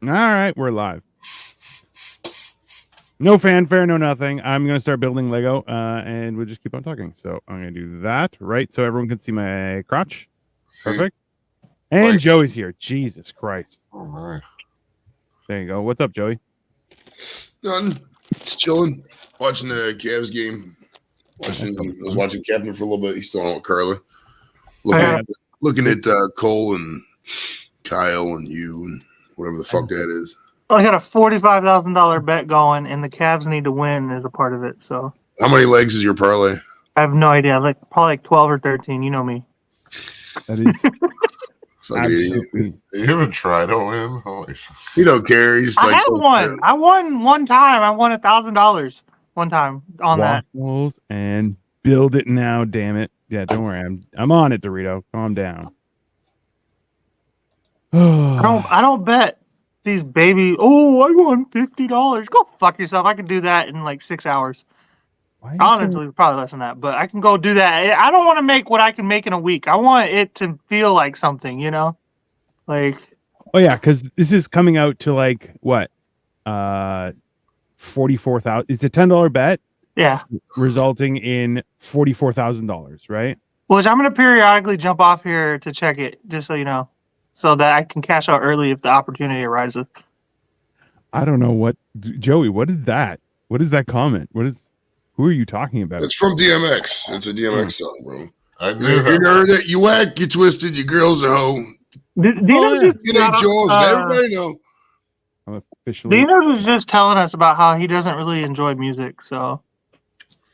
All right, we're live. No fanfare, no nothing. I'm going to start building Lego, and we'll just keep on talking. So I'm going to do that, right? So everyone can see my crotch. Perfect. And like, Joey's here. Jesus Christ. Oh, my. There you go. What's up, Joey? None. Just chilling. Watching the Cavs game. I was watching Captain for a little bit. He's still on with Carla. Looking at Cole and Kyle and you and whatever the fuck that is. I got a $45,000 bet going, and the Cavs need to win as a part of it. So, how many legs is your parlay? I have no idea. Probably like 12 or 13. You know me. That is. Absolutely. You haven't tried to win? Holy you don't care. He's I have won. I won one time. I won $1,000 one time on Waffles that. And build it now, damn it. Yeah, don't worry. I'm on it, Dorito. Calm down. I don't bet these baby. Oh, I won $50. Go fuck yourself. I can do that in like 6 hours. Honestly, probably less than that, but I can go do that. I don't want to make what I can make in a week. I want it to feel like something, you know? Like, oh yeah, because this is coming out to like what? 44,000. It's a $10 bet. Yeah. Resulting in $44,000, right? Which I'm gonna periodically jump off here to check it, just so you know. So that I can cash out early if the opportunity arises. I don't know what Joey, what is that? What is that comment? Who are you talking about? It's from DMX. It's a DMX song, bro. I knew that. You heard it. You whack, you twisted, your girl's a hoe. Dino just everybody know. I'm officially. Dino was just telling us about how he doesn't really enjoy music. So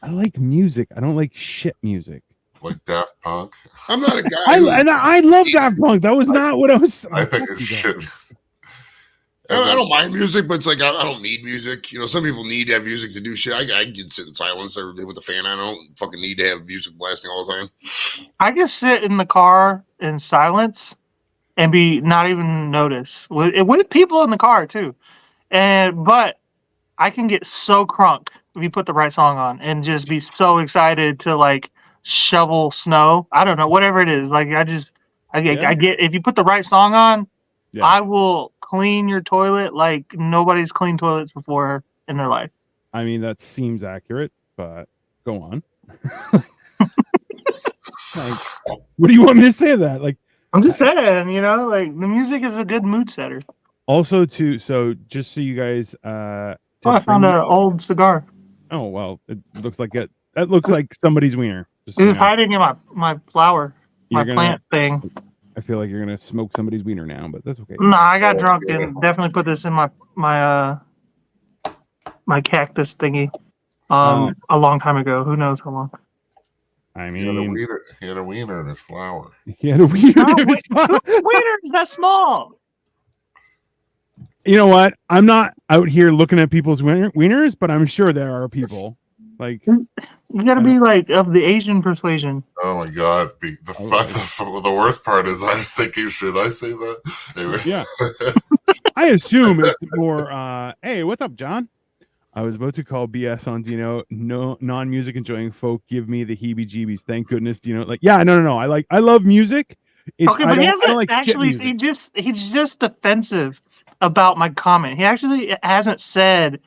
I like music. I don't like shit music. Like Daft Punk. I'm not a guy. I love Daft Punk. That was not what I was. I think it's shit music. I don't mind music, but it's like I don't need music. You know, some people need to have music to do shit. I can sit in silence every day with the fan. I don't fucking need to have music blasting all the time. I can sit in the car in silence and be not even notice with people in the car too. But I can get so crunk if you put the right song on and just be so excited to like shovel snow. I don't know, whatever it is. Like I get if you put the right song on. Yeah. I will clean your toilet like nobody's cleaned toilets before in their life. I mean, that seems accurate, but go on. Like, what do you want me to say that? Like, I'm just saying, you know, like the music is a good mood setter. Also, so just so you guys, I found an old cigar. Oh well, it looks like it. That looks like somebody's wiener. It was hiding in my flower, plant thing. I feel like you're gonna smoke somebody's wiener now, but that's okay. No, I got drunk and definitely put this in my cactus thingy a long time ago. Who knows how long? I mean, he had a wiener in his flower. He had a wiener in his flower. Wiener is that small? You know what? I'm not out here looking at people's wieners, but I'm sure there are people like. You gotta be like of the Asian persuasion. Oh my god! The worst part is I was thinking, should I say that? Anyway. Yeah. I assume it's more. Hey, what's up, John? I was about to call BS on Dino. No non-music enjoying folk give me the heebie-jeebies. Thank goodness, Dino. Like, yeah, no. I love music. Okay, but he hasn't actually. He's just defensive about my comment. He actually hasn't said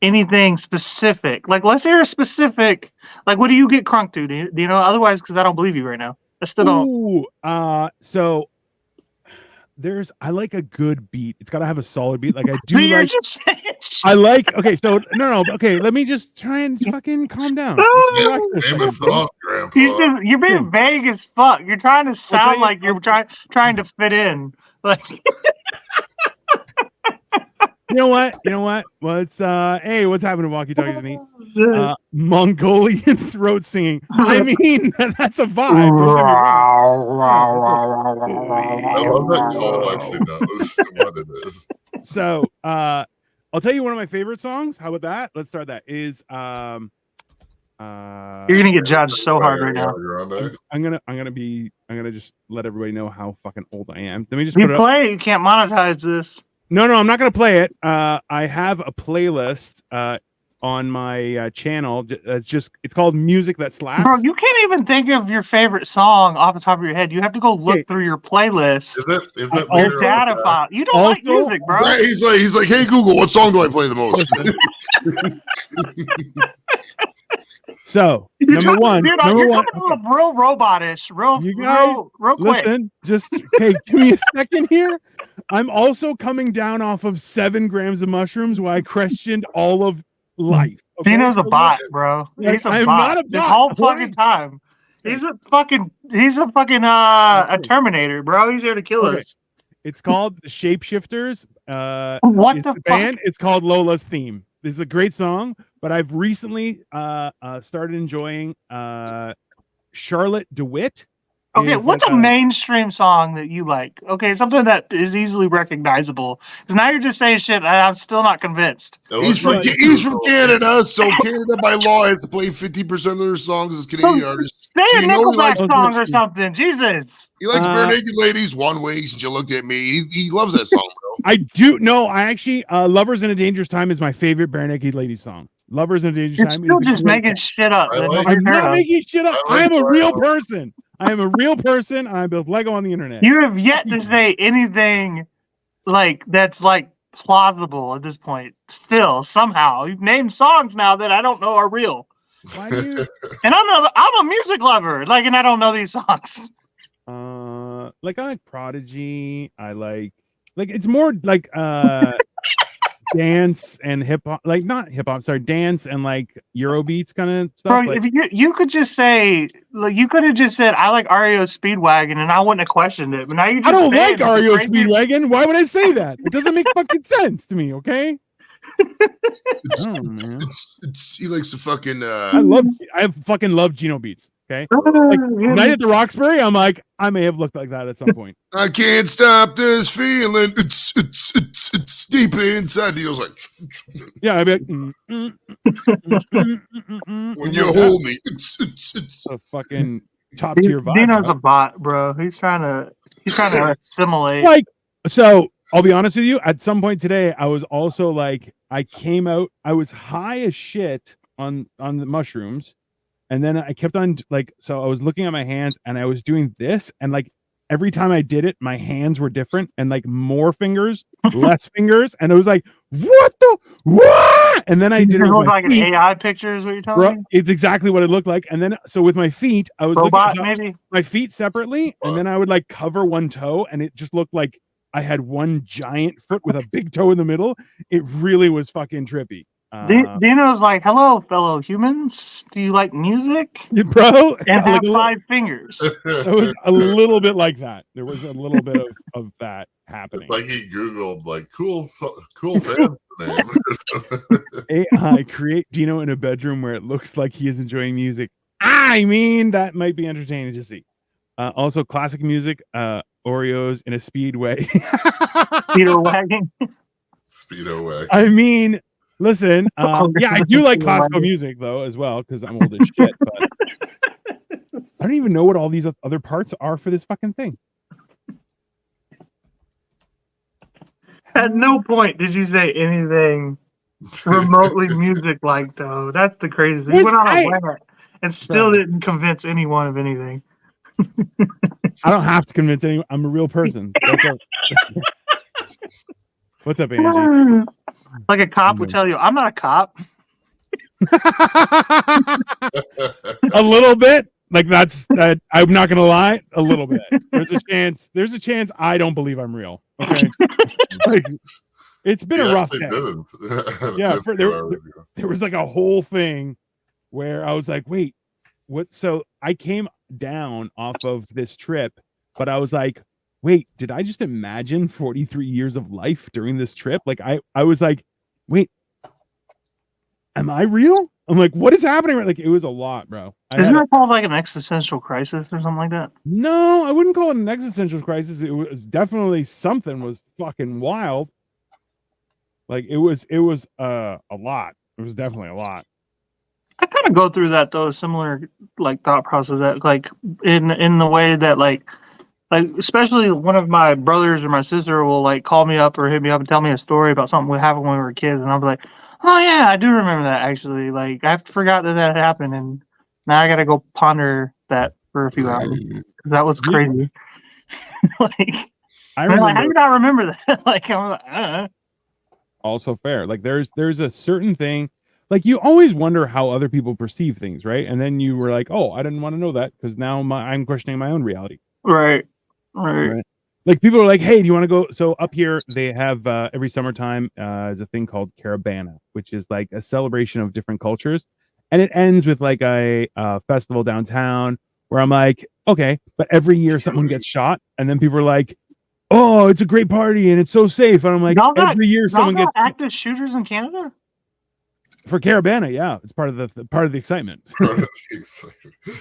anything specific. Like, let's hear a specific. Like, what do you get crunk to? Do you know? Otherwise, because I don't believe you right now. I still don't. Ooh, so I like a good beat. It's got to have a solid beat. Like I do. So you're just saying I like. Okay, so no. Okay, let me just try and fucking calm down. Name a song, Grandpa. You're being vague as fuck. You're trying to sound like you're trying to fit in. Like. You know what? What's hey, what's happening, walkie talkies to me? Mongolian throat singing. I mean, that's a vibe. I love that Cole actually knows what it is. So I'll tell you one of my favorite songs. How about that? Let's start that. Is you're gonna get judged so hard right now. I'm gonna just let everybody know how fucking old I am. Let me just you can't monetize this. No, I'm not going to play it. I have a playlist. on my channel. It's called Music That Slaps. Bro, you can't even think of your favorite song off the top of your head. You have to go look Okay. through your playlist, Is it your later data on? file. You don't like Also- music, bro. Right, he's like, hey Google, what song do I play the most? So You're number one, you're number one. coming real robotish, real quick. Listen, just okay. Give me a second here. I'm also coming down off of 7 grams of mushrooms, where I questioned all of life. Okay? Dino's a So bot, bro. Like, He's a I'm bot. not a This bot. whole Why? fucking time. He's a fucking a Terminator, bro. He's here to kill Okay. us. It's called the Shapeshifters. What It's the the fuck? band. It's called Lola's Theme. This is a great song, but I've recently started enjoying Charlotte DeWitt. Okay, is what's like a mainstream song that you like? Okay, something that is easily recognizable. Because now you're just saying shit, and I'm still not convinced. He's from Canada, so Canada by law has to play 50% of their songs as Canadian artists. Say a You know he Nickelback likes song or country. something. Jesus. He likes Uh, Bare Naked Ladies, One Way Since You Looked at Me. He loves that song, bro. I do no. I actually Lovers in a Dangerous Time is my favorite Bare Naked Ladies song. Lovers in a Dangerous You're Time. still is a just great making song. shit up. I that like- nobody's I'm heard not of. making shit up. I I am like a real Lyle. person. I am a real person. I built Lego on the internet. You have yet to say anything like that's like plausible at this point. Still, somehow, you've named songs now that I don't know are real, Why do you? and I'm a music lover. Like, and I don't know these songs. Like I like Prodigy. I like it's more like dance and hip hop, like not hip hop, sorry, dance and like Eurobeats kind of stuff. Bro, like, if you could just say, like, you could have just said, I like REO Speedwagon, and I wouldn't have questioned it. But now you just I don't saying like REO crazy- Speedwagon. Why would I say that? It doesn't make fucking sense to me. Okay. Oh man, He likes to fucking. I fucking love Geno Beats. Okay. Night at the Roxbury, I'm like, I may have looked like that at some point. I can't stop this feeling. It's deep inside. He goes like, Yeah, I'd be like, when you hold me. It's a fucking top tier vibe. Dino's bro. a bot, bro. He's trying to assimilate. Like, so I'll be honest with you, at some point today I was also like, I was high as shit on the mushrooms, and then I kept on like, so I was looking at my hands and I was doing this, and like every time I did it my hands were different, and like more fingers, less fingers, and it was like, what? And then I did it It with look my like an feet. AI picture, is what you're telling Bro, me? it's exactly what it looked like. And then so with my feet I was Robot, looking maybe? my feet separately, and then I would like cover one toe, and it just looked like I had one giant foot with a big toe in the middle. It really was fucking trippy. Dino's like, hello, fellow humans. Do you like music? Bro, And have like, 5 fingers. it was a little bit like that. There was a little bit of that happening. Like he Googled like cool band name. AI create Dino in a bedroom where it looks like he is enjoying music. I mean, that might be entertaining to see. Also, classic music, Oreos in a speedway. Speedo wagging. Speedo Wag. I mean, listen, yeah, I do like classical music though as well because I'm old as shit. But I don't even know what all these other parts are for this fucking thing. At no point did you say anything remotely music-like, though. That's the craziest. You Yes, went on a I- rant and still didn't convince anyone of anything. I don't have to convince anyone. I'm a real person. What's up, Angie? Like a cop would tell you, I'm not a cop. A little bit. Like that's that. I'm not gonna lie. A little bit. There's a chance. There's a chance. I don't believe I'm real. Okay. Like, it's been a rough They day. didn't. Yeah, That's for- what there- I would do. There was like a whole thing where I was like, wait, what? So I came down off of this trip, but I was like, wait, did I just imagine 43 years of life during this trip? Like I was like, wait, am I real? I'm like, what is happening? Like, it was a lot, bro. Isn't that called like an existential crisis or something like that? No, I wouldn't call it an existential crisis. It was definitely something was fucking wild. Like it was a lot. It was definitely a lot. I kind of go through that though, similar like thought process that like in the way that like especially one of my brothers or my sister will like call me up or hit me up and tell me a story about something that happened when we were kids, and I'll be like, Oh yeah, I do remember that actually. Like I forgot that happened, and now I gotta go ponder that for a few hours. That was Yeah. crazy. Like, I I'm like, how do remember you not remember that? Like, I'm like, also fair. Like there's a certain thing, like you always wonder how other people perceive things, right? And then you were like, oh, I didn't want to know that because now I'm questioning my own reality. right. Right. Like people are like, hey, do you want to go? So up here they have every summertime is a thing called Caravana, which is like a celebration of different cultures, and it ends with like a festival downtown where I'm like, okay, but every year someone gets shot, and then people are like, oh, it's a great party and it's so safe, and I'm like, Y'all got- every year someone Y'all gets got active shooters in Canada? for Caravana, yeah, it's part of the excitement. It's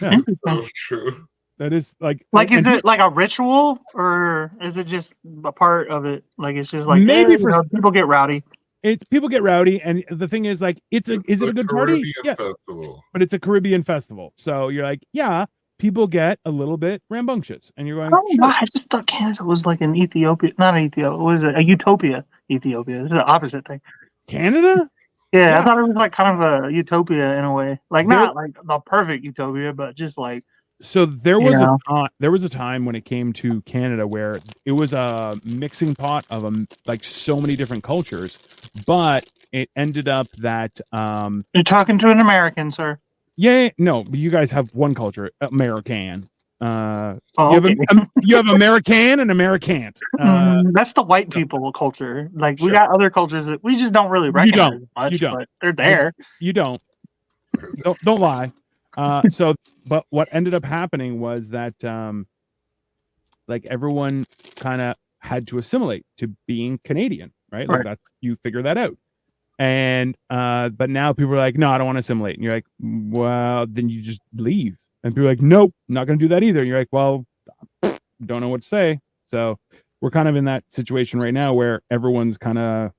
Yeah. so true. That is like Is and it like a ritual, or is it just a part of it? Like it's just like Maybe you know, people get rowdy. it's people get rowdy, and the thing is like is it a good party? Caribbean Yeah, festival. but it's a Caribbean festival, so you're like, yeah, people get a little bit rambunctious, and you're going, Oh sure. wow, I just thought Canada was like an Ethiopia, not an Ethiopia. What is it? A utopia, Ethiopia. It's the opposite thing. Canada? Yeah, Yeah. I thought it was like kind of a utopia in a way, like There- not like the perfect utopia, but just like So there was Yeah. there was a time when it came to Canada where it was a mixing pot of like so many different cultures, but it ended up that you're talking to an American, sir. yeah, no, but you guys have one culture, American. Oh, You have okay. you have American and Americant. That's the white people culture. Like we Sure. got other cultures that we just don't really You recognize don't. much, You don't. but they're there. You don't lie. So but what ended up happening was that like everyone kind of had to assimilate to being Canadian, right? Like Right. that's you figure that out. And but now people are like, no, I don't want to assimilate. And you're like, well, then you just leave. And people are like, nope, not gonna do that either. And you're like, well, don't know what to say. So we're kind of in that situation right now where everyone's kind of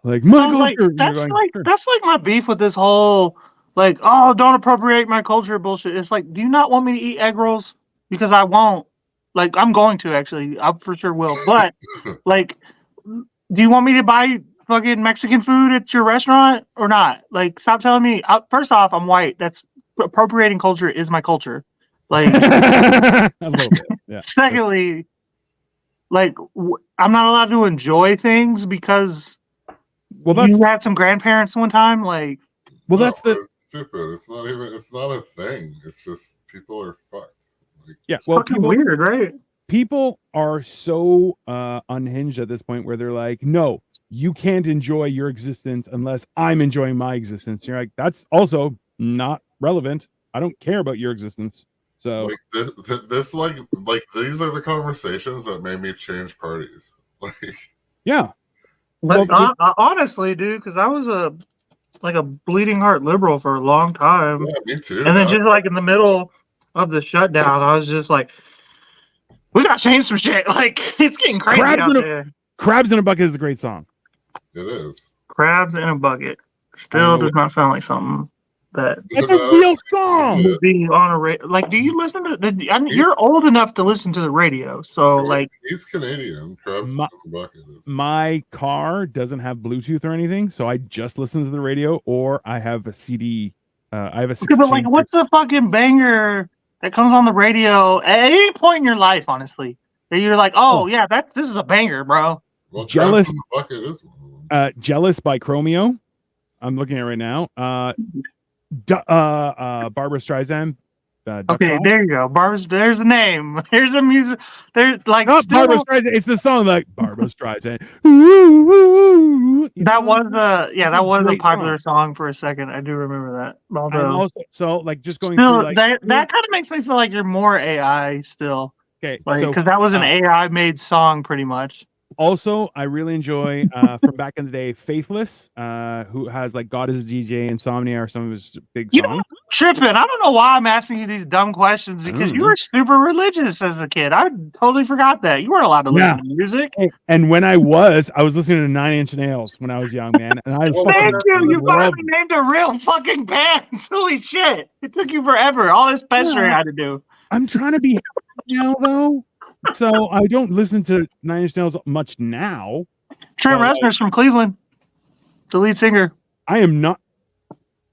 like my So, like, culture. And you're that's going, like "Sure." that's like my beef with this whole like, oh, don't appropriate my culture bullshit. It's like, do you not want me to eat egg rolls? Because I won't. Like, I'm going to actually. I for sure will. But like, do you want me to buy fucking Mexican food at your restaurant or not? Like, stop telling me. First off, I'm white. That's appropriating culture is my culture. Like, a little bit. Yeah. secondly, like, I'm not allowed to enjoy things because Well, that's you had some grandparents one time. Like, well, that's No, the it's stupid. It's not even. It's not a thing. It's just people are fucked. Like, yeah. it's Well, fucking weird, right? people are so unhinged at this point where they're like, no, you can't enjoy your existence unless I'm enjoying my existence. You're like, that's also not relevant. I don't care about your existence. So like this like these are the conversations that made me change parties. Like, yeah. But Well, honestly, dude, because I was a bleeding heart liberal for a long time, yeah, me too. and then man. just like in the middle of the shutdown, I was just like, we gotta change some shit. Like it's getting crazy Crabs out in a- there. Crabs in a Bucket is a great song. It is. Crabs in a bucket still does not sound like something that It's a real song. would be on a like. Do you listen to? I mean, you're old enough to listen to the radio, so like, He's Canadian. Crabs My- in the bucket is. My car doesn't have Bluetooth or anything, so I just listen to the radio or I have a CD. I have a okay, but like, 16 what's the fucking banger that comes on the radio at any point in your life, honestly, that you're like, oh yeah, this is a banger, bro. Well, Jealous- Crabs in the bucket is one of them. Jealous by Chromeo. I'm looking at it right now. Barbara Streisand. Duck Okay, Song. there you go. There's a name. There's a music. There's like Not still, Barbara Streisand. It's the song like Barbara Streisand. Ooh, ooh, ooh. that was that was a Great popular song for a second. I do remember that. I'm Although also so like just going still, through like that kind of makes me feel like you're more AI still, okay. like So because that was an AI made song pretty much. also I really enjoy from back in the day Faithless, who has like God is a DJ, Insomnia, or some of his big You know, songs. I'm tripping. I don't know why I'm asking you these dumb questions because you were super religious as a kid. I totally forgot that you weren't allowed to listen Yeah. to music. And when I was listening to Nine Inch Nails when I was young, man. And I Thank you. You loved finally named a real fucking band. Holy shit! It took you forever. All this pestering I had to do. I'm trying to be happy now though. So I don't listen to Nine Inch Nails much now. Trent Well, Reznor's from Cleveland. the lead singer. I am not.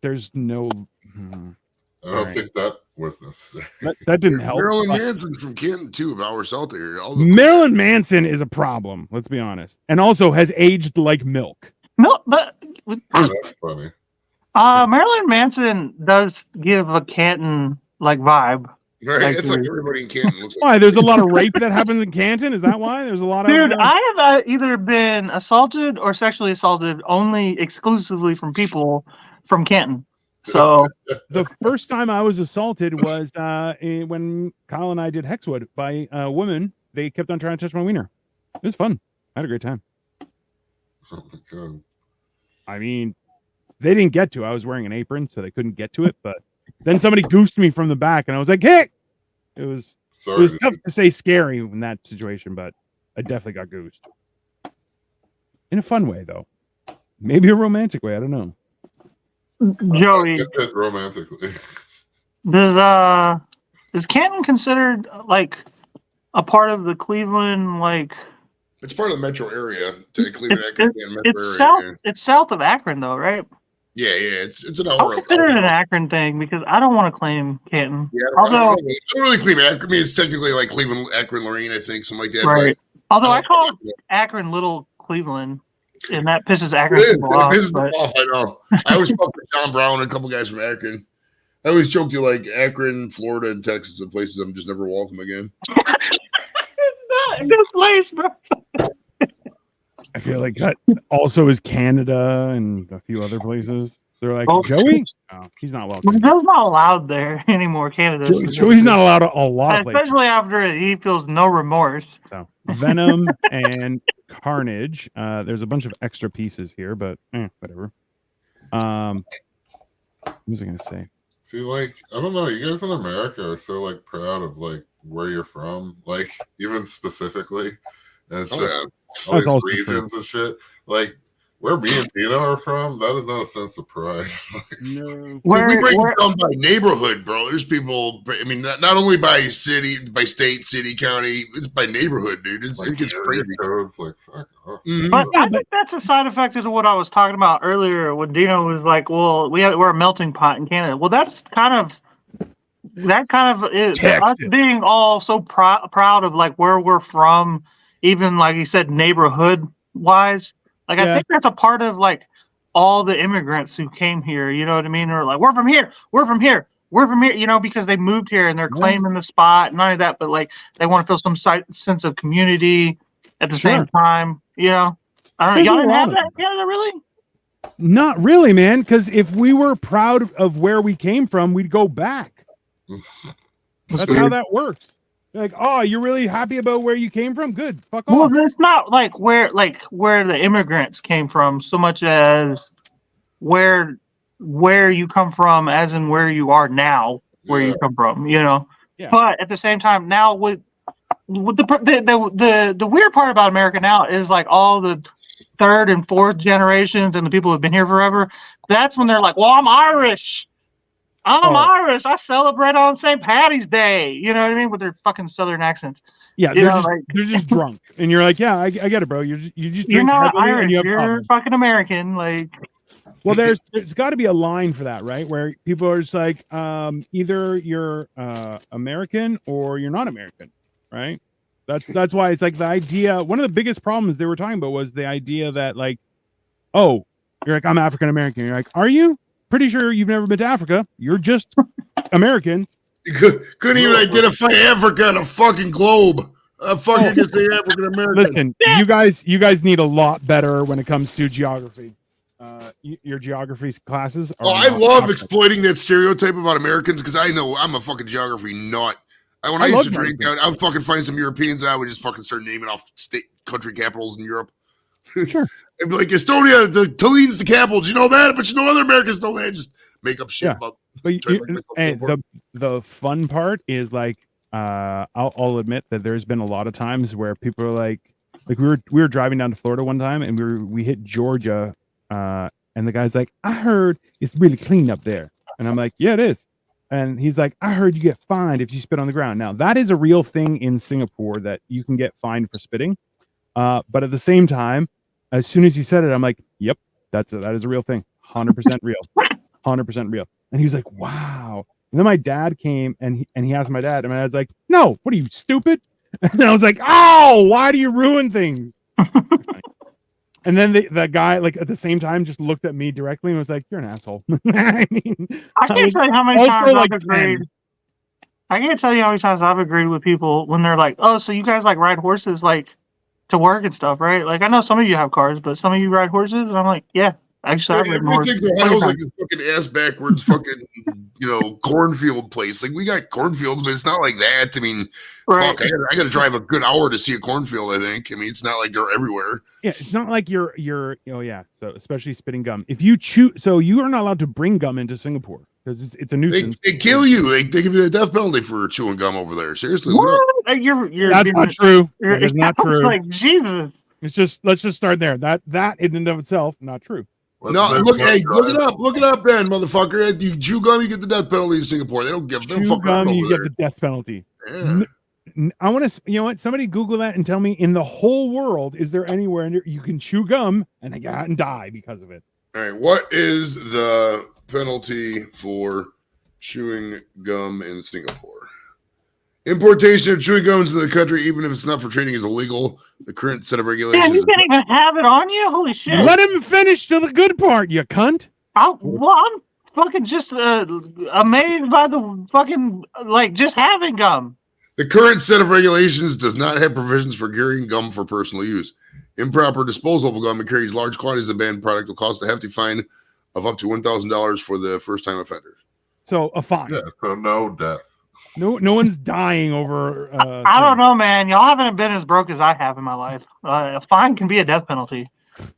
There's no. I don't think that was necessary. That didn't help. Marilyn but Manson's from Canton too, about hour south of here. Marilyn Manson is a problem. Let's be honest, and also has aged like milk. No, but That's funny. Marilyn Manson does give a Canton like vibe. Right, Like, it's like everybody in Canton looks like. Why? There's a lot of rape that happens in Canton. Is that why? There's a lot of. Dude, I have either been assaulted or sexually assaulted only exclusively from people from Canton. So The first time I was assaulted was when Kyle and I did Hexwood by a woman. They kept on trying to touch my wiener. It was fun. I had a great time. Oh my god. I mean, they didn't get to. I was wearing an apron, so they couldn't get to it. But then somebody goosed me from the back, and I was like, "Hey!" It was Sorry. tough to say scary in that situation, but I definitely got goosed. In a fun way, though. Maybe a romantic way. I don't know. Joey, Get it romantically. is Canton considered like a part of the Cleveland like? It's part of the metro area. To Cleveland, metro It's area, south. yeah. It's south of Akron, though, right? Yeah, it's an I'll hour. consider it an Akron thing because I don't want to claim Canton. Yeah, Although- I don't really claim Akron. I mean, it's technically like Cleveland, Akron, Lorraine, I think, something like that. Right. Although I but- call Akron Little Cleveland, and that pisses Akron It is. people off. It pisses them But off, I know. I always fuck with John Brown and a couple guys from Akron. I always joke you like Akron, Florida, and Texas are places I'm just never welcome again. it's not a good place, bro. I feel like that also is Canada and a few other places. They're like, Oh. Joey? Oh, he's not welcome. Joe's not allowed there anymore. Canada. Joey's not allowed a lot of places. Especially after he feels no remorse. So, Venom and Carnage. There's a bunch of extra pieces here, but whatever. What was I gonna say? See, like, I don't know, you guys in America are so like proud of like where you're from, like even specifically. And it's Oh, just yeah. all That's these also regions and shit. Like where me and Dino are from, that is not a sense of pride. No. We break it down by neighborhood, bro. There's people. I mean, not only by city, by state, city, county. It's by neighborhood, dude. It gets area crazy. codes, like fuck off. Mhm. But I think that's a side effect of what I was talking about earlier when Dino was like, well, we're a melting pot in Canada. Well, that kind of is us Texas. being all so proud of like where we're from, even like you said, neighborhood wise. Like, I Yeah. think that's a part of like all the immigrants who came here, you know what I mean? Or like, we're from here, you know, because they moved here and they're Yeah. claiming the spot, not only that, but like they want to feel some sense of community at the same time, you know? I don't know. There's Y'all a didn't lot have of that in Canada, really? Not really, man. Because if we were proud of where we came from, we'd go back. That's how that works. Like, oh, you're really happy about where you came from? Good. Fuck Well, off. it's not like where the immigrants came from so much as where you come from, as in where you are now, where you come from, you know. Yeah. But at the same time, now with the weird part about America now is like all the third and fourth generations and the people who've been here forever. That's when they're like, "Well, I'm Irish. I'm Oh. Irish. I celebrate on St. Patty's Day." You know what I mean? With their fucking Southern accents. Yeah, You they're, know, just, like- they're just drunk, and you're like, yeah, I get it, bro. You just You're drink not heavily and Irish. you have You're problems. fucking American. Like, Well, there's got to be a line for that, right? Where people are just like, either you're American or you're not American, right? That's why it's like the idea. One of the biggest problems they were talking about was the idea that like, oh, you're like, I'm African American. You're like, are you? Pretty sure you've never been to Africa. You're just American. You couldn't even identify Africa on a fucking globe. Fuck, you can say African American. Listen, you guys need a lot better when it comes to geography. Your geography classes. Are Oh, I not love up to- exploiting that stereotype about Americans because I know I'm a fucking geography nut. When I used love to drink, geography. I would fucking find some Europeans and I would just fucking start naming off country capitals in Europe. Sure. I'd be like, Estonia, the Tallinn's the capital. Do you know that? But you know other Americans know that. Just make up shit Yeah. about. But Try to make myself and feel the fun part is like I'll admit that there's been a lot of times where people are like we were driving down to Florida one time and we hit Georgia and the guy's like, I heard it's really clean up there, and I'm like, yeah, it is. And he's like, I heard you get fined if you spit on the ground. Now that is a real thing in Singapore, that you can get fined for spitting, but at the same time, as soon as you said it, I'm like, yep, that is a real thing. 100% real. 100% real. And he was like, wow. And then my dad came and he asked my dad, and my dad's like, no, what are you, stupid? And I was like, oh, why do you ruin things? And then the guy, like at the same time, just looked at me directly and was like, you're an asshole. I mean, I can't tell you how many also times like I've agreed. I can't tell you how many times I've agreed with people when they're like, oh, so you guys like ride horses like to work and stuff, right? Like I know some of you have cars, but some of you ride horses, and I'm like, yeah, actually I've ridden horses. Ohio's like this fucking ass backwards fucking cornfield place. Like we got cornfields, but it's not like that. I mean, Right. fuck, I gotta drive a good hour to see a cornfield, I think. I mean, it's not like they're everywhere. Yeah, it's not like you're oh yeah, so especially spitting gum. If you chew, so you are not allowed to bring gum into Singapore because it's a nuisance. They kill you. They give you the death penalty for chewing gum over there. Seriously, look it up. What? You're That's not true. That is not true. Like Jesus. It's just, let's just start there. That in and of itself, not true. No, look it up. Look it up, then, motherfucker. You chew gum, you get the death penalty in Singapore. They don't give them Chew fuck gum, over you there. get the death penalty. Yeah. I want to, you know what? Somebody Google that and tell me, in the whole world, is there anywhere you can chew gum and die because of it? All right, what is the penalty for chewing gum in Singapore? Importation of chewing gums into the country, even if it's not for trading, is illegal. The current set of regulations. Damn, you can't even have it on you. Holy shit! Let him finish to the good part, you cunt. I'm fucking just amazed by the fucking like just having gum. The current set of regulations does not have provisions for carrying gum for personal use. Improper disposal of gum and carrying large quantities of banned product will cost a hefty fine of up to $1,000 for the first-time offenders. So a fine. Yeah, so no death. No one's dying over. I don't know, man. Y'all haven't been as broke as I have in my life. A fine can be a death penalty.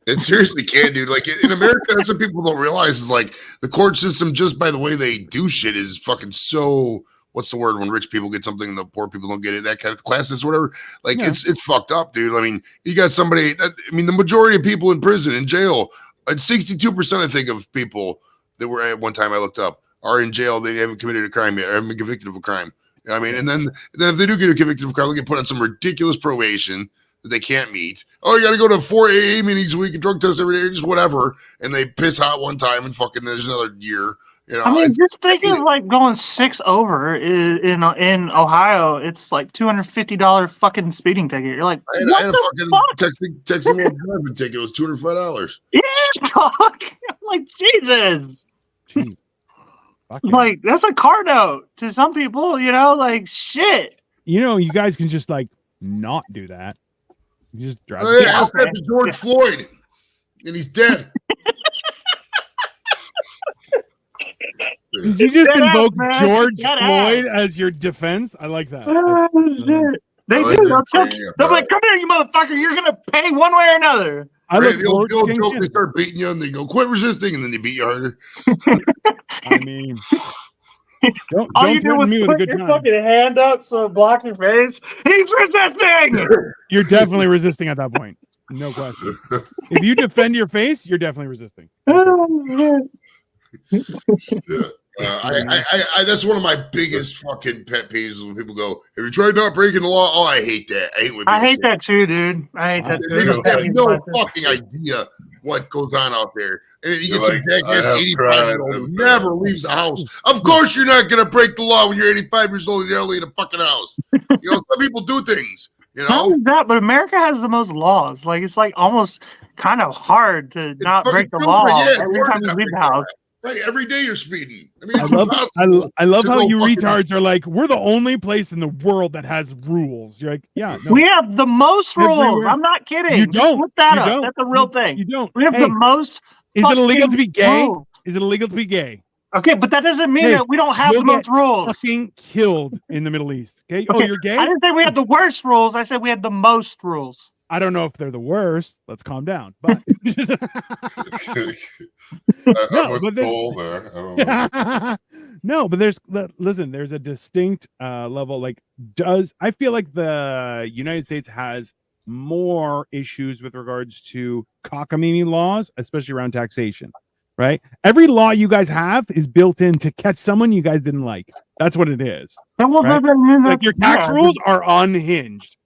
It seriously can, dude. Like in America, that's what people don't realize is like the court system, just by the way they do shit, is fucking so. What's the word when rich people get something and the poor people don't get it? That kind of classes, whatever. Like it's fucked up, dude. I mean, you got somebody. The majority of people in prison, in jail, 62%, I think, of people that were at one time I looked up are in jail. They haven't committed a crime yet, or haven't been convicted of a crime. I mean, and then if they do get convicted of a crime, they get put on some ridiculous probation that they can't meet. Oh, you got to go to 4 AA meetings a week and drug test every day, just whatever. And they piss hot one time and fucking there's another year. You know, I mean, just think of like going 6 over in Ohio. It's like $250 fucking speeding ticket. You're like, I had a fucking texting while driving ticket. It was $205. Yeah, dog. I'm like, Jesus. Jeez. Like that's a car note to some people, you know, like shit. You know, you guys can just like not do that. You just drive. Oh, yeah, ask that to George Floyd, and he's dead. Did you just invoke man. George Dead Floyd as your defense? I like that. Shit. They do. They'll be like, come here, you motherfucker. You're gonna pay one way or another. I look The old joke, they start beating you, and they go, quit resisting, and then they beat you harder. I mean, don't All you do threaten is me with a put good your time. fucking hand up so block your face. He's resisting. You're definitely resisting at that point. No question. If you defend your face, you're definitely resisting. That's one of my biggest fucking pet peeves when people go, have you tried not breaking the law? Oh, I hate that. I hate when I hate people say that too, dude. I hate that They too. just have no fucking idea what goes on out there. And you get some jackass 85-year-old who never leaves the house. Of course you're not going to break the law when you're 85 years old and you're only in a fucking house. You know, some people do things, you Not know? only that, but America has the most laws. Like it's like almost kind of hard to not break the law every time you leave the house. Right, every day you're speeding. I mean, it's I love how you fucking- retards are like, we're the only place in the world that has rules. You're like, yeah, no, We have the most rules. Everywhere. I'm not kidding. You don't. Look that You up. don't. That's a real thing. you don't. We have Hey, the most. is it illegal to be gay? rules. Is it illegal to be gay? Okay, but that doesn't mean Hey, that we don't have you'll the most rules. Fucking killed in the Middle East. Okay. Oh, Okay, you're gay? I didn't say we had the worst rules. I said we had the most rules. I don't know if they're the worst. Let's calm down. But I was but full there. I don't know. no, but there's a distinct level. Like, I feel like the United States has more issues with regards to cockamamie laws, especially around taxation. Right? Every law you guys have is built in to catch someone you guys didn't like. That's what it is. Right? Like your tax rules are unhinged.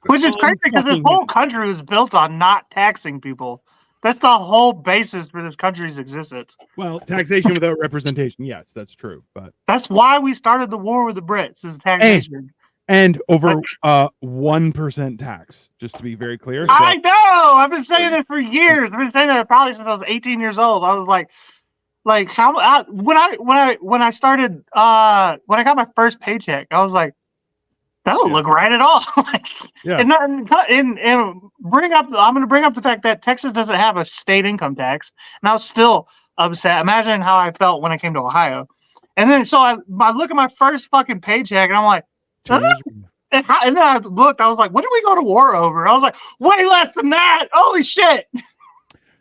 Which is crazy because this Fucking whole country was built on not taxing people. That's the whole basis for this country's existence. Well, taxation without representation. Yes, that's true. But That's why we started the war with the Brits. Is taxation. and over 1% tax, just to be very clear. So, I know. I've been saying it for years. I've been saying that probably since I was 18 years old. I was like how when I started when I got my first paycheck, I was like, that don't look right at all. Yeah. And bring up. I'm going to bring up the fact that Texas doesn't have a state income tax, and I was still upset. Imagine how I felt when I came to Ohio, and then so I look at my first fucking paycheck, and I'm like, and then I looked. I was like, what did we go to war over? I was like, way less than that. Holy shit!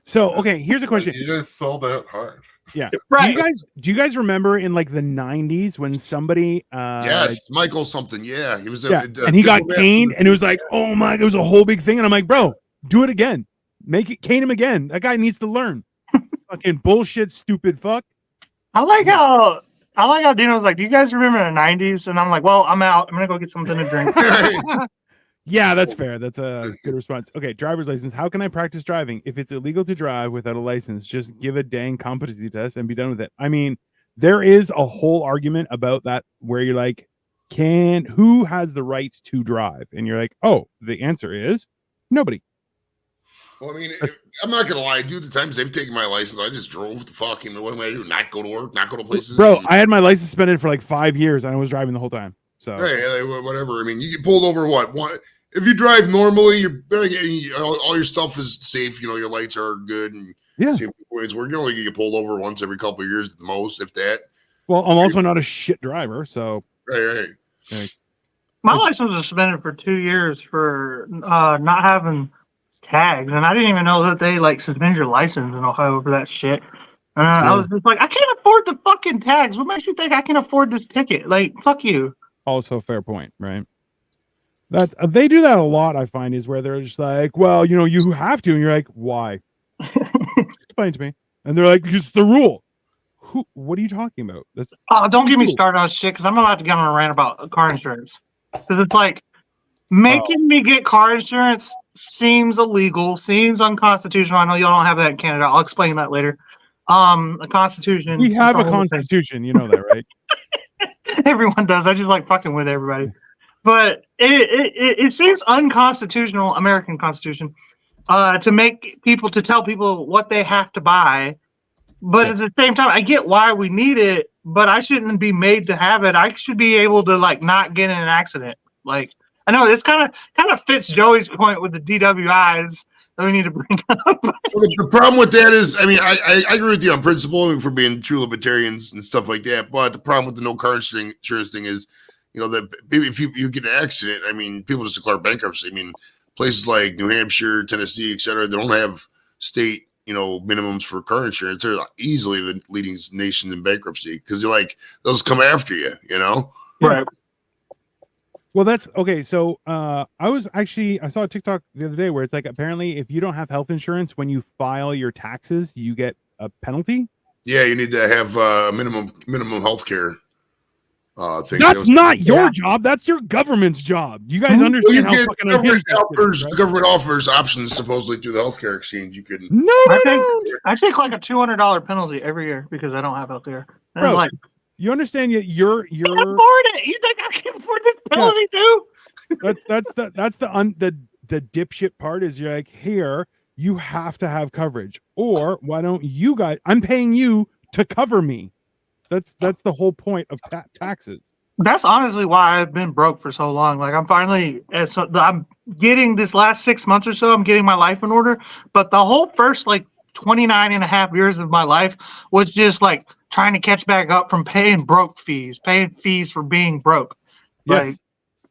So okay, here's a question. You guys sold out hard. Yeah. Right. Do you guys remember in like the 90s when somebody yes, Michael something. Yeah, he was. and he got caned, and it was like, oh my, it was a whole big thing, and I'm like, bro, do it again, cane him again. That guy needs to learn. Fucking bullshit, stupid fuck. I like how Dino was like, do you guys remember the 90s? And I'm like, well, I'm out. I'm gonna go get something to drink. Yeah, that's fair. That's a good response. Okay, driver's license. How can I practice driving? If it's illegal to drive without a license, just give a dang competency test and be done with it. I mean, there is a whole argument about that where you're like, who has the right to drive? And you're like, oh, the answer is nobody. Well, I mean, I'm not gonna lie, dude. The times they've taken my license, I just drove the fucking. What am I gonna do? Not go to work? Not go to places? Bro, I had my license suspended for like 5 years, and I was driving the whole time. So hey, whatever. I mean, you get pulled over. What? If you drive normally, you're all your stuff is safe. You know, your lights are good, and safe ways. We're going to get pulled over once every couple of years at the most, if that. Well, I'm also not a shit driver, so right. My license was suspended for 2 years for not having tags, and I didn't even know that they like suspend your license in Ohio for that shit. And I was just like, I can't afford the fucking tags. What makes you think I can afford this ticket? Like, fuck you. Also a fair point, right? That they do that a lot, I find, is where they're just like, well, you know, you have to, and you're like, why? Explain to me. And they're like, it's the rule. What are you talking about? That's don't get me started on shit, because I'm about to get on a rant about car insurance. Because it's like making me get car insurance seems illegal, seems unconstitutional. I know y'all don't have that in Canada. I'll explain that later. A constitution. We have a constitution, you know that, right? Everyone does. I just like fucking with everybody. But it seems unconstitutional, American Constitution, to tell people what they have to buy. But at the same time, I get why we need it, but I shouldn't be made to have it. I should be able to like not get in an accident. Like, I know this kind of fits Joey's point with the DWIs that we need to bring up. Well, the problem with that is, I mean, I agree with you on principle for being true libertarians and stuff like that. But the problem with the no car insurance thing is, you know, that if you get an accident, I mean, people just declare bankruptcy. I mean, places like New Hampshire, Tennessee, et cetera, they don't have state, you know, minimums for car insurance. They're easily the leading nation in bankruptcy because they're like, those come after you, you know? Right. Well, that's okay. So I saw a TikTok the other day where it's like, apparently if you don't have health insurance, when you file your taxes, you get a penalty. Yeah, you need to have minimum health care. That's not your job. That's your government's job. You guys understand how fucking the government offers options supposedly through the healthcare exchange. You can I take like a $200 penalty every year because I don't have healthcare. And bro, I'm like, you understand you're I can't afford it. You think I can afford this penalty too? That's the dipshit part is you're like, here, you have to have coverage, or why don't you guys? I'm paying you to cover me. That's the whole point of taxes. That's honestly why I've been broke for so long. Like I'm getting this last 6 months or so, I'm getting my life in order. But the whole first like 29 and a half years of my life was just like trying to catch back up from paying fees for being broke. Yes. Like,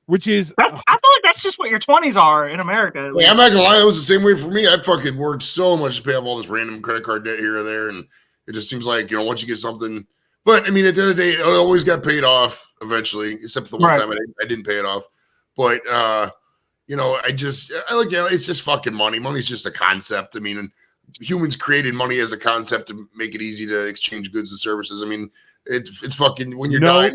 which is, I feel like that's just what your 20s are in America. Yeah, I'm not gonna lie, it was the same way for me. I fucking worked so much to pay off all this random credit card debt here or there, and it just seems like, you know, once you get something. But I mean, at the end of the day, it always got paid off eventually, except for the one time I didn't pay it off. But you know, it's just fucking money. Money's just a concept. I mean, humans created money as a concept to make it easy to exchange goods and services. I mean, it's fucking when you're dying.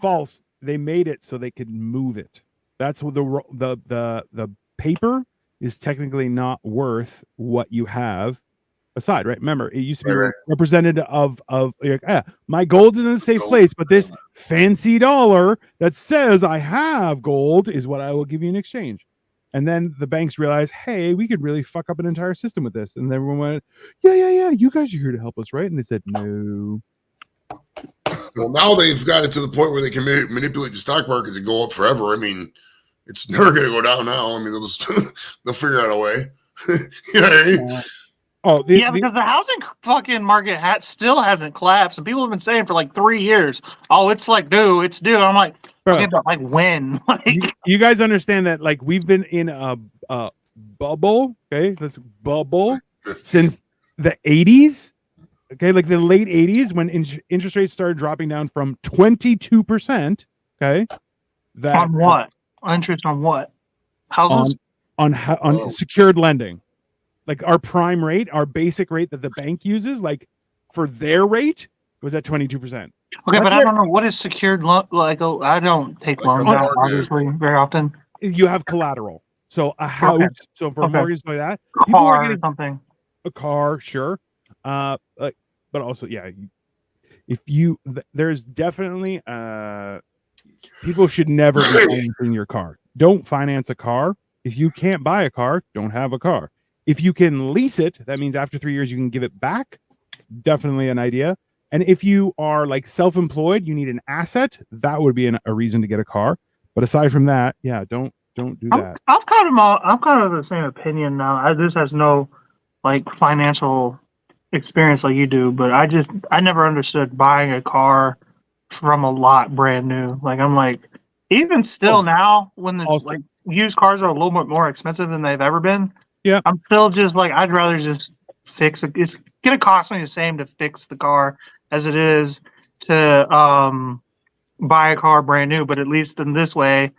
False. They made it so they could move it. That's what the paper is technically not worth what you have aside, right? Remember, it used to be Right. representative of like, my gold is in a safe Gold. place, but this fancy dollar that says I have gold is what I will give you in exchange. And then the banks realize, hey, we could really fuck up an entire system with this. And everyone went, yeah, you guys are here to help us, right? And they said, no. Well, now they've got it to the point where they can manipulate the stock market to go up forever. I mean, it's never going to go down now. I mean, they'll figure out a way. You know what I mean? Oh, Because the housing fucking market still hasn't collapsed, and people have been saying for like 3 years, "Oh, it's like due, it's due." I'm like, bro, okay, but like when? Like, you guys understand that like we've been in a bubble, okay? This bubble 15. since the 80s, okay? Like the late 80s when interest rates started dropping down from 22%, okay? That on what? Interest on what? Houses? on Oh. secured lending. Like our prime rate, our basic rate that the bank uses, like for their rate was at 22%. Okay, That's but I where- don't know what is secured loan. Like, I don't take Like a loans out, mortgage. obviously, very often. You have collateral. So a house, so for a Okay. mortgage like that, people are Car or getting something. a car, sure. But also, yeah, if you, there's definitely, people should never be financing your car. Don't finance a car. If you can't buy a car, don't have a car. If you can lease it, that means after 3 years you can give it back. Definitely an idea. And if you are like self-employed, you need an asset. That would be a reason to get a car. But aside from that, yeah, don't do that. I'm kind of the same opinion now. This has no like financial experience like you do, but I never understood buying a car from a lot brand new. Like I'm like, even still now when it's like used cars are a little bit more expensive than they've ever been. Yeah. I'm still just like, I'd rather just fix it. It's gonna cost me the same to fix the car as it is to buy a car brand new. But at least in this way,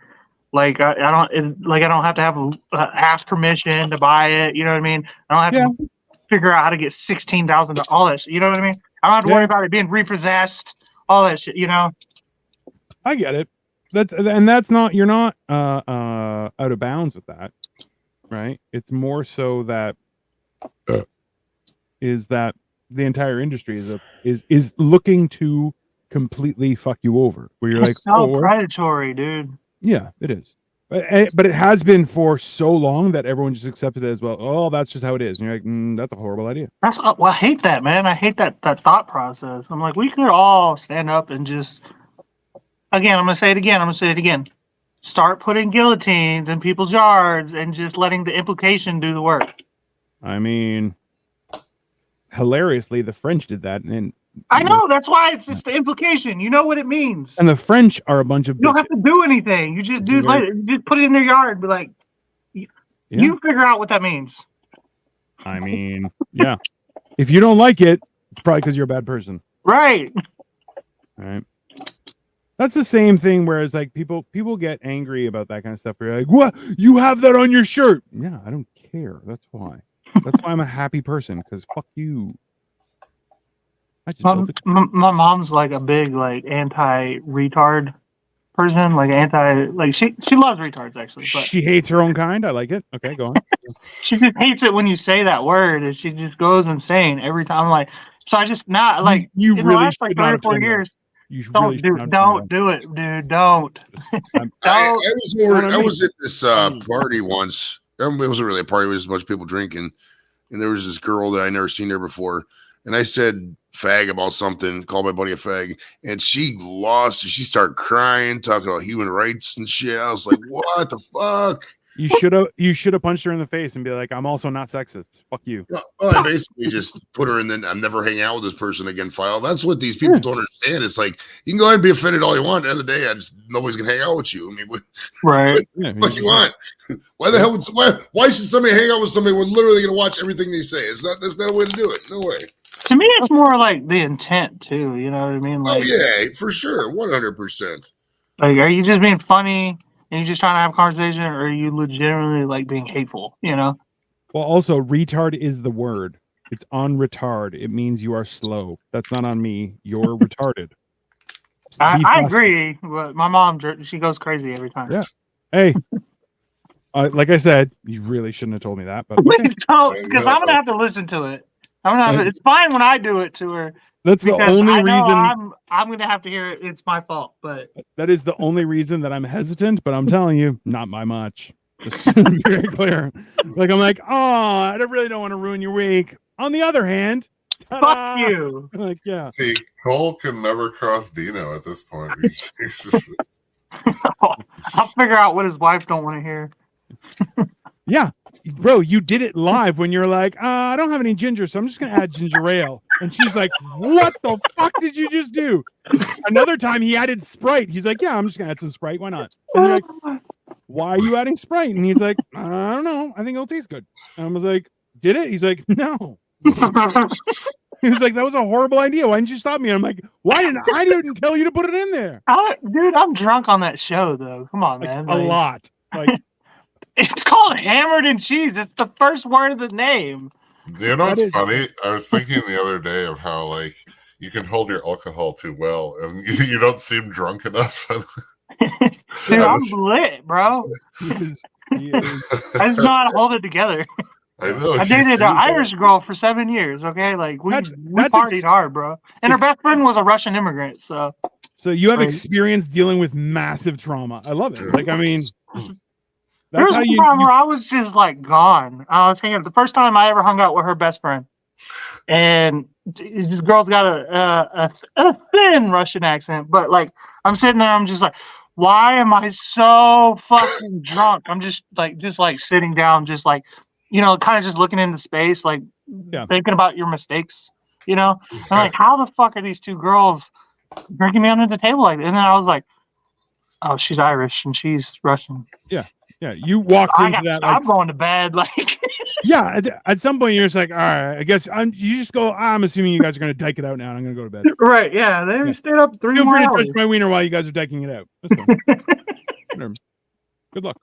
like I don't have to ask permission to buy it. You know what I mean? I don't have to figure out how to get $16,000 all that shit. You know what I mean? I don't have to worry about it being repossessed, all that shit. You know? I get it. That's not, you're not out of bounds with that, right? It's more so that is that the entire industry is looking to completely fuck you over. Where you're It's like, so predatory, dude. Yeah, it is. But it has been for so long that everyone just accepted it as well. Oh, that's just how it is. And you're like, that's a horrible idea. I hate that, man. I hate that thought process. I'm like, we could all stand up and just, again, I'm gonna say it again. Start putting guillotines in people's yards and just letting the implication do the work. I mean, hilariously, the French did that, and I know, that's why it's just the implication. You know what it means. and the French are a bunch of You don't bitches. have to do anything. You just do like, you just put it in their yard and be like, you figure out what that means. I mean, yeah. If you don't like it, it's probably because you're a bad person. Right. Right. That's the same thing. Whereas like people get angry about that kind of stuff. Where you're like, what? You have that on your shirt? Yeah, I don't care. That's why. That's why I'm a happy person. Because fuck you. I just built it. My mom's like a big like anti-retard person. Like she loves retards actually, but She hates her own kind. I like it. Okay, go on. she just hates it when you say that word, and she just goes insane every time. I'm like, so I just not like You in the really last like should 3 not or 4 offend them. years. You should Don't really should not don't do do it, dude. Don't. I Don't. was at this party once. It wasn't really a party. It was a bunch of people drinking. And there was this girl that I never seen her before. And I said fag about something, called my buddy a fag. And she lost. She started crying, talking about human rights and shit. I was like, what the fuck? You should have punched her in the face and be like, I'm also not sexist. Fuck you. Well, I basically just put her in the I'm never hanging out with this person again file. That's what these people don't understand. It's like, you can go ahead and be offended all you want. At the end of the day, nobody's going to hang out with you. I mean, Right. Yeah, what you want? Why the hell why should somebody hang out with somebody when literally going to watch everything they say? That's not a way to do it. No way. To me, it's more like the intent too. You know what I mean? Like, Oh yeah, for sure, 100%. like, are you just being funny and you just trying to have a conversation, or are you legitimately like being hateful? You know? Well, also, retard is the word. It's on retard. It means you are slow. That's not on me. You're retarded. I Be faster. agree, but my mom, she goes crazy every time. Yeah. Hey, Like I said, you really shouldn't have told me that. But okay. Please don't, because I'm gonna have to listen to it. I'm gonna have to, it's fine when I do it to her. That's the Because only I know reason. I'm gonna have to hear it. It's my fault, but That is the only reason that I'm hesitant. But I'm telling you, not by much. Just to be very clear. Like I'm like, oh, I really don't want to ruin your week. On the other hand, fuck ta-da! you. Like yeah, See, Cole can never cross Dino at this point. I'll figure out what his wife don't want to hear. yeah, bro, you did it live when you're like, I don't have any ginger, so I'm just gonna add ginger ale. And she's like, what the fuck did you just do? Another time he added Sprite. He's like, yeah, I'm just gonna add some Sprite. Why not? And you're like, why are you adding Sprite? And he's like, I don't know. I think it'll taste good. And I was like, did it? He's like, no. He was like, that was a horrible idea. Why didn't you stop me? And I'm like, why didn't I didn't tell you to put it in there? Dude, I'm drunk on that show though. Come on, Like, man. a lot. Like It's called Hammered and Cheese. It's the first word of the name. You know what's funny? I was thinking the other day of how like you can hold your alcohol too well, and you don't seem drunk enough. Dude, I'm lit, bro. he is. I just know how to hold it together. I know. I dated an Irish girl for 7 years. Okay, like we That's partied hard, bro. And her best friend was a Russian immigrant. So you have Right. experience dealing with massive trauma. I love it. Like I mean, there was that's how one you. time where I was just like gone. I was hanging out. The first time I ever hung out with her best friend, and this girl's got a thin Russian accent, but like I'm sitting there, I'm just like, why am I so fucking drunk? I'm just like sitting down, just like, you know, kind of just looking into space, like Yeah. thinking about your mistakes, you know. I'm like, how the fuck are these two girls drinking me under the table like that? And then I was like, oh, she's Irish and she's Russian. Yeah, you walked into that. Like, I'm going to bed. Like, yeah, at some point you're just like, all right, I guess you just go. I'm assuming you guys are gonna dike it out now, and I'm gonna go to bed. right? Yeah, they Yeah. stayed up 3 Feel more free to hours. touch my wiener while you guys are diking it out. That's fine. Whatever. Good luck.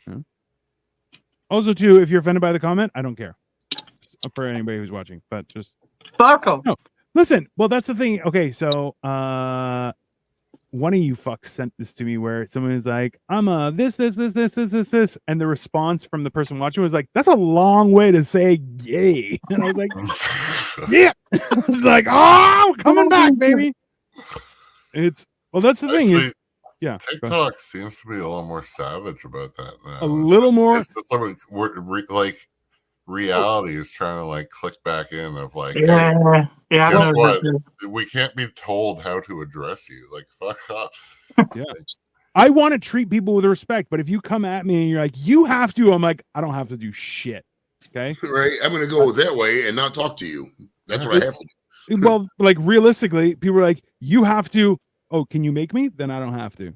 Yeah. Also, too, if you're offended by the comment, I don't care. For anybody who's watching, but just Fuck 'em. No. Listen. Well, that's the thing. Okay, so one of you fucks sent this to me where someone is like, I'm a this, and the response from the person watching was like, that's a long way to say gay. And I was like, yeah. I was like, oh, coming back, baby. It's that's the thing. Actually, Is yeah. go ahead. TikTok seems to be a little more savage about that now. A little more. It's just like reality is trying to like click back in of like, hey, Yeah, I guess know what? that too. we can't be told how to address you. Like, fuck up. I want to treat people with respect, but if you come at me and you're like, you have to, I'm like, I don't have to do shit. Okay. Right? I'm going to go that way and not talk to you. That's what I have to do. Well, like realistically, people are like, you have to. Oh, can you make me? Then I don't have to.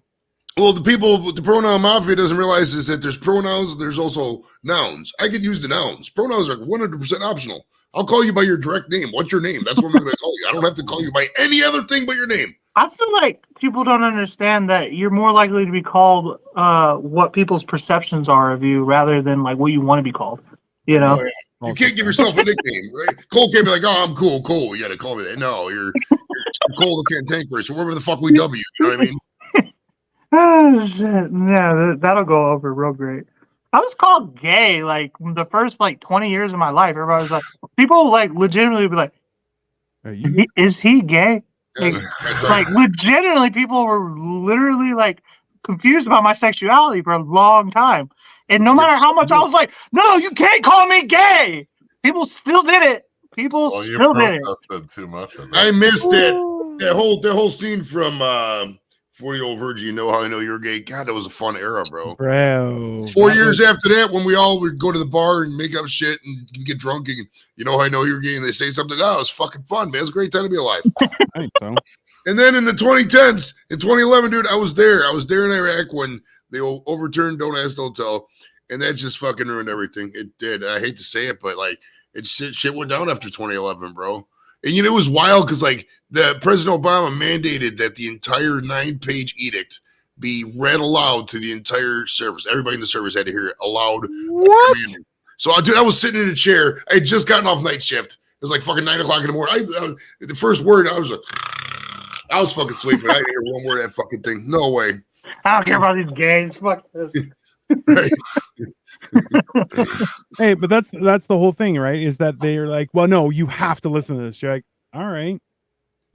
Well, the people with the pronoun mafia doesn't realize is that there's pronouns, there's also nouns. I could use the nouns. Pronouns are 100% optional. I'll call you by your direct name. What's your name? That's what I'm going to call you. I don't have to call you by any other thing but your name. I feel like people don't understand that you're more likely to be called what people's perceptions are of you rather than like what you want to be called. You know? Oh, yeah. You can't give yourself a nickname, right? Cole can't be like, oh, I'm cool, Cole. You got to call me that. No, you're Cole the Cantankerous or whatever the fuck we W. You know what I mean? Oh, shit. Yeah, that'll go over real great. I was called gay like the first like 20 years of my life. Everybody was like, people like legitimately be like, Are you? is he gay? Like, That's like legitimately, people were literally like confused about my sexuality for a long time. And no matter how much I was like, no, you can't call me gay. People still did it. People Well, you still did it. protested too much of I that. missed that whole scene from 40-Year-Old Virgin. You know how I know you're gay? God, that was a fun era, bro. Bro. 4 years after that, when we all would go to the bar and make up shit and get drunk, and you know how I know you're gay, and they say something, oh, it was fucking fun, man. It was a great time to be alive. I think so. And then in the 2010s, in 2011, dude, I was there. I was there in Iraq when they overturned Don't Ask, Don't Tell, and that just fucking ruined everything. It did. I hate to say it, but like, shit went down after 2011, bro. And you know, it was wild because like the President Obama mandated that the entire 9-page edict be read aloud to the entire service. Everybody in the service had to hear it aloud. What? So, dude, I was sitting in a chair. I had just gotten off night shift. It was like fucking 9 o'clock in the morning. The first word, I was like, I was fucking sleeping. I didn't hear one word of that fucking thing. No way. I don't care about these gays. Fuck this. Right. Hey, but that's the whole thing, right? Is that they're like, well, no, you have to listen to this. You're like, all right,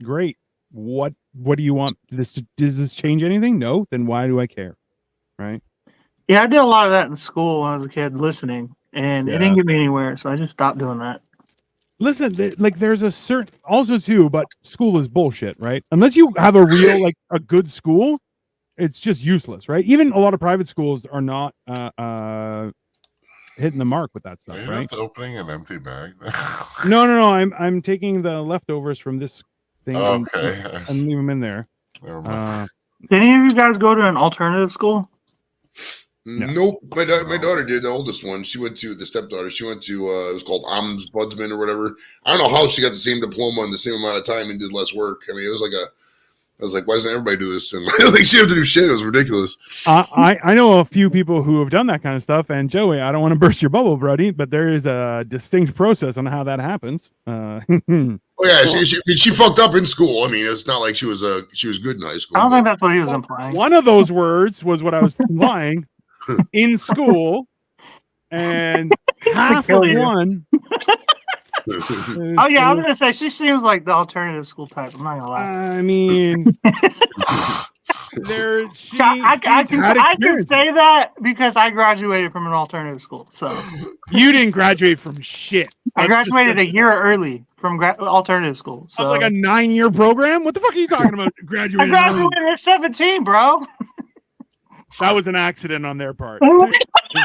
great. What do you want this to? Does this change anything? No. Then why do I care? Right? Yeah, I did a lot of that in school when I was a kid, listening, and Yeah. it didn't get me anywhere, so I just stopped doing that. Listen, like there's a certain also too, but school is bullshit, right? Unless you have a real like a good school, it's just useless, right? Even a lot of private schools are not hitting the mark with that Are stuff, you right? just opening an empty bag? No. I'm taking the leftovers from this thing Okay. and leave them in there. Never mind. Did any of you guys go to an alternative school? No. Nope. My daughter did. The oldest one. She went to the stepdaughter. She went to it was called Ombudsman or whatever. I don't know how she got the same diploma in the same amount of time and did less work. I mean, it was like I was like, why doesn't everybody do this? And like she had to do shit. It was ridiculous. I know a few people who have done that kind of stuff. And Joey, I don't want to burst your bubble, Brody, but there is a distinct process on how that happens. Oh yeah, she fucked up in school. I mean, it's not like she was good in high school. I don't think that's what he was implying. One of those words was what I was implying in school, and half of Kill you. one. Oh yeah, I was gonna say she seems like the alternative school type. I'm not gonna lie. I mean, she's I had can experience. say that because I graduated from an alternative school. So You didn't graduate from shit. I That's just graduated a year early from alternative school. So like a 9-year program. What the fuck are you talking about? I Graduating? graduated at 17, bro. That was an accident on their part.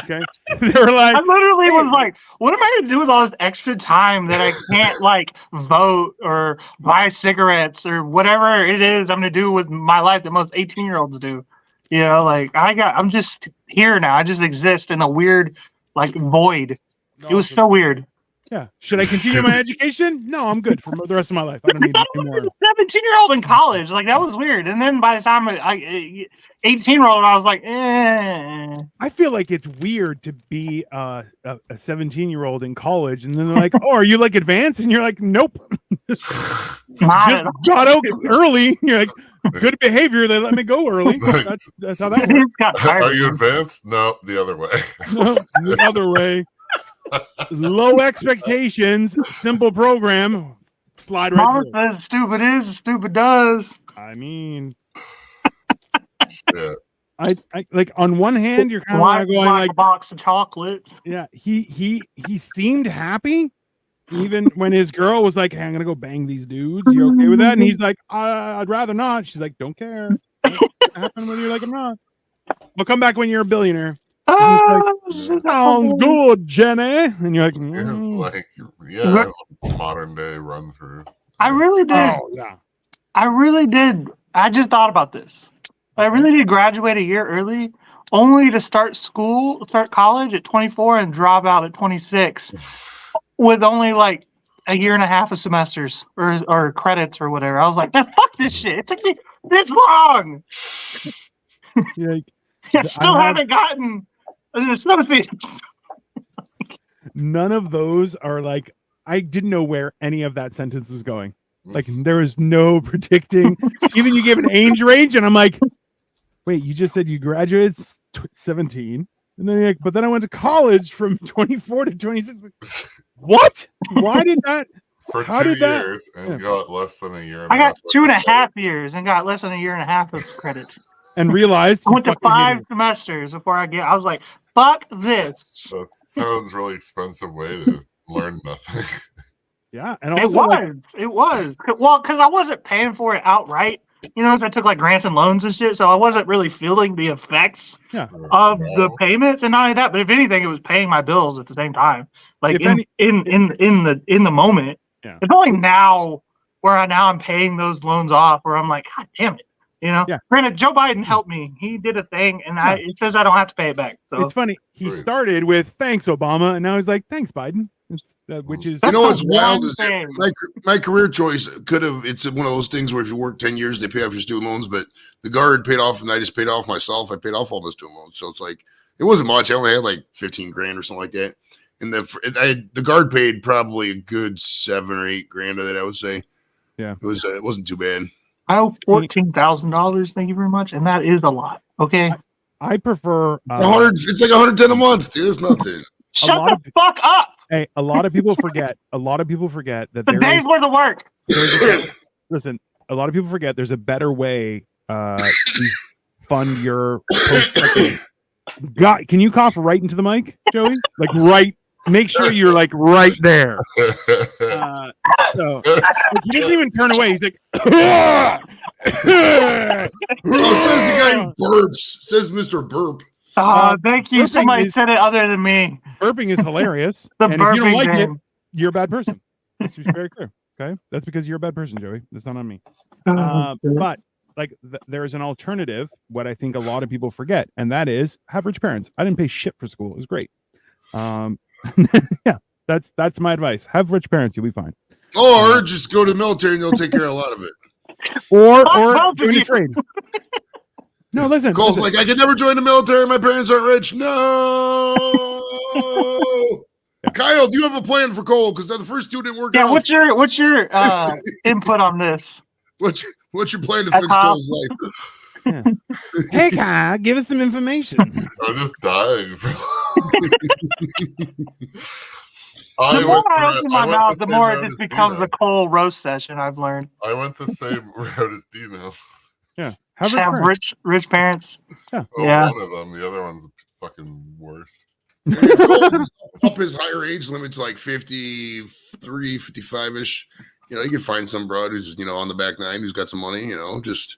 Okay, they were like, I literally was like, what am I gonna do with all this extra time that I can't like vote or buy cigarettes or whatever it is I'm gonna do with my life that most 18-year-olds do? You know, like I'm just here now. I just exist in a weird like void. It was so weird. yeah. Should I continue my education? No, I'm good for the rest of my life. I don't I need thought I any more. was a 17-year-old in college. Like that was weird. And then by the time I 18-year-old, I was like, eh. I feel like it's weird to be a 17-year-old in college, and then they're like, "Oh, are you like advanced?" And you're like, "Nope." Just got out early. You're like, good behavior. They let me go early. That's how that works. It's got tired. Are you advanced? No, the other way. No, the other way. Low expectations, simple program. Slide right Mama through. says stupid is, stupid does. I mean, Yeah. I like on one hand, you're kind Why of going like like, a box of chocolates? yeah, he seemed happy. Even when his girl was like, "Hey, I'm gonna go bang these dudes. You okay with that?" And he's like, "I'd rather not." She's like, "Don't care. What's happen whether you like it or not. I'll come back when you're a billionaire." Sounds good, Jenny. And you're like, It's "Mm." like, yeah, modern day run through. I really did. Oh yeah. I really did. I just thought about this. I really did graduate a year early, only to start college at 24 and drop out at 26 with only like a year and a half of semesters or credits or whatever. I was like, man, fuck this shit. It took me this long. You're like, I still haven't gotten an associate's. none of those are like, I didn't know where any of that sentence was going. Like there was no predicting. Even you gave an age range, and I'm like, wait, you just said you graduated 17, and then you're like, but then I went to college from 24 to 26. What? Why did that? For How 2 did that- years and yeah. got less than a year. And I a got half 2.5 years and got less than a year and a half of credits. And realized I went to you fucking hated 5 semesters before I was like, fuck this. That sounds really expensive way to learn nothing. it. Yeah, and It also was. like, It was. Well, because I wasn't paying for it outright. You know, I took like grants and loans and shit, so I wasn't really feeling the effects of the payments. And not only that, but if anything, it was paying my bills at the same time. Like If in the moment. Yeah. It's only now where I'm paying those loans off, where I'm like, God damn it. You know, Yeah. Granted, Joe Biden helped me. He did a thing, and it says I don't have to pay it back. So it's funny. He Right. started with "Thanks, Obama," and now he's like, "Thanks, Biden," which is You know what's the wild one is that thing. my career choice could have. It's one of those things where if you work 10 years, they pay off your student loans. But the Guard paid off, and I just paid off myself. I paid off all the student loans, so it's like it wasn't much. I only had like 15 grand or something like that. And the Guard paid probably a good 7 or 8 grand of that. I would say. Yeah. It wasn't too bad. I owe $14,000. Thank you very much, and that is a lot. Okay. I prefer. It's like 110 a month, dude. It's nothing. Shut lot the fuck up. Hey, a lot of people forget. A lot of people forget that It's a there day's is. worth of work. Listen, a lot of people forget there's a better way to fund your post. God, can you cough right into the mic, Joey? Like right. Make sure you're like right there. So like, he doesn't even turn away. He's like, Oh, says the guy who burps. Says Mr. Burp. Thank you. burping Somebody is- said it other than me. burping is hilarious. The And if you don't burping like it, game. you're a bad person. Let's be very clear. Okay, that's because you're a bad person, Joey. That's not on me. But like, there is an alternative. What I think a lot of people forget, and that is have rich parents. I didn't pay shit for school. It was great. Yeah, that's my advice. Have rich parents, you'll be fine. Or just go to the military and they'll take care of a lot of it. Or both of join a you. trade. No, listen. Cole's listen. like, I could never join the military. My parents aren't rich. No. Kyle, do you have a plan for Cole? Because the first two didn't work Yeah, out. what's your input on this? What's your plan to That's fix how- Cole's life? Hey, Kyle, give us some information. I'm just dying. The more I open my mouth, the more it route just as becomes Dino. a Cole roast session. I've learned. I went the same route as Dino. Yeah, have rich Have parents. rich parents. Well, Yeah. one of them. The other one's fucking worse. If Cole's up his higher age limit to like 53, 55-ish, you can find some broad who's, on the back nine who's got some money, just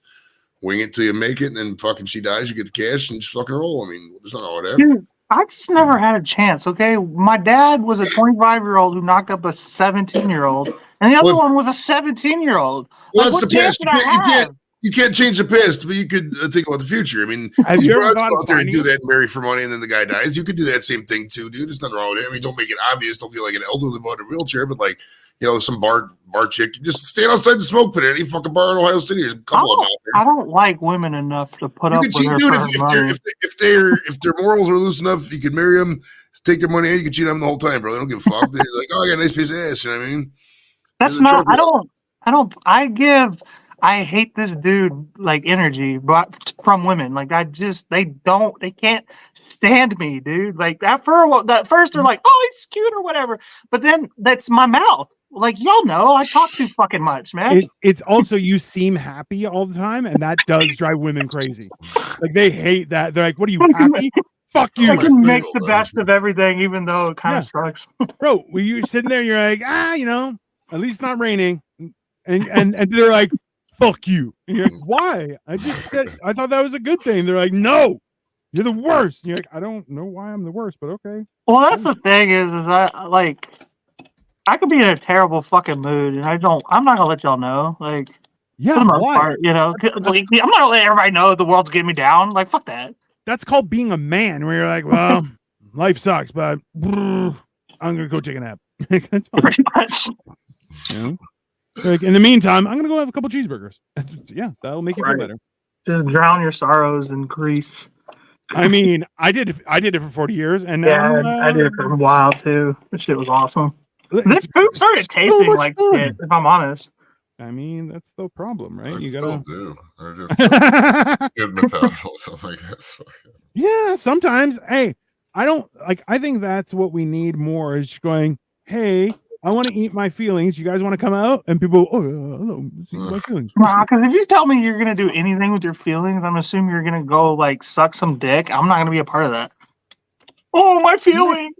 wing it till you make it, and then fucking she dies, you get the cash and just fucking roll. I mean, there's not all that. Dude, I just never had a chance. Okay, my dad was a 25-year-old who knocked up a 17-year-old, and the other Well, one was a 17-year-old. Well, Like, that's what the chance past. did I have? You can't change the past, but you could think about the future. I mean, Have these you ever broads thought go of out there and finding do that and marry for money, and then the guy dies. You could do that same thing too, dude. There's nothing wrong with it. I mean, don't make it obvious. Don't be like an elderly about a wheelchair, but like, some bar chick. Just stand outside the smoke pit at any fucking bar in Ohio City. There's a couple of them out there. I don't like women enough to put You up can with cheat, her dude. for her money. If their morals are loose enough, you can marry them, take their money, and you can cheat on them the whole time, bro. They don't give a fuck. They're like, oh, I got a nice piece of ass. You know what I mean? That's There's a not. trophy. I hate this dude like energy, but from women, like they can't stand me, dude. Like that first they're like, oh, he's cute or whatever, but then that's my mouth. Like y'all know, I talk too fucking much, man. It's also you seem happy all the time, and that does drive women crazy. Like they hate that. They're like, "What are you happy? Fuck I you, Like- can make the single, best of everything, even though it kind Yeah. of sucks. bro." When you're sitting there, you're like, at least it's not raining, and they're like, "Fuck you." And you're like, "Why? I thought that was a good thing." They're like, "No, you're the worst." And you're like, "I don't know why I'm the worst, but okay." Well, that's the thing is I could be in a terrible fucking mood, and I'm not gonna let y'all know. Like, Yeah, for the most why? part, like, I'm not gonna let everybody know the world's getting me down. Like, fuck that. That's called being a man, where you're like, "Well, life sucks, but I'm gonna go take a nap." That's fine. Pretty much. Like, in the meantime, I'm gonna go have a couple cheeseburgers. Yeah, that'll make you feel Right. better. Just drown your sorrows in grease. I mean, I did it for 40 years, and now Yeah, I did it for a while too. This shit was awesome. This it's- food started it's so tasting much like fun. shit, if I'm honest. I mean, that's the problem, right? I You still gotta. do. I just good metabolism, I guess. Yeah, sometimes. Hey, I don't like. I think that's what we need more. Is going. Hey, I want to eat my feelings. You guys want to come out? And people, oh, yeah, hello, let's eat my feelings. Nah, because if you tell me you're gonna do anything with your feelings, I'm assuming you're gonna go like suck some dick. I'm not gonna be a part of that. Oh, my feelings.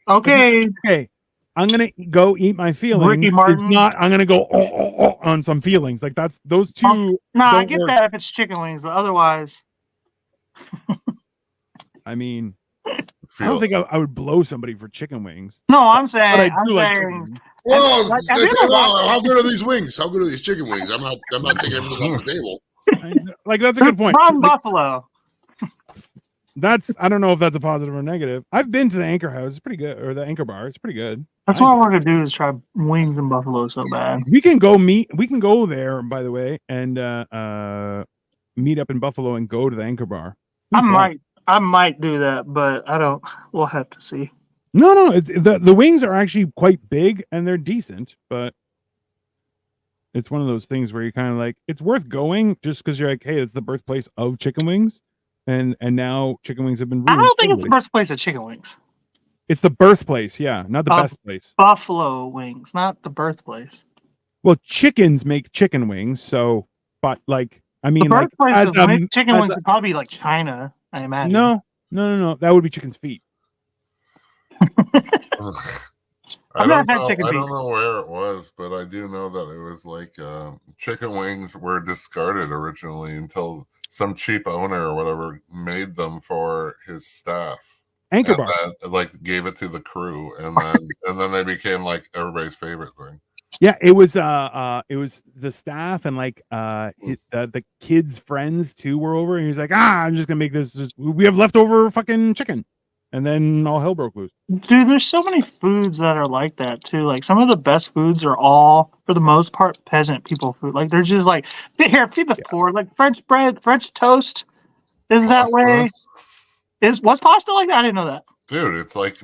Okay. Okay, I'm gonna go eat my feelings. Ricky It's Martin. not. I'm gonna go on some feelings. Like that's those two. Nah, I Don't get work. that if it's chicken wings, but otherwise, I mean, I don't think I would blow somebody for chicken wings. no, I'm But I saying, do like chicken saying, wings. Whoa, Like, have you ever watched- how good are these wings? How good are these chicken wings? I'm not taking everything off the table. Like that's a good point. from Like, Buffalo. I don't know if that's a positive or negative. I've been to the Anchor House. It's pretty good, or the Anchor Bar. It's pretty good. That's what we're gonna do is try wings in Buffalo so bad. We can go there, by the way, and meet up in Buffalo and go to the Anchor Bar. I might do that, but I don't. We'll have to see. No, the wings are actually quite big and they're decent, but it's one of those things where you're kind of like, it's worth going just because you're like, hey, it's the birthplace of chicken wings. and now chicken wings have been I ruined. don't think it's the birthplace of chicken wings. It's the birthplace, yeah, not the best place. Buffalo wings, not the birthplace. Well, chickens make chicken wings, so but like I mean, The like birthplace as of a chicken as wings a- would probably be like China, I imagine. no, that would be chicken's feet. I've never had chicken I feet. don't know where it was, but I do know that it was like chicken wings were discarded originally until some cheap owner or whatever made them for his staff. Anchor And bar. then, like gave it to the crew, and then they became like everybody's favorite thing. Yeah, it was the staff and like the kids' friends too were over, and he was like, I'm just gonna make this. We have leftover fucking chicken, and then all hell broke loose. Dude, there's so many foods that are like that too. Like some of the best foods are all, for the most part, peasant people food. Like they're just like, here, feed the poor. Like French bread, French toast is that Pasta? way. Was pasta like that? I didn't know that. Dude, it's like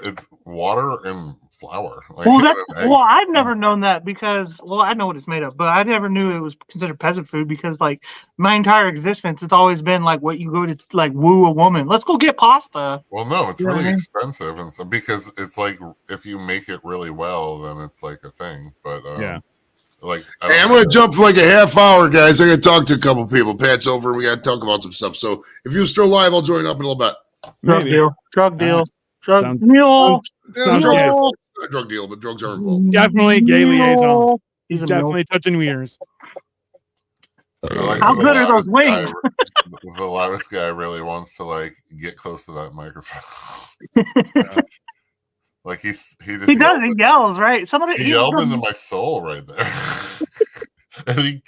it's water and flour. Like, Well, and that, an egg. well, I've never known that because, well, I know what it's made of, but I never knew it was considered peasant food because, like, my entire existence, it's always been like what you go to like woo a woman. Let's go get pasta. Well, no, it's You know what really I mean? expensive and stuff because it's like if you make it really well, then it's like a thing. But Yeah. like Hey, I'm gonna jump for like a half hour, guys. I gotta talk to a couple people. Pat's over, and we gotta talk about some stuff. So if you're still live, I'll join up in a little bit. Drug Maybe. deal. Drug deal. Drug sounds- mule. Sounds drugs good. are- not a drug deal, but drugs are involved. Definitely gay liaison. Mule. He's a mule. Definitely touching ears. Like How the good are those loudest wings? the loudest guy really wants to like get close to that microphone. Like he just He does. yelled, He yells, right? Somebody. he yelled into my soul right there. And He's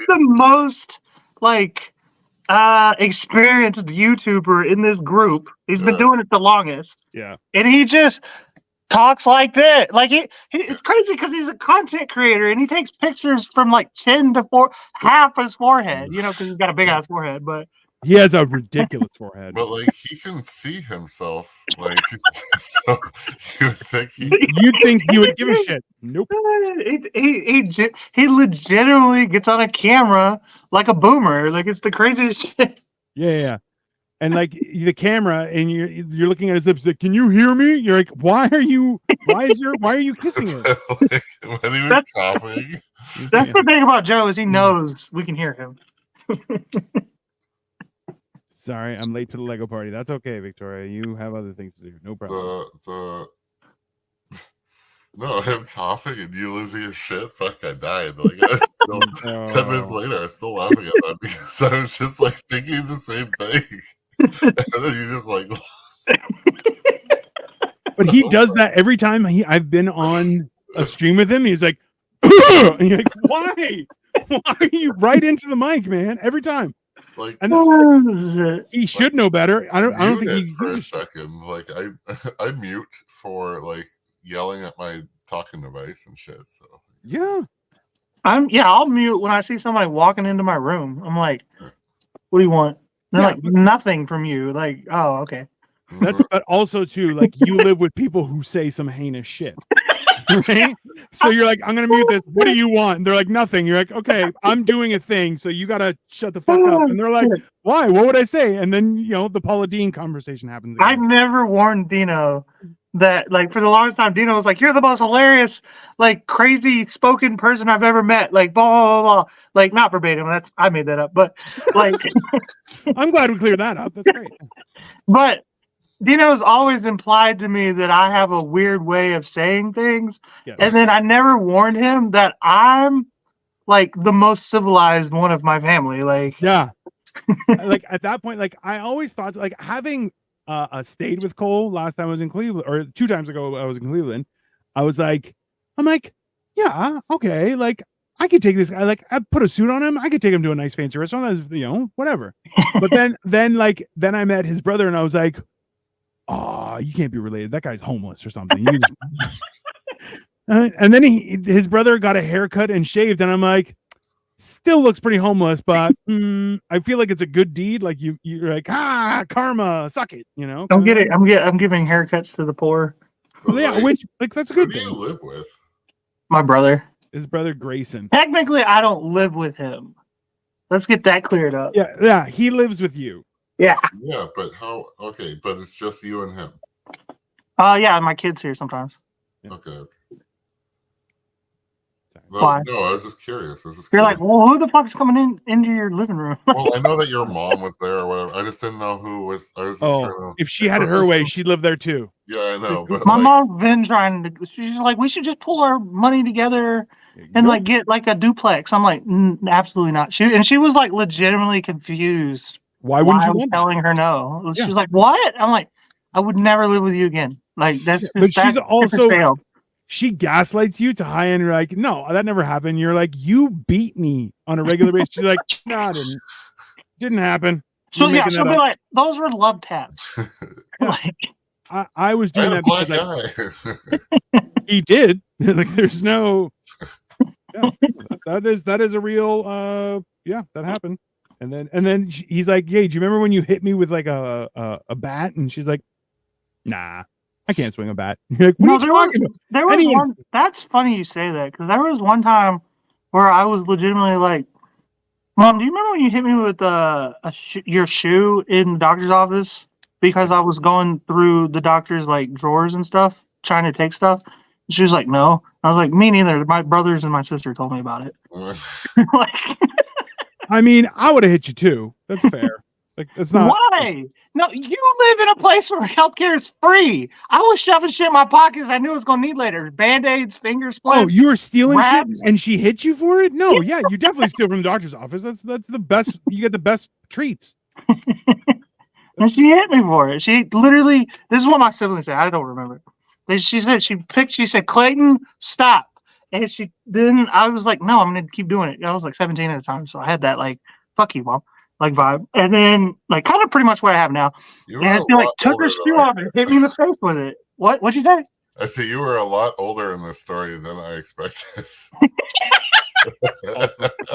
the most like experienced YouTuber in this group. He's been Yeah. doing it the longest, Yeah. and he just talks like that. Like it's crazy because he's a content creator and he takes pictures from like chin to half his forehead. You know, because he's got a big ass forehead. But He has a ridiculous forehead. but like he can see himself. Like so you would think he You'd think he would give a shit. Nope. he legitimately gets on a camera like a boomer. Like it's the craziest shit. Yeah. And like the camera, and you're looking at his lips. Like, can you hear me? You're like, why are you kissing it? like, when he was That's- coughing. That's the thing about Joe is he knows we can hear him. Sorry, I'm late to the Lego party. That's okay, Victoria. You have other things to do. No problem. No, him coughing and you losing your shit. Fuck, I died. Like I still, 10 minutes later, I was still laughing at that because I was just like thinking the same thing. And then you just like, But he does that every time I've been on a stream with him. He's like, and you're like, why? Why are you right into the mic, man? Every time. like And he should know better. I don't think mute it he for a gives a shit. second. Like I mute for like yelling at my talking device and shit. So Yeah. I'll mute when I see somebody walking into my room. I'm like, what do you want? They're Yeah, like, nothing from you. Like, oh, okay. That's but also too, like you live with people who say some heinous shit. Right? So you're like, I'm gonna mute this. What do you want? And they're like, nothing. You're like, okay, I'm doing a thing, so you gotta shut the fuck up. And they're like, why? What would I say? And then the Paula Dean conversation happens. I've Again. never warned Dino that, like, for the longest time, Dino was like, you're the most hilarious, like, crazy spoken person I've ever met. Like, blah, blah, blah, blah. Like, not verbatim. I made that up. But, like, I'm glad we cleared that up. That's great. but Dino's always implied to me that I have a weird way of saying things. Yes. And then I never warned him that I'm, like, the most civilized one of my family. Like, Yeah. Like at that point, like I always thought, like having stayed with Cole last time I was in Cleveland, or 2 times ago I was in Cleveland. I'm like, yeah, okay, like I could take this guy, like I put a suit on him, I could take him to a nice fancy restaurant, whatever. But then I met his brother, and I was like, oh, you can't be related. That guy's homeless or something. You just... and then his brother got a haircut and shaved, and I'm like, still looks pretty homeless, but I feel like it's a good deed. Like you're like, karma, suck it, don't get it. I'm giving haircuts to the poor. Well, yeah, which like that's a who good do you thing. live with? My brother. His brother Grayson. Technically, I don't live with him. Let's get that cleared up. Yeah. He lives with you. Yeah. Yeah, but how? Okay, but it's just you and him. Yeah, my kids here sometimes. Okay. Why? No, I was just curious. You're like, well, who the fuck's coming into your living room? Well, I know that your mom was there or whatever. I just didn't know who was. I was just trying to, if she had her way, she'd live there too. Yeah, I know. But my mom's been trying to. She's like, we should just pull our money together and like get like a duplex. I'm like, absolutely not. She was like legitimately confused. Why wouldn't I you was want telling her no. Yeah. She's like, what? I'm like, I would never live with you again. Like that's but just she's that's also failed. she gaslights you to high end. You're like, no, that never happened. You're like, you beat me on a regular basis. She's like, no, it didn't happen. So You're yeah, making she'll that be up. like, those were love taps. Like, I was I doing had a that black because eye. he did. Like, there's no. Yeah, that is a real. Yeah, that happened. And then he's like, "Hey, do you remember when you hit me with like a bat?" And she's like, "Nah, I can't swing a bat." You're like, what are you talking about? There was Anyone- one. That's funny you say that because there was one time where I was legitimately like, "Mom, do you remember when you hit me with your shoe in the doctor's office because I was going through the doctor's like drawers and stuff, trying to take stuff?" And she was like, "No." I was like, "Me neither. My brothers and my sister told me about it." Like, I mean, I would have hit you too. That's fair. Like, it's not. why? No, you live in a place where healthcare is free. I was shoving shit in my pockets I knew I was going to need later. Band-Aids, finger splints. Oh, you were stealing wraps. shit and she hit you for it? No, yeah, you definitely steal from the doctor's office. That's the best. You get the best treats. And she hit me for it. She literally, this is what my siblings said. I don't remember. She said, Clayton, stop. And then I was like, no, I'm going to keep doing it. I was like 17 at the time. So I had that like, fuck you, mom, like vibe. And then like kind of pretty much what I have now. And she like took her shoe off and hit me in the face with it. What'd you say? I see you were a lot older in this story than I expected.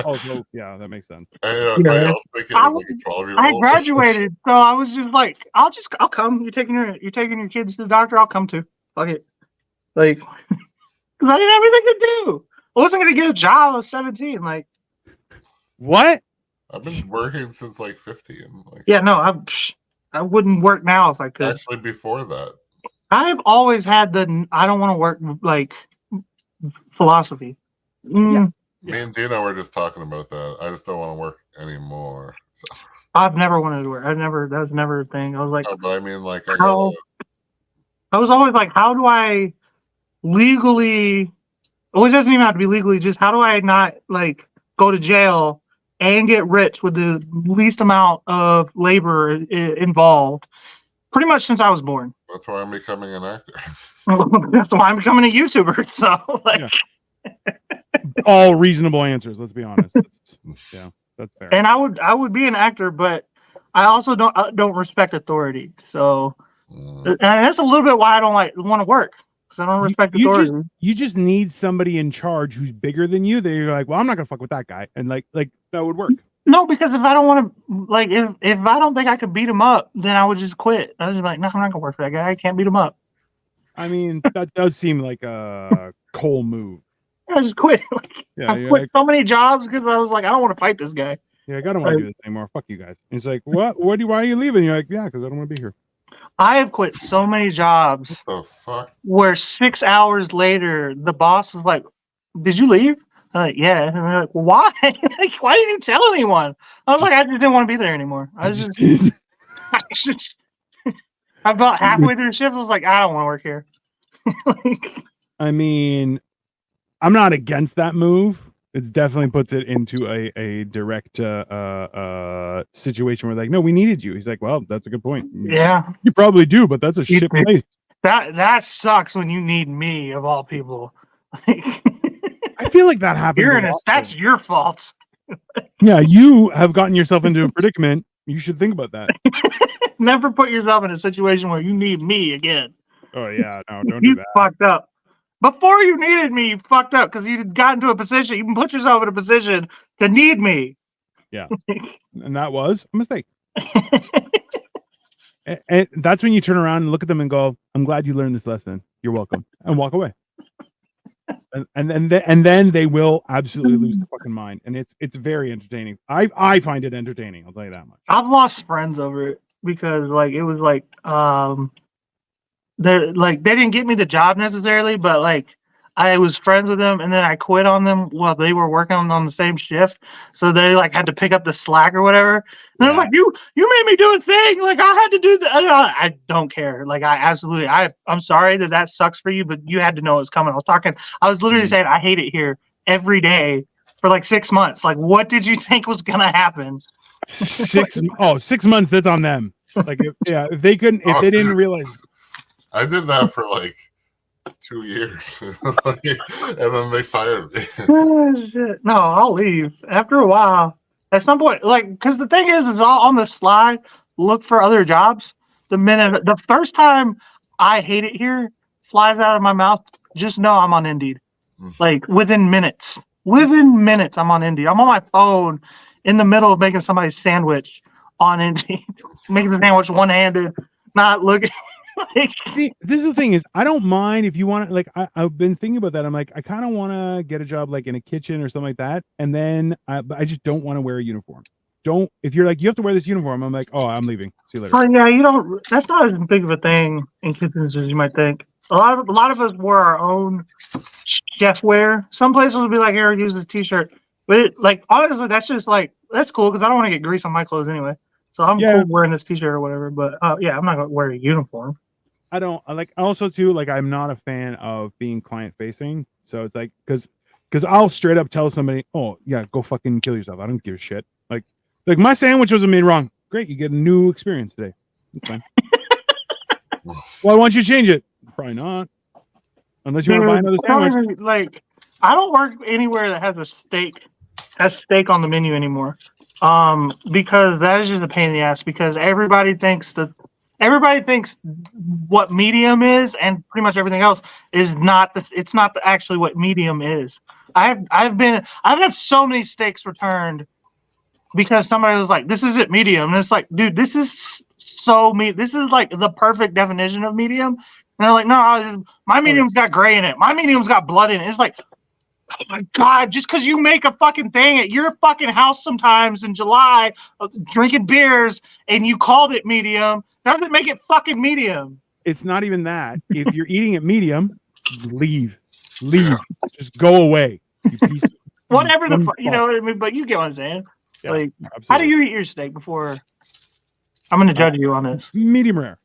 Oh, yeah, that makes sense. I was thinking I was like a 12-year-old. I graduated, so I was just like, I'll come. You're taking your kids to the doctor. I'll come too. Fuck it. Like, because I didn't have anything to do. I wasn't gonna get a job. I was 17. Like, what? I've been working since like 15. Like, yeah, no, I wouldn't work now if I could. Actually, before that, I have always had the I don't want to work like philosophy. Yeah. Me and Dino were just talking about that. I just don't want to work anymore. So. I've never wanted to work. That was never a thing. I was like, No, but I mean, like, I was always like, how do I legally? Well, it doesn't even have to be legally. Just how do I not like go to jail and get rich with the least amount of labor involved? Pretty much since I was born. That's why I'm becoming an actor. That's why I'm becoming a YouTuber. So, like, all reasonable answers. Let's be honest. That's fair. And I would be an actor, but I also don't respect authority. So, and that's a little bit why I don't want to work, because I don't respect authority. You just need somebody in charge who's bigger than you. That you're like, well, I'm not gonna fuck with that guy, and like that would work. No, because if I don't want to, like, if I don't think I could beat him up, then I would just quit. I was just like, no, I'm not gonna work for that guy. I can't beat him up. I mean, that does seem like a Cole move. I just quit. Yeah, I quit so many jobs because I was like, I don't want to fight this guy. Yeah, I don't want to do this anymore. Fuck you guys. And it's like, what? Why are you leaving? You're like, yeah, because I don't want to be here. I have quit so many jobs. What the fuck? Where 6 hours later, the boss was like, "Did you leave?" I'm like, "Yeah." And they're like, "Why? Like, why didn't you tell anyone?" I was like, "I just didn't want to be there anymore." I about halfway through the shift, I was like, "I don't want to work here." I mean, I'm not against that move. It definitely puts it into a direct situation where like, no, we needed you. He's like, well, that's a good point. Yeah, you probably do, but that's a shit place. That sucks when you need me of all people. I feel like that happens. That's your fault. Yeah, you have gotten yourself into a predicament. You should think about that. Never put yourself in a situation where you need me again. Oh yeah, no, don't do that. You fucked up. Before you needed me, you fucked up because you got into a position. You put yourself in a position to need me. Yeah, and that was a mistake. and that's when you turn around and look at them and go, "I'm glad you learned this lesson. You're welcome," and walk away. and then they will absolutely lose their fucking mind, and it's very entertaining. I find it entertaining. I'll tell you that much. I've lost friends over it because like it was like they didn't get me the job necessarily, but like I was friends with them and then I quit on them while they were working on the same shift. So they like had to pick up the slack or whatever. And they're like, you made me do a thing. Like I had to do that. I don't care. Like I'm sorry that sucks for you, but you had to know it was coming. I was literally saying I hate it here every day for like 6 months. Like what did you think was going to happen? 6 months. That's on them. Like if they didn't realize. I did that for like 2 years, and then they fired me. Oh, shit. No, I'll leave after a while. At some point, like, because the thing is all on the slide. Look for other jobs. The first time I hate it here flies out of my mouth, just know I'm on Indeed. Like within minutes, I'm on Indeed. I'm on my phone in the middle of making somebody's sandwich on Indeed, making the sandwich one-handed, not looking. See, this is the thing is I don't mind if you want to, like I've been thinking about that. I'm like I kind of want to get a job like in a kitchen or something like that, and then I just don't want to wear a uniform. If you're like you have to wear this uniform, I'm like, oh, I'm leaving. See you later. Oh yeah, you don't. That's not as big of a thing in kitchens as you might think. A lot of us wore our own chef wear. Some places would be like, here, use this t-shirt. But like honestly, that's just like that's cool because I don't want to get grease on my clothes anyway. So I'm cool wearing this t-shirt or whatever. But I'm not gonna wear a uniform. I don't like also too like I'm not a fan of being client facing, so it's like because I'll straight up tell somebody, oh yeah, go fucking kill yourself. I don't give a shit. Like my sandwich wasn't made wrong. Great, you get a new experience today. It's fine. Well, why don't you change it? Probably not, unless you want to buy another sandwich. Like I don't work anywhere that has steak on the menu anymore, because that is just a pain in the ass. Because everybody thinks what medium is, and pretty much everything else is not this. It's not actually what medium is. I've had so many steaks returned because somebody was like, "This isn't medium," and it's like, dude, this is so This is like the perfect definition of medium. And they're like, "No, my medium's got gray in it. My medium's got blood in it." It's like, oh my God, just because you make a fucking thing at your fucking house sometimes in July, drinking beers, and you called it medium, doesn't make it fucking medium. It's not even that. If you're eating it medium, leave. Just go away. You piece of, whatever you know what I mean? But you get what I'm saying. Yeah, like, absolutely. How do you eat your steak before? I'm going to judge you on this. Medium rare.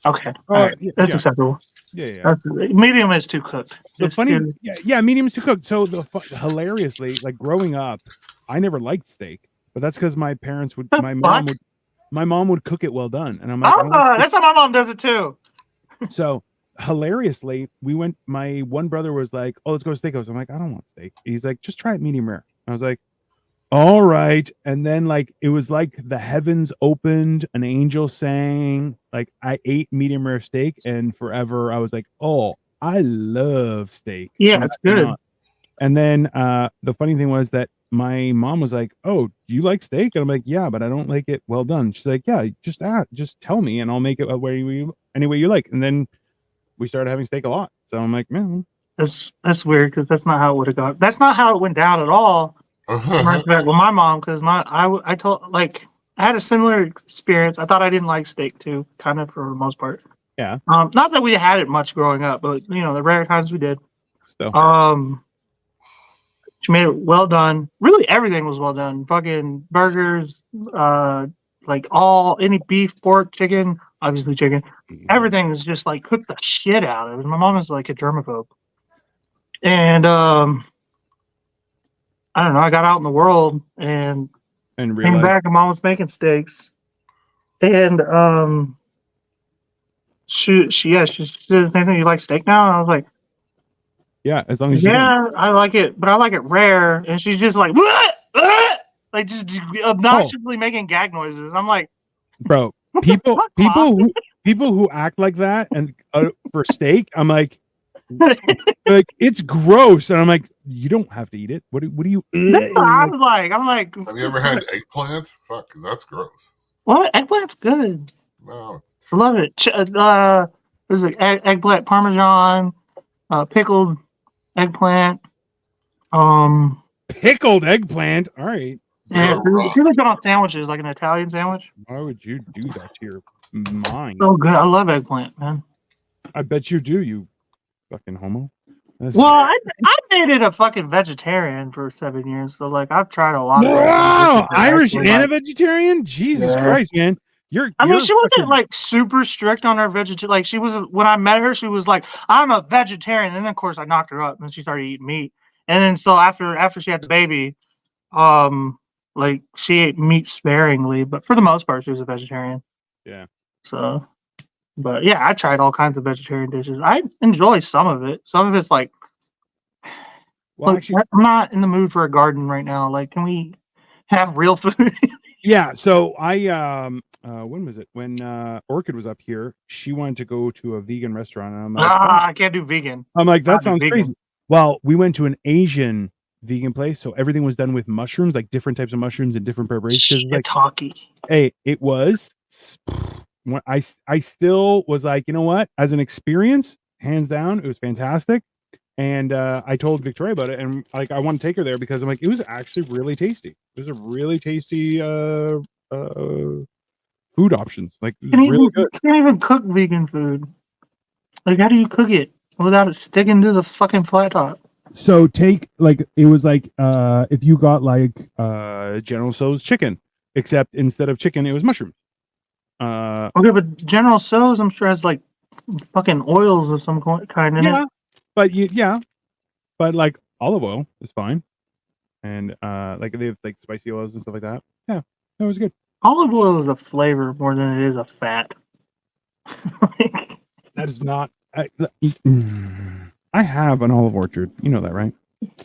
Okay. All right. That's acceptable. Yeah. Medium is too cooked. Medium is too cooked. So hilariously, like growing up, I never liked steak, but that's because my parents would, my mom would cook it well done, and I'm like, that's how my mom does it too. So hilariously, my one brother was like, oh, let's go to steakhouse. I'm like, I don't want steak. He's like, just try it medium rare. I was like, all right. And then like it was like the heavens opened, an angel sang. Like I ate medium rare steak, and forever I was like, oh, I love steak. Yeah, it's good. And then the funny thing was that my mom was like, oh, do you like steak? And I'm like, yeah, but I don't like it well done. She's like, yeah, just tell me and I'll make it any way you like. And then we started having steak a lot. So I'm like, man, that's weird because that's not how it would have gone. That's not how it went down at all. With my mom, because I had a similar experience. I thought I didn't like steak too, kind of for the most part. Yeah. Not that we had it much growing up, but the rare times we did. Still. She made it well done. Really, everything was well done. Fucking burgers, like any beef, pork, chicken, obviously chicken. Everything was just like cooked the shit out of it. My mom is like a germaphobe, and I don't know. I got out in the world and came back, and mom was making steaks, and she said, "Nathan, you like steak now?" And I was like, yeah, as long as I like it, but I like it rare. And she's just like, like just obnoxiously making gag noises. I'm like, bro, people who act like that and for steak, I'm like it's gross, and I'm like, you don't have to eat it. What do you? I'm like, have you ever had eggplant? Fuck, that's gross. What? Eggplant's good. No, I love it. There's like eggplant parmesan, pickled eggplant. Pickled eggplant. All right. Yeah, raw. she was good on sandwiches, like an Italian sandwich. Why would you do that to your mind? So good. I love eggplant, man. I bet you do, you fucking homo. That's- Well, I dated a fucking vegetarian for 7 years, so like I've tried a lot. Wow, Irish Actually, and a like- vegetarian? Jesus Yeah. Christ, man. I mean, she wasn't fucking- like super strict on her vegetarian. Like she was when I met her, she was like, "I'm a vegetarian." And then of course I knocked her up, and she started eating meat. And then so after she had the baby, like she ate meat sparingly, but for the most part, she was a vegetarian. Yeah. So, but yeah, I tried all kinds of vegetarian dishes. I enjoy some of it. Some of it's like, Well, look, actually, I'm not in the mood for a garden right now. Like, can we have real food? yeah. So I when was it? When Orchid was up here, she wanted to go to a vegan restaurant, and I'm like, I can't do vegan. I'm like, that Not sounds vegan. crazy. Well, we went to an Asian vegan place, so everything was done with mushrooms, like different types of mushrooms and different preparations. Like, Shiitake. hey, it was. When I still was like, you know what? As an experience, hands down, it was fantastic. And I told Victoria about it, and like I want to take her there because I'm like, it was actually really tasty. It was a really tasty food options. Like it was really good. Can't even cook vegan food. Like, how do you cook it without it sticking to the fucking flat top? So take like it was like if you got like General Tso's chicken, except instead of chicken, it was mushrooms. Okay, but General Tso's, I'm sure, has like fucking oils of some kind in Yeah, it. but like olive oil is fine, and like they have like spicy oils and stuff like that. Yeah, that was good. Olive oil is a flavor more than it is a fat. Like, That is not. I have an olive orchard. You know that, right?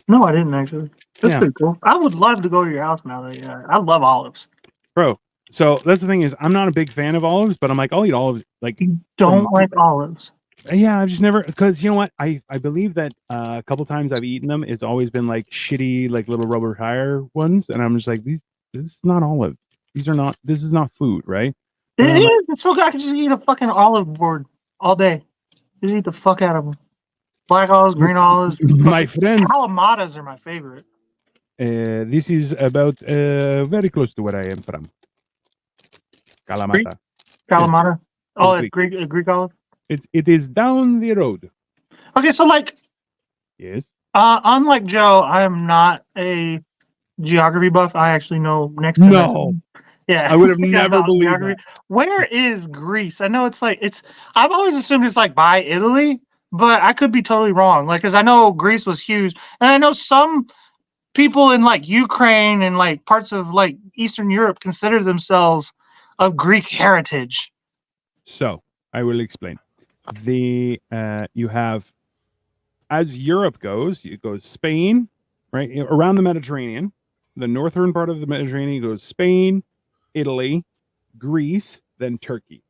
no, I didn't actually. That's Yeah. pretty cool. I would love to go to your house now. That I love olives. Bro. So that's the thing is, I'm not a big fan of olives, but I'm like, I'll eat olives. Like, You don't like olives. yeah, I've just never because you know what? I believe that a couple times I've eaten them, it's always been like shitty, like little rubber tire ones, and I'm just like, this is not olive. These are not. This is not food, right? It Um, is. It's so good. I could just eat a fucking olive board all day. Just eat the fuck out of them. Black olives, green olives. My friend, Kalamatas are my favorite. this is about very close to where I am from. Kalamata. Kalamata. Oh, It's it's Greek olive. It is down the road. Okay, so like, Yes. unlike Joe, I am not a geography buff. I actually know next to No. nothing. Yeah, I would have Yeah, never about believed geography. Where is Greece? I know it's like I've always assumed it's like by Italy, but I could be totally wrong. Like, because I know Greece was huge, and I know some people in like Ukraine and like parts of like Eastern Europe consider themselves of Greek heritage. So I will explain. The you have, as Europe goes, it goes Spain, right around the Mediterranean. The northern part of the Mediterranean goes Spain, Italy, Greece, then Turkey.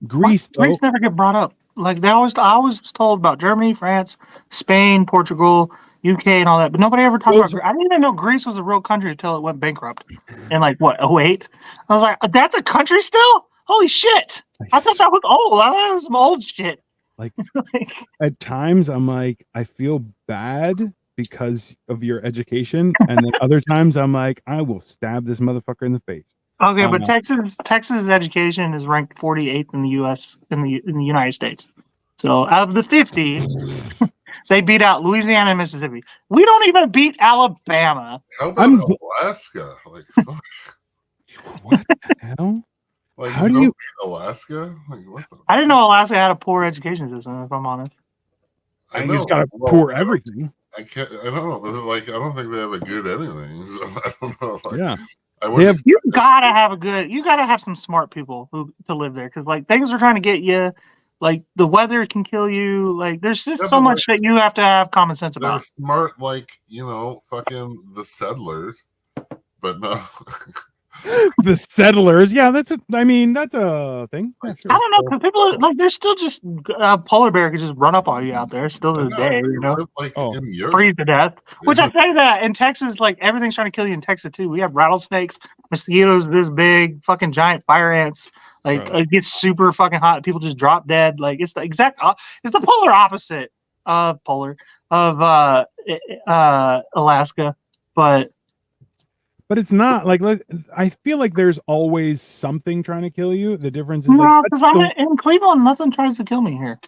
Greece, though, Greece never get brought up. Like I always was told about Germany, France, Spain, Portugal, UK, and all that, but nobody ever talked about Those- Greece. I didn't even know Greece was a real country until it went bankrupt in like what 08. I was like, that's a country still? Holy shit! I thought that was old. I thought it was some old shit. Like- Like, at times I'm like, I feel bad because of your education, and then other times I'm like, I will stab this motherfucker in the face. okay, but Uh-huh. Texas education is ranked 48th in the U.S. in the United States. So out of the 50, they beat out Louisiana and Mississippi. We don't even beat Alabama. How about I'm- Alaska? Like, fuck. What the hell? Like, How do don't you- beat Alaska? Like, what the? I didn't know Alaska had a poor education system, if I'm honest. I think it's got to Well, pour everything. I can't. I don't know. Like, I don't think they have a good anything. So I don't know. Like, Yeah. I They wouldn't have- You gotta have you gotta have some smart people to live there, because like things are trying to get you. Like the weather can kill you. Like there's just Yeah, so but, much that you have to have common sense they're about. smart, like, fucking the settlers, but no. The settlers. Yeah, that's a thing. Yeah, sure. I don't know, because people are like, there's still just a polar bear could just run up on you out there still to I this day, know, you know, live, like Oh. in Europe. freeze to death. Which I Yeah. say that in Texas, like everything's trying to kill you in Texas too. We have rattlesnakes, mosquitoes this big, fucking giant fire ants. Like Bro. it gets super fucking hot. People just drop dead. Like it's the exact, it's the polar opposite Alaska, but it's not like I feel like there's always something trying to kill you. The difference is like no, that's because I'm in Cleveland. Nothing tries to kill me here.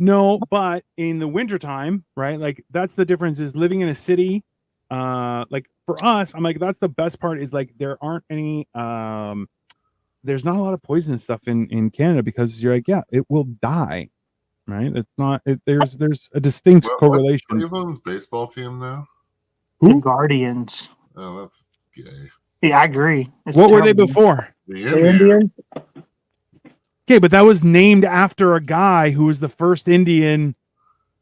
no, but in the wintertime, right? Like that's the difference is living in a city. Like for us, I'm like that's the best part is like there aren't any there's not a lot of poisonous stuff in Canada because you're like, yeah, it will die. Right? It's not there's a distinct correlation. What's Cleveland's baseball team now? The Guardians. Oh, that's gay. Yeah, I agree. It's what were they terrible. before? The The Indians. Indians? Okay, but that was named after a guy who was the first Indian,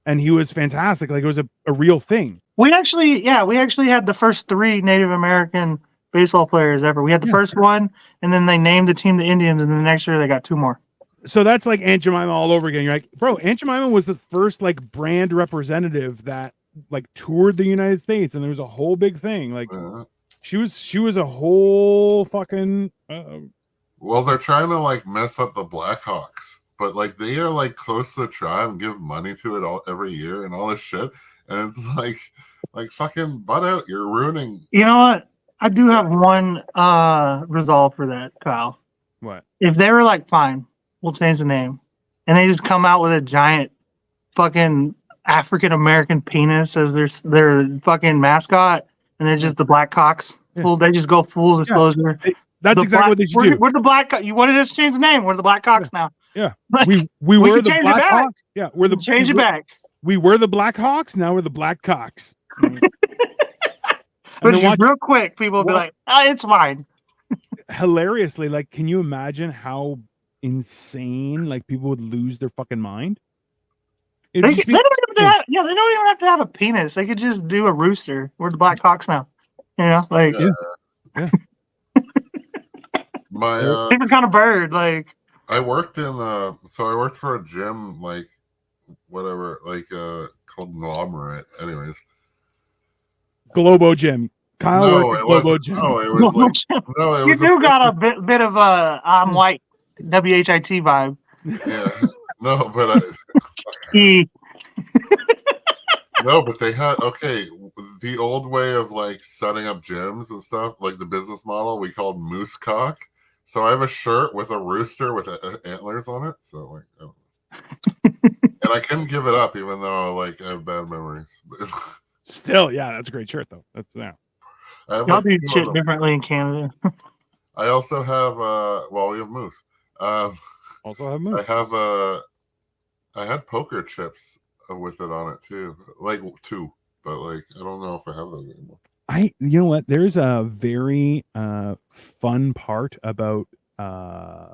and he was fantastic. Like it was a real thing. We actually had the first 3 Native American baseball players ever. We had the first one, and then they named the team the Indians, and the next year they got 2 more. So that's like Aunt Jemima all over again. You're like, bro, Aunt Jemima was the first like brand representative that like toured the United States, and there was a whole big thing. Like she was a whole fucking. Well, they're trying to like mess up the Blackhawks, but like they are like close to the tribe and give money to it all every year and all this shit, and it's like fucking butt out. You're ruining. You know what? I do have one resolve for that, Kyle. What? If they were like, fine, we'll change the name, and they just come out with a giant fucking African American penis as their fucking mascot, and they're just the Blackhawks. Yeah. They just go full disclosure. That's exactly what they should do. We're the Black. You wanted us to change the name. We're the Blackhawks now. Yeah, Like, we we were can the change it back. Blackhawks. Yeah, we're the change it back. We were the Blackhawks. Now we're the Blackhawks. But then just real quick, people will be like, it's fine. Hilariously, like, can you imagine how insane like people would lose their fucking mind? They don't even have to have a penis. They could just do a rooster. We're the Blackhawks now. You know, like My different kind of bird. Like I worked in so I worked for a gym like whatever like conglomerate. Anyways, Globo Gym. Kyle no, worked it at Globo wasn't. Gym. No, it was like no, it you was. do got a bit of a I'm white WHIT vibe. Yeah, no, but no, but they had the old way of like setting up gyms and stuff, like the business model we called moose cock. So I have a shirt with a rooster with antlers on it. So like, I don't know. And I couldn't give it up, even though like I have bad memories. Still, yeah, that's a great shirt though. That's Y'all do shit differently in Canada. I also have we have moose. Also have moose. I had poker chips with it on it too, like 2, but like I don't know if I have those anymore. You know what? There's a very fun part about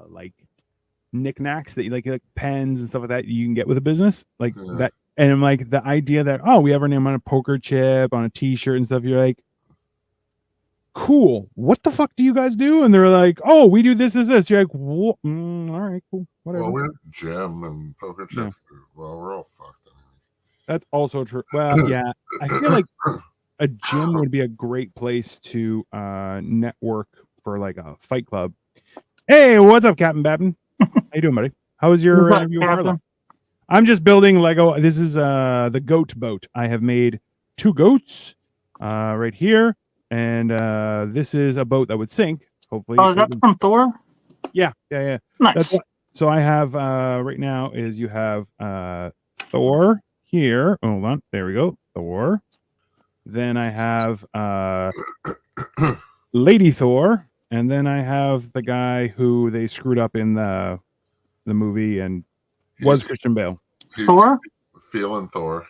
like knickknacks that you like pens and stuff like that you can get with a business like that, and like the idea that we have our name on a poker chip on a T-shirt and stuff. You're like, cool. What the fuck do you guys do? And they're like, oh, we do this. You're like, all right, cool, whatever. Well, we're gem and poker chips. Yeah. Well, we're all fucked. That's also true. Well, yeah, I feel like a gym would be a great place to network for like a fight club. Hey, what's up, Captain Babin? How you doing, buddy? How was your interview with Carla? I'm just building Lego. This is the goat boat. I have made 2 goats right here, and this is a boat that would sink. Hopefully. Oh, is that from Thor? Yeah. Nice. So I have right now is you have Thor here. Hold on. There we go. Thor. Then I have Lady Thor, and then I have the guy who they screwed up in the movie and was Christian Bale. Thor? Feeling Thor.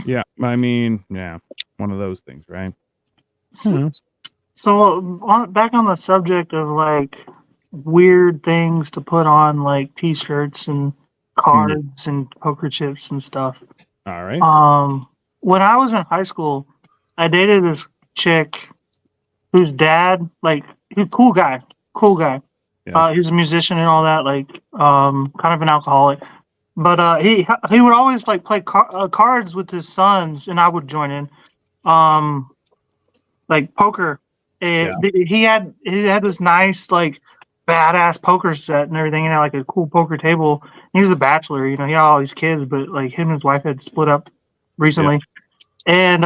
Yeah, I mean, yeah, one of those things, right? So back on the subject of like weird things to put on like T-shirts and cards and poker chips and stuff. All right. When I was in high school, I dated this chick whose dad, like, he's a cool guy. Yeah. He's a musician and all that, like, kind of an alcoholic. But he would always like play cards with his sons, and I would join in, like poker. And he had this nice like badass poker set and everything, like a cool poker table. He was a bachelor, he had all these kids, but like him and his wife had split up recently, and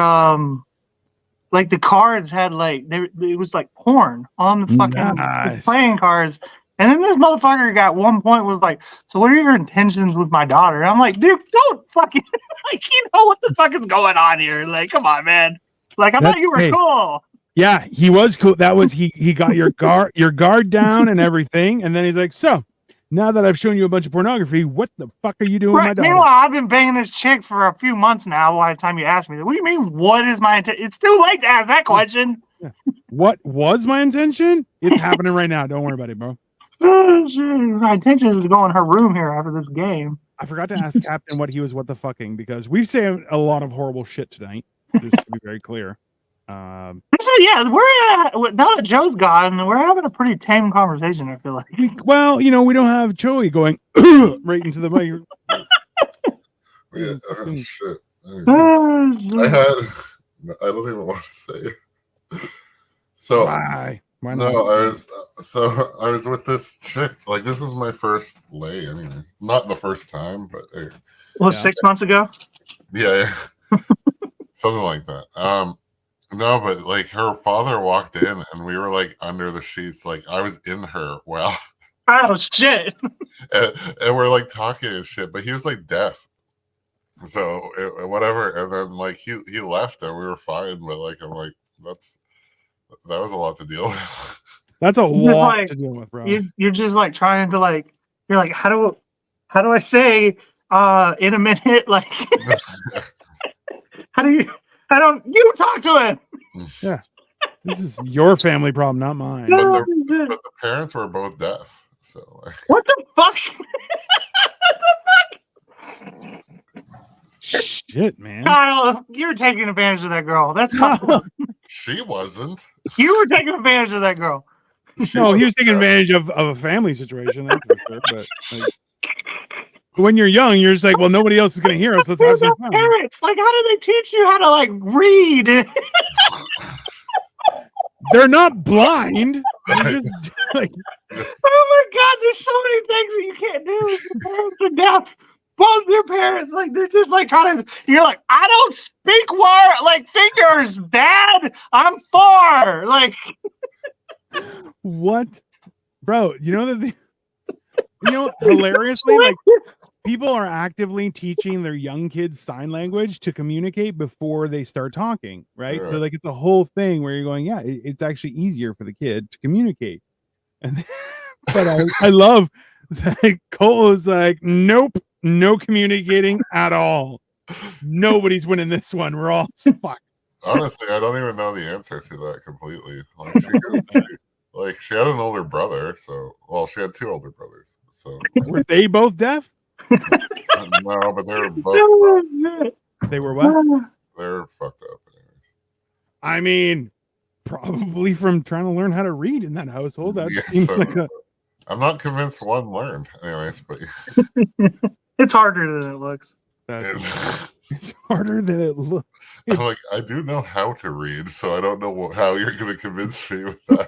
like the cards had like it was like porn on the fucking Nice. playing cards. And then this motherfucker got one point was like, so what are your intentions with my daughter? And I'm like, dude, don't fucking like you know what the fuck is going on here? Like, come on, man. Like I thought you were cool. Yeah, he was cool. That was he got your guard down and everything, and then he's like, so now that I've shown you a bunch of pornography, what the fuck are you doing with my daughter? Meanwhile, I've been banging this chick for a few months now. By the time you ask me that, what do you mean? What is my intent? It's too late to ask that question. Yeah. What was my intention? It's happening right now. Don't worry about it, bro. My intention is to go in her room here after this game. I forgot to ask Captain what he was what the fucking because we've said a lot of horrible shit tonight. Just to be very clear. Yeah, we're now that Joe's gone, we're having a pretty tame conversation. I feel like. Well, you know, we don't have Joey going right into the mic. Yeah, shit. I don't even want to say it. So Why not? No, I was with this chick. Like this is my first lay, anyways. Not the first time, but well, 6 months ago. Yeah. Something like that. No, but like her father walked in and we were like under the sheets. Like I was in her. Well, oh shit. and we're like talking and shit, but he was like deaf. So whatever. And then like he left and we were fine. But like I'm like that was a lot to deal with. That's a lot to deal with, bro. You're just like trying to like you're like how do I say in a minute like you talk to him. Yeah. This is your family problem, not mine. But the parents were both deaf. So like what the fuck? Shit, man. Kyle, you're taking advantage of that girl. That's not she wasn't. You were taking advantage of that girl. No, he was taking advantage of a family situation. That's for sure. But like, when you're young, you're just like, well, nobody else is going to hear us. Let's have some fun. Parents, like, how do they teach you how to like read? They're not blind. They're just like, oh my god, there's so many things that you can't do. Your parents are deaf. Both their parents, like they're just like trying to. You're like, I don't speak fingers, Dad. I'm 4. Like, what, bro? You know that. Hilariously, like people are actively teaching their young kids sign language to communicate before they start talking, right? Yeah. So like it's a whole thing where you're going, yeah, it's actually easier for the kid to communicate. And but I love that Cole is like, nope, no communicating at all. Nobody's winning this one. We're all fucked. Honestly, I don't even know the answer to that completely. Like she had an older brother, so she had 2 older brothers. So were they both deaf? No, but they were both. They were what? They were fucked up. Anyways. I mean, probably from trying to learn how to read in that household. That Yeah, seems like I'm not convinced one learned. Anyways, but it's harder than it looks. It's harder than it looks. I'm like, I do know how to read, so I don't know how you're going to convince me with that.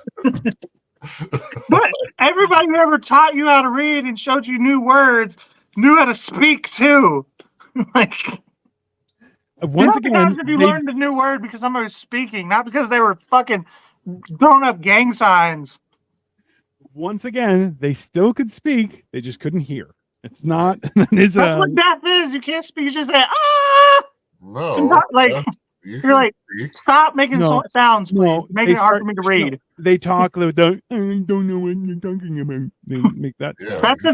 But everybody who ever taught you how to read and showed you new words knew how to speak too. Like, once again, if you learned a new word because somebody was speaking, not because they were fucking throwing up gang signs. Once again, they still could speak, they just couldn't hear. It's not. That's what deaf is. You can't speak. You just say ah. No, Sometimes, like you're like, speak. Stop making sounds, please. No, Making it hard for me to read. They talk with the I don't know what you're talking about. They make that. Yeah. That's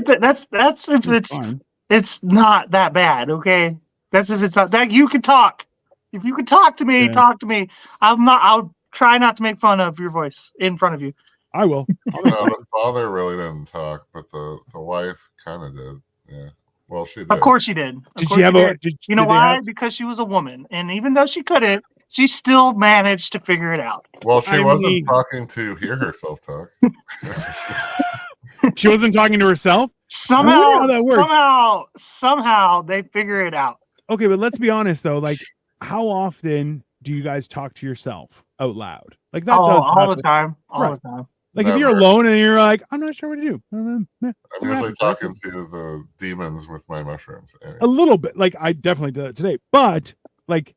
if it's fine. It's not that bad, okay? That's if it's not that you can talk. If you can talk to me, talk to me. I'll try not to make fun of your voice in front of you. I will. No, the father really didn't talk, but the wife kind of did. Yeah. Well, she did. Of course she did. Did she have a? You know why? Because she was a woman, and even though she couldn't, she still managed to figure it out. Well, she wasn't talking to hear herself talk. She wasn't talking to herself. Somehow they figure it out. Okay, but let's be honest though. Like, how often do you guys talk to yourself out loud? Like that? All the time. All the time. Like Never. if you're alone and you're like, I'm not sure what to do. I'm usually talking to the demons with my mushrooms. A little bit. Like I definitely did that today, but like,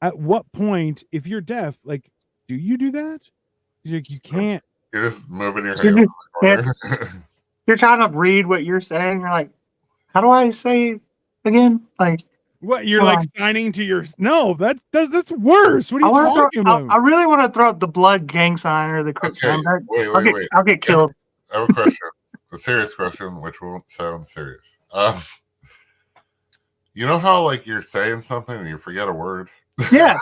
at what point, if you're deaf, like, do you do that? You can't. You're just moving your You hands. just You're trying to read what you're saying. You're like, how do I say it again? Like, What you're Hold like signing to your? No, that's worse. What are you talking about? I really want to throw up the blood gang sign or the Crip Okay, sign. wait. I'll get killed. I have a question, a serious question, which won't sound serious. You know how like you're saying something and you forget a word? Yeah,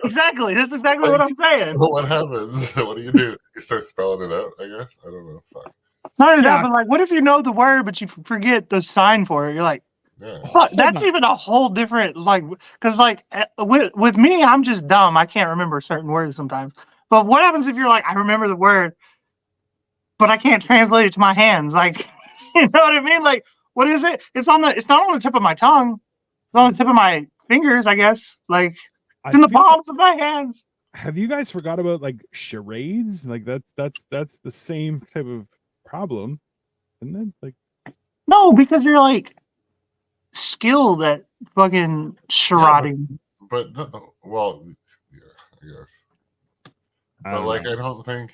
exactly. That's exactly what I'm saying. What happens? What do? You start spelling it out, I guess. I don't know. Fuck. Not only that, but like, what if you know the word but you forget the sign for it? You're like, Yeah. what? That's even a whole different like, because like with me, I'm just dumb. I can't remember certain words sometimes. But what happens if you're like, I remember the word, but I can't translate it to my hands? Like, you know what I mean? Like, what is it? It's not on the tip of my tongue. It's on the tip of my fingers, I guess. Like, it's in the palms of my hands. Have you guys forgot about like charades? Like that's the same type of problem, isn't it? Like, no, because you're like skilled at fucking charading. But no, well, yeah, I guess. But like, I don't think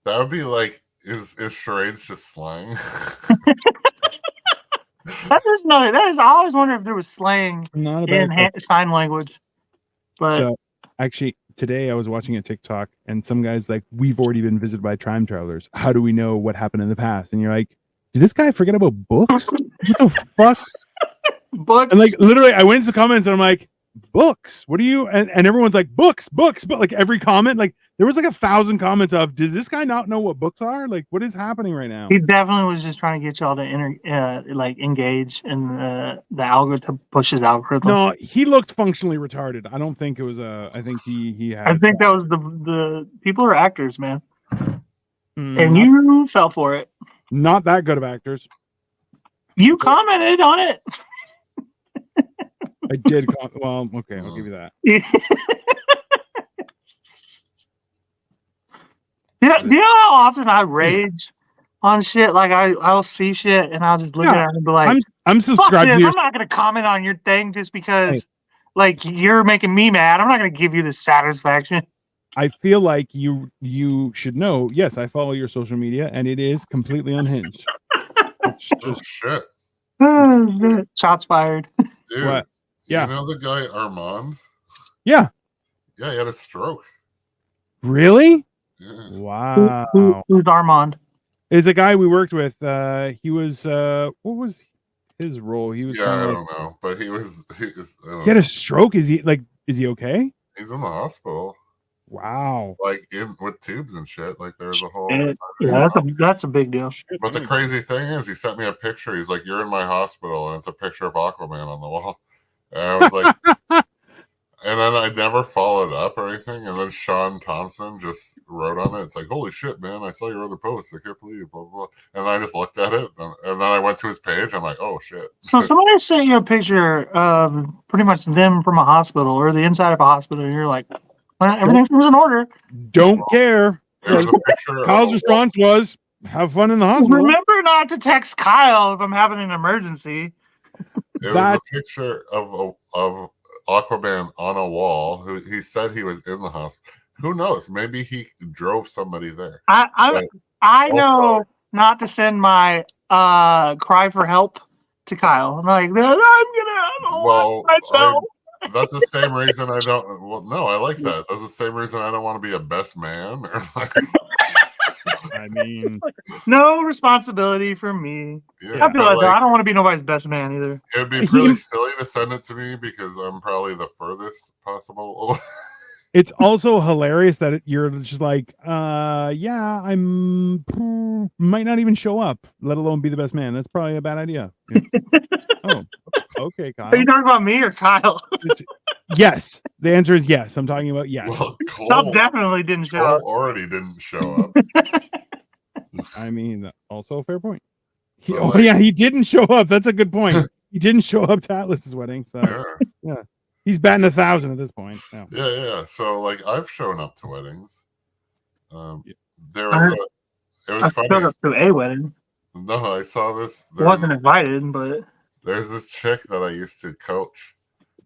that would be like. Is charades just slang? That is no. That is. I always wonder if there was slang in sign language. But so, actually, today I was watching a TikTok, and some guy's like, "We've already been visited by time travelers. How do we know what happened in the past?" And you're like, "Did this guy forget about books? What the fuck?" Books. And like, literally, I went to the comments, and I'm like, "Books? What do you?" And everyone's like, "Books, books." But like every comment, like there was like 1,000 comments of, "Does this guy not know what books are? Like, what is happening right now?" He definitely was just trying to get y'all to like engage in the algorithm, push his algorithm. No, he looked functionally retarded. I don't think it was a. I think he had. I think that was the people are actors, man, and you fell for it. Not that good of actors. You commented on it. I did. Well, okay, I'll give you that. Yeah, you know how often I rage on shit? Like I'll see shit and I'll just look at it and be like, I'm subscribed to your... I'm not gonna comment on your thing just because like you're making me mad. I'm not gonna give you the satisfaction. I feel like you should know. Yes, I follow your social media and it is completely unhinged. It's just shit. Shots fired. Dude, what? Yeah. You know the guy Armand? Yeah. Yeah, he had a stroke. Really? Yeah. Wow. Who's Armand? Is a guy we worked with. He was what was his role? He was I don't know, but he had a stroke. Is he okay? He's in the hospital. Wow. Like with tubes and shit. Like there's a whole yeah, that's a big deal. But the crazy thing is he sent me a picture. He's like, "You're in my hospital," and it's a picture of Aquaman on the wall. And I was like, and then I never followed up or anything. And then Sean Thompson just wrote on it. It's like, "Holy shit, man! I saw your other post. I can't believe it." Blah, blah, blah. And I just looked at it, and then I went to his page. I'm like, "Oh shit!" So somebody sent you a picture of pretty much them from a hospital or the inside of a hospital, and you're like, well, everything seems in order. Don't care. Kyle's response was, "Have fun in the hospital." Remember not to text Kyle if I'm having an emergency. It was a picture of Aquaman on a wall. Who he said he was in the hospital. Who knows? Maybe he drove somebody there. I know not to send my cry for help to Kyle. I'm like, I'm gonna myself. That's the same reason I don't. Well, no, I like that. That's the same reason I don't want to be a best man. Or like, I mean, no responsibility for me. Yeah, I feel like I don't want to be nobody's best man either. It would be really silly to send it to me because I'm probably the furthest possible. It's also hilarious that you're just like, yeah, I'm might not even show up, let alone be the best man. That's probably a bad idea. Oh, okay, Kyle. Are you talking about me or Kyle? Yes, the answer is yes. I'm talking about yes. Well, Cole definitely didn't show up. Already didn't show up. I mean, also a fair point. He didn't show up. That's a good point. He didn't show up to Atlas's wedding, so yeah. He's batting 1,000 at this point. Yeah. So like, I've shown up to weddings. There was it was funny. I showed up to a wedding. No, I saw this. Wasn't invited, but there's this chick that I used to coach,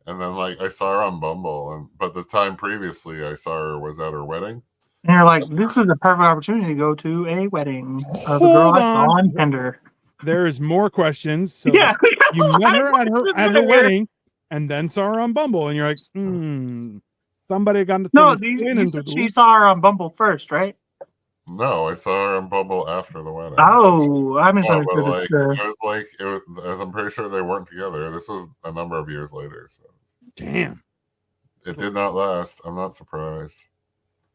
and then like I saw her on Bumble, but the time previously I saw her was at her wedding. And you're like, this is a perfect opportunity to go to a wedding of a girl Hold I saw on. on Tinder. There's more questions. So Yeah. you met her at her There. wedding, and then saw her on Bumble, and you're like, somebody got to No, you said she saw her on Bumble first, right? No, I saw her on Bumble after the wedding. Oh, I Oh, misunderstood. but like it was I'm pretty sure they weren't together. This was a number of years later, so Damn. it did not last. I'm not surprised.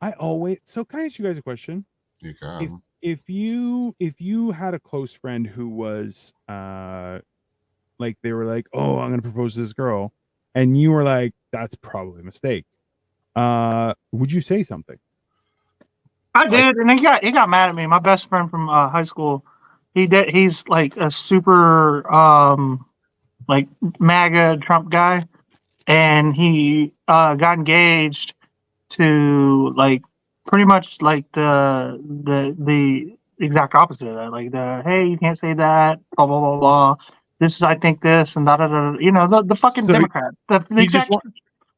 So can I ask you guys a question? You can. If you had a close friend who was like they were like, oh, I'm gonna propose to this girl, and you were like, that's probably a mistake, would you say something? I did, and he got mad at me. My best friend from high school, he's like a super like MAGA Trump guy, and he got engaged to like pretty much like the exact opposite of that. Like hey, you can't say that, blah blah blah blah. This is I think this and da da da. You know the fucking So Democrat, the exact.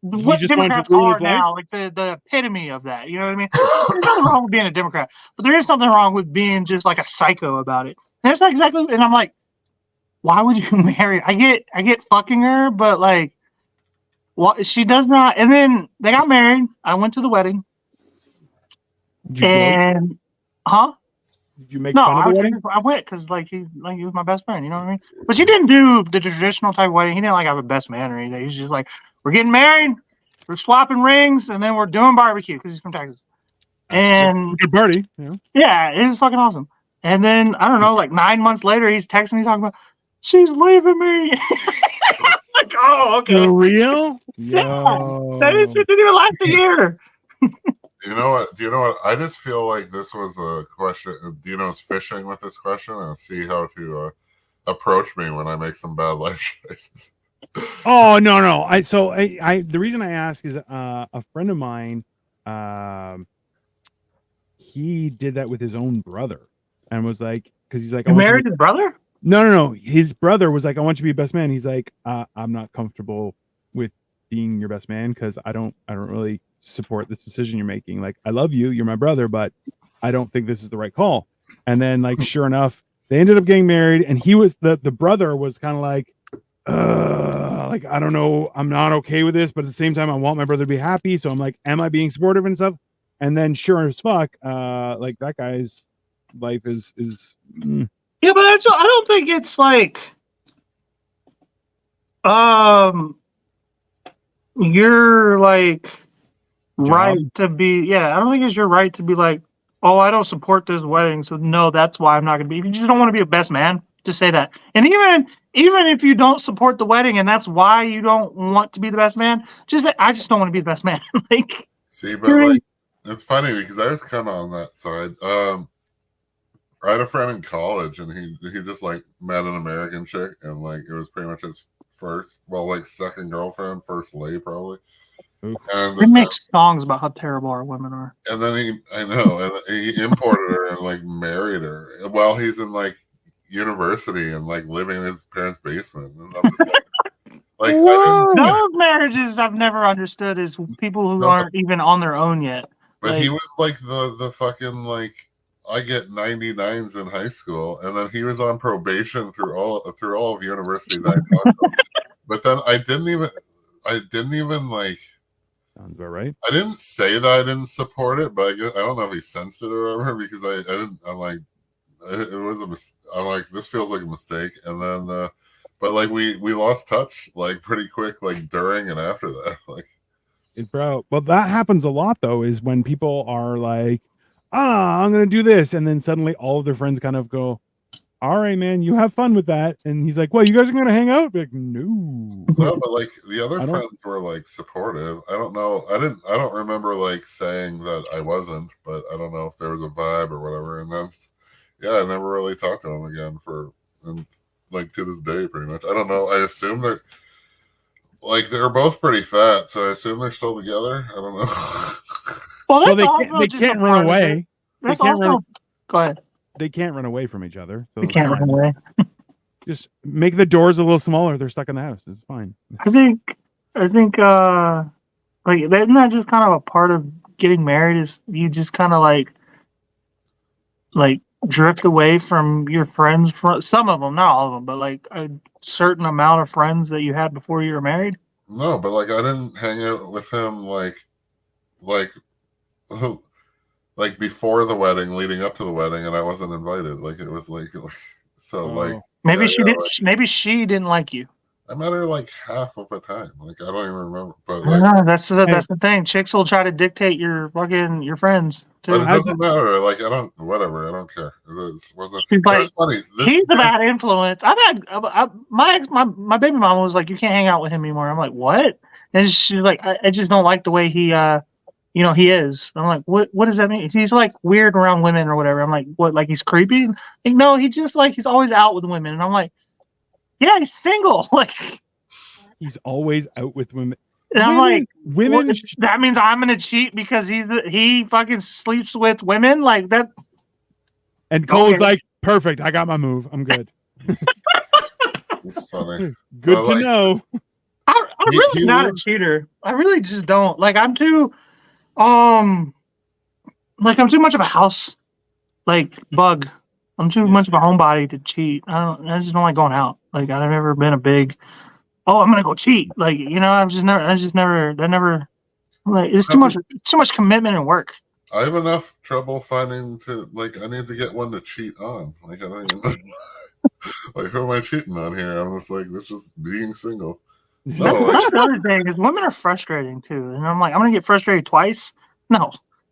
What just wanted to Democrats ruin are his life? now, like the epitome of that. You know what I mean? There's nothing wrong with being a Democrat, but there is something wrong with being just like a psycho about it. And that's not exactly. And I'm like, why would you marry? I get fucking her, but like, what she does not. And then they got married. I went to the wedding, Did you go? and Did you make no, fun of the wedding? I went because like he was my best friend. You know what I mean? But she didn't do the traditional type of wedding. He didn't like have a best man or anything. He's just like, we're getting married, we're swapping rings, and then we're doing barbecue because he's from Texas. And Good party. Yeah. yeah, it was fucking awesome. And then I don't know, like 9 months later, he's texting me talking about she's leaving me. Like, oh, okay. For real? Yeah, Yo. that shit didn't even last a year. You know what? Do you know what? I just feel like this was a question. Dino's fishing with this question and see how to approach me when I make some bad life choices. Oh no. I the reason I ask is a friend of mine, he did that with his own brother and was like, because he's like, You married his brother? No. His brother was like, I want you to be best man. He's like, I'm not comfortable with being your best man because I don't really support this decision you're making. Like, I love you, you're my brother, but I don't think this is the right call. And then, like, sure enough, they ended up getting married, and he was the brother was kind of like I don't know, I'm not okay with this, but at the same time, I want my brother to be happy. So I'm like, am I being supportive and stuff? And then, sure as fuck, like that guy's life is. Yeah, but I don't think it's like, you're like right to be. Yeah, I don't think it's your right to be like, oh, I don't support this wedding, so no, that's why I'm not gonna be. If you just don't want to be a best man, just say that. And even if you don't support the wedding and that's why you don't want to be the best man, I just don't want to be the best man. Like, see, but like, it's funny because I was kind of on that side. I had a friend in college, and he just like met an American chick, and like it was pretty much his second girlfriend, first lay probably. And he makes songs about how terrible our women are. And then he imported her and like married her while he's in like university and like living in his parents' basement. And I'm just like those marriages I've never understood is people who aren't even on their own yet. But like, he was like the fucking like, I get 99s in high school, and then he was on probation through all of university. But then I didn't even like. Sounds about right. I didn't say that I didn't support it, but I don't know if he sensed it or whatever, because I didn't. I'm like, it was I'm like, this feels like a mistake, and then, but like we lost touch like pretty quick, like during and after that, like. Bro, well, that happens a lot though. Is when people are like, I'm gonna do this, and then suddenly all of their friends kind of go, all right, man, you have fun with that. And he's like, well, you guys are gonna hang out? Like, no, but like the other friends were like supportive. I don't know. I don't remember like saying that I wasn't, but I don't know if there was a vibe or whatever. And then, yeah, I never really talked to him again and like to this day, pretty much. I don't know. I assume that like they're both pretty fat, so I assume they're still together. I don't know. Well, they can't run away. Go ahead. They can't run away from each other. So they can't run away. Just make the doors a little smaller. They're stuck in the house. It's fine. I think I think like isn't that just kind of a part of getting married? Is you just kind of like drift away from your friends, from some of them, not all of them, but like a certain amount of friends that you had before you were married. No, but like I didn't hang out with him like like before the wedding, leading up to the wedding, and I wasn't invited. Like it was like so like Maybe yeah, she did. Maybe she didn't like you. I met her like half of the time. Like I don't even remember, but I like. know, that's the thing. Chicks will try to dictate your friends But too. it doesn't matter. Like I don't, whatever. I don't care. Wasn't. She's It like, was funny. he's a bad influence. I've had my baby mama was like, you can't hang out with him anymore. I'm like, what? And she's like, I just don't like the way he he is. I'm like, what does that mean? He's like weird around women or whatever. I'm like, what? Like he's creepy? Like, no, he just like he's always out with women. And I'm like, yeah, he's single. Like He's always out with women. and I'm like, women. what, that means I'm gonna cheat because he fucking sleeps with women like that. And Cole's Okay. like, perfect. I got my move. I'm good. It's funny. Good Well, to like- know. I'm really he not a lives- cheater. I really just don't. Like I'm too like I'm too much of a house like bug. I'm too much of a homebody to cheat. I just don't like going out. Like I've never been a big I'm gonna go cheat. Like, I've just never like it's too much commitment and work. I have enough trouble finding to like. I need to get one to cheat on. Like I don't even. Like who am I cheating on here? I'm just like this is being single. No, like, That's the other thing is women are frustrating too. And I'm like, I'm gonna get frustrated twice. No.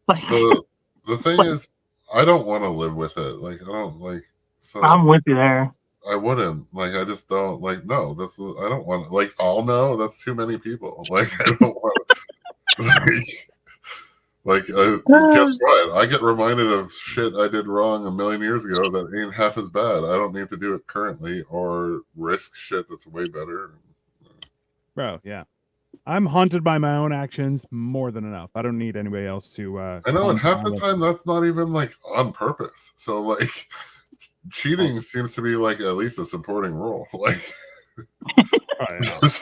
Like the thing is, I don't want to live with it. Like I don't like. So I'm with you there. I wouldn't like. I just don't like. No, I don't want. Like all no. That's too many people. Like I don't want. Guess what? I get reminded of shit I did wrong a million years ago that ain't half as bad. I don't need to do it currently or risk shit that's way better. Bro, yeah. I'm haunted by my own actions more than enough. I don't need anybody else to I know, and half the time that's not even like on purpose. So like cheating seems to be like at least a supporting role. Like That's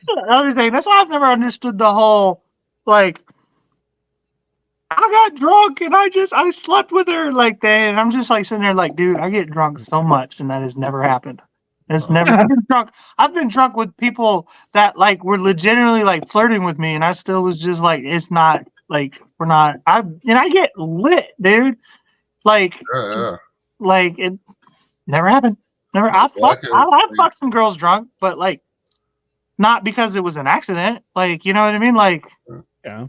the other thing. That's why I've never understood the whole like I got drunk and I slept with her like that, and I'm just like sitting there like, dude, I get drunk so much and that has never happened. It's never. I've been drunk. I've been drunk with people that like were legitimately like flirting with me, and I still was just like, it's not like we're not. I get lit, dude. Like, yeah. like it never happened. Never. I fucked some girls drunk, but like not because it was an accident. Like, you know what I mean? Like, yeah.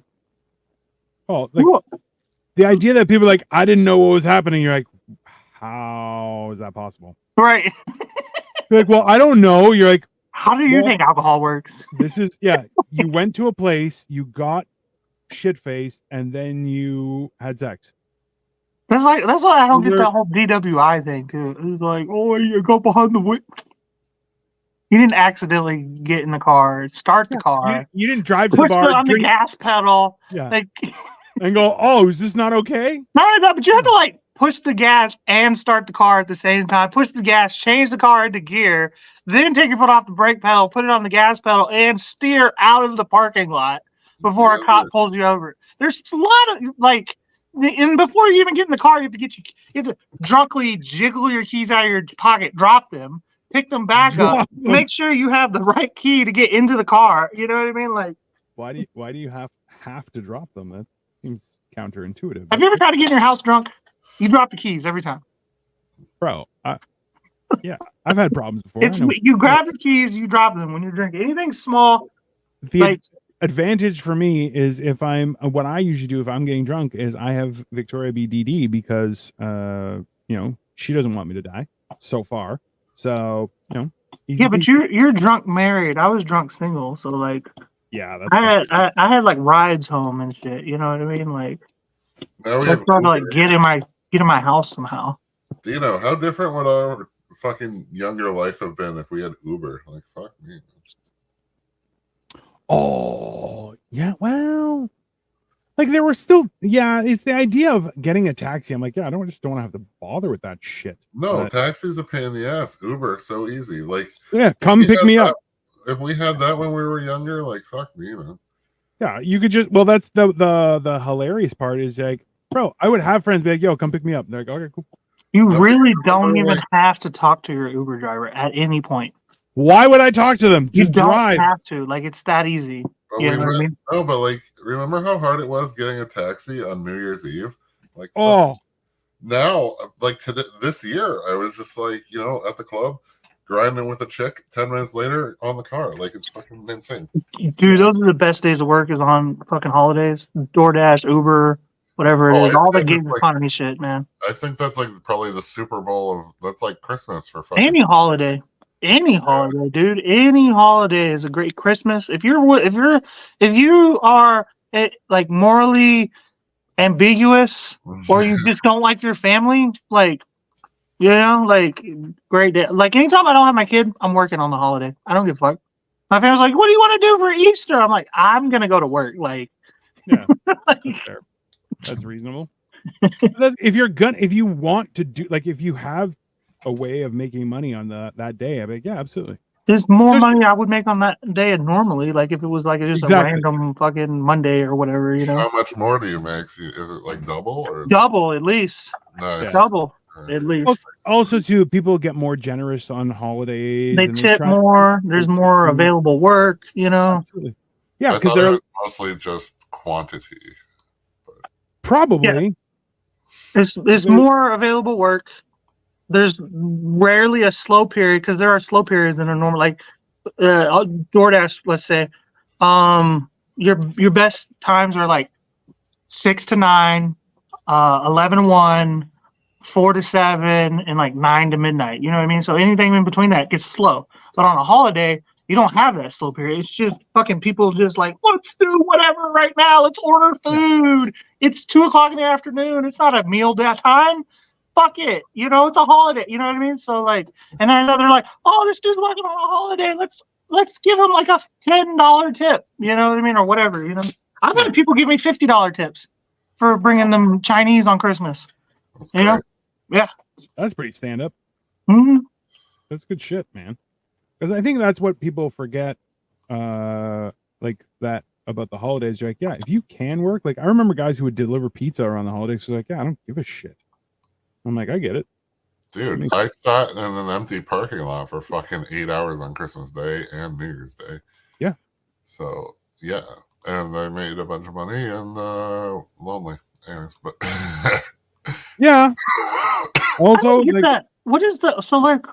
Oh, like the idea that people are like, I didn't know what was happening. You're like, how is that possible? Right. You're like, well, I don't know. You're like, how do you think alcohol works? This is you went to a place, you got shit faced, and then you had sex. That's why I don't get that whole DWI thing too. It was like, oh, you go behind the wheel. You didn't accidentally get in the car, start the car. You didn't drive to push the bar, on the gas pedal. Yeah. Like, and go, oh, is this not okay? Not only that, but you have to like push the gas and start the car at the same time. Push the gas, change the car into gear, then take your foot off the brake pedal, put it on the gas pedal, and steer out of the parking lot before a cop pulls you over. There's a lot of like, and before you even get in the car, you have to drunkenly jiggle your keys out of your pocket, drop them, pick them back up, make sure you have the right key to get into the car. You know what I mean? Like, why do you have to drop them? That seems counterintuitive. Have you ever tried to get in your house drunk? You drop the keys every time. Bro, yeah, I've had problems before. You grab the keys, you drop them when you're drinking. Anything small. The advantage for me is what I usually do if I'm getting drunk is I have Victoria be DD because she doesn't want me to die so far. So yeah, but you're drunk married. I was drunk single, so like yeah, I had like rides home and shit. You know what I mean? Like now we have trying to like get in my house somehow. Dino, how different would our fucking younger life have been if we had Uber? Like fuck me. Oh yeah, well, like there were still it's the idea of getting a taxi. I'm like, I just don't want to have to bother with that shit. No, taxi's a pain in the ass. Uber so easy. Like come pick me up. if we had that when we were younger, like fuck me, man. Yeah, you could just. Well, that's the hilarious part is like, bro, I would have friends be like, "Yo, come pick me up." They're like, "Okay, cool." You Okay, really don't remember, even like- have to talk to your Uber driver at any point. Why would I talk to them? You Just don't drive. have to. Like, it's that easy. But You we know what I went- mean? No, but like, remember how hard it was getting a taxi on New Year's Eve? Like, fuck. Oh, Now, like today, this year, I was just like, at the club, grinding with a chick. 10 minutes later, on the car, like it's fucking insane. Dude, those are the best days of work is on fucking holidays. DoorDash, Uber, whatever it Oh, is. I All the think gig it's like- economy shit, man. I think that's like probably the Super Bowl of that's like Christmas for fucking. Any holiday. Any holiday, dude. Any holiday is a great Christmas. If you are like morally ambiguous or you just don't like your family, like like great day. Like anytime I don't have my kid, I'm working on the holiday. I don't give a fuck. My family's like, "What do you want to do for Easter?" I'm like, "I'm gonna go to work." Like, yeah, that's fair. That's reasonable. If you want to do, like, if you have a way of making money on that day, I'm like, yeah, absolutely. there's more Especially- money I would make on that day than normally. Like if it was like just Exactly. a random fucking Monday or whatever, How much more do you make? Is it like double or? double at least, Nice. Yeah. double at least. Also, too, people get more generous on holidays. They and tip try- more. There's more available work. Absolutely. Yeah, I because thought it they're was mostly just quantity. probably. There's more available work. There's rarely a slow period because there are slow periods in a normal like DoorDash. Let's say, your best times are like 6 to 9, 11 to 1, 4 to 7, and like 9 to midnight. You know what I mean? So anything in between that gets slow. But on a holiday, you don't have that slow period. It's just fucking people just like, let's do whatever right now. Let's order food. It's 2:00 in the afternoon. It's not a meal time. Fuck it. It's a holiday. You know what I mean? So like, and then they're like, oh, this dude's working on a holiday. Let's give him like a $10 tip. You know what I mean? Or whatever. I've had people give me $50 tips for bringing them Chinese on Christmas. That's You know? great. That's pretty stand up. hmm That's good shit, man. Because I think that's what people forget, like that about the holidays. You're like, yeah, if you can work, like I remember guys who would deliver pizza around the holidays. So like, yeah, I don't give a shit. I'm like, I get it. Dude, I sat in an empty parking lot for fucking 8 hours on Christmas Day and New Year's Day. Yeah. So yeah, and I made a bunch of money and lonely. Anyways, but Yeah. I Also, don't get like, that. What is the so like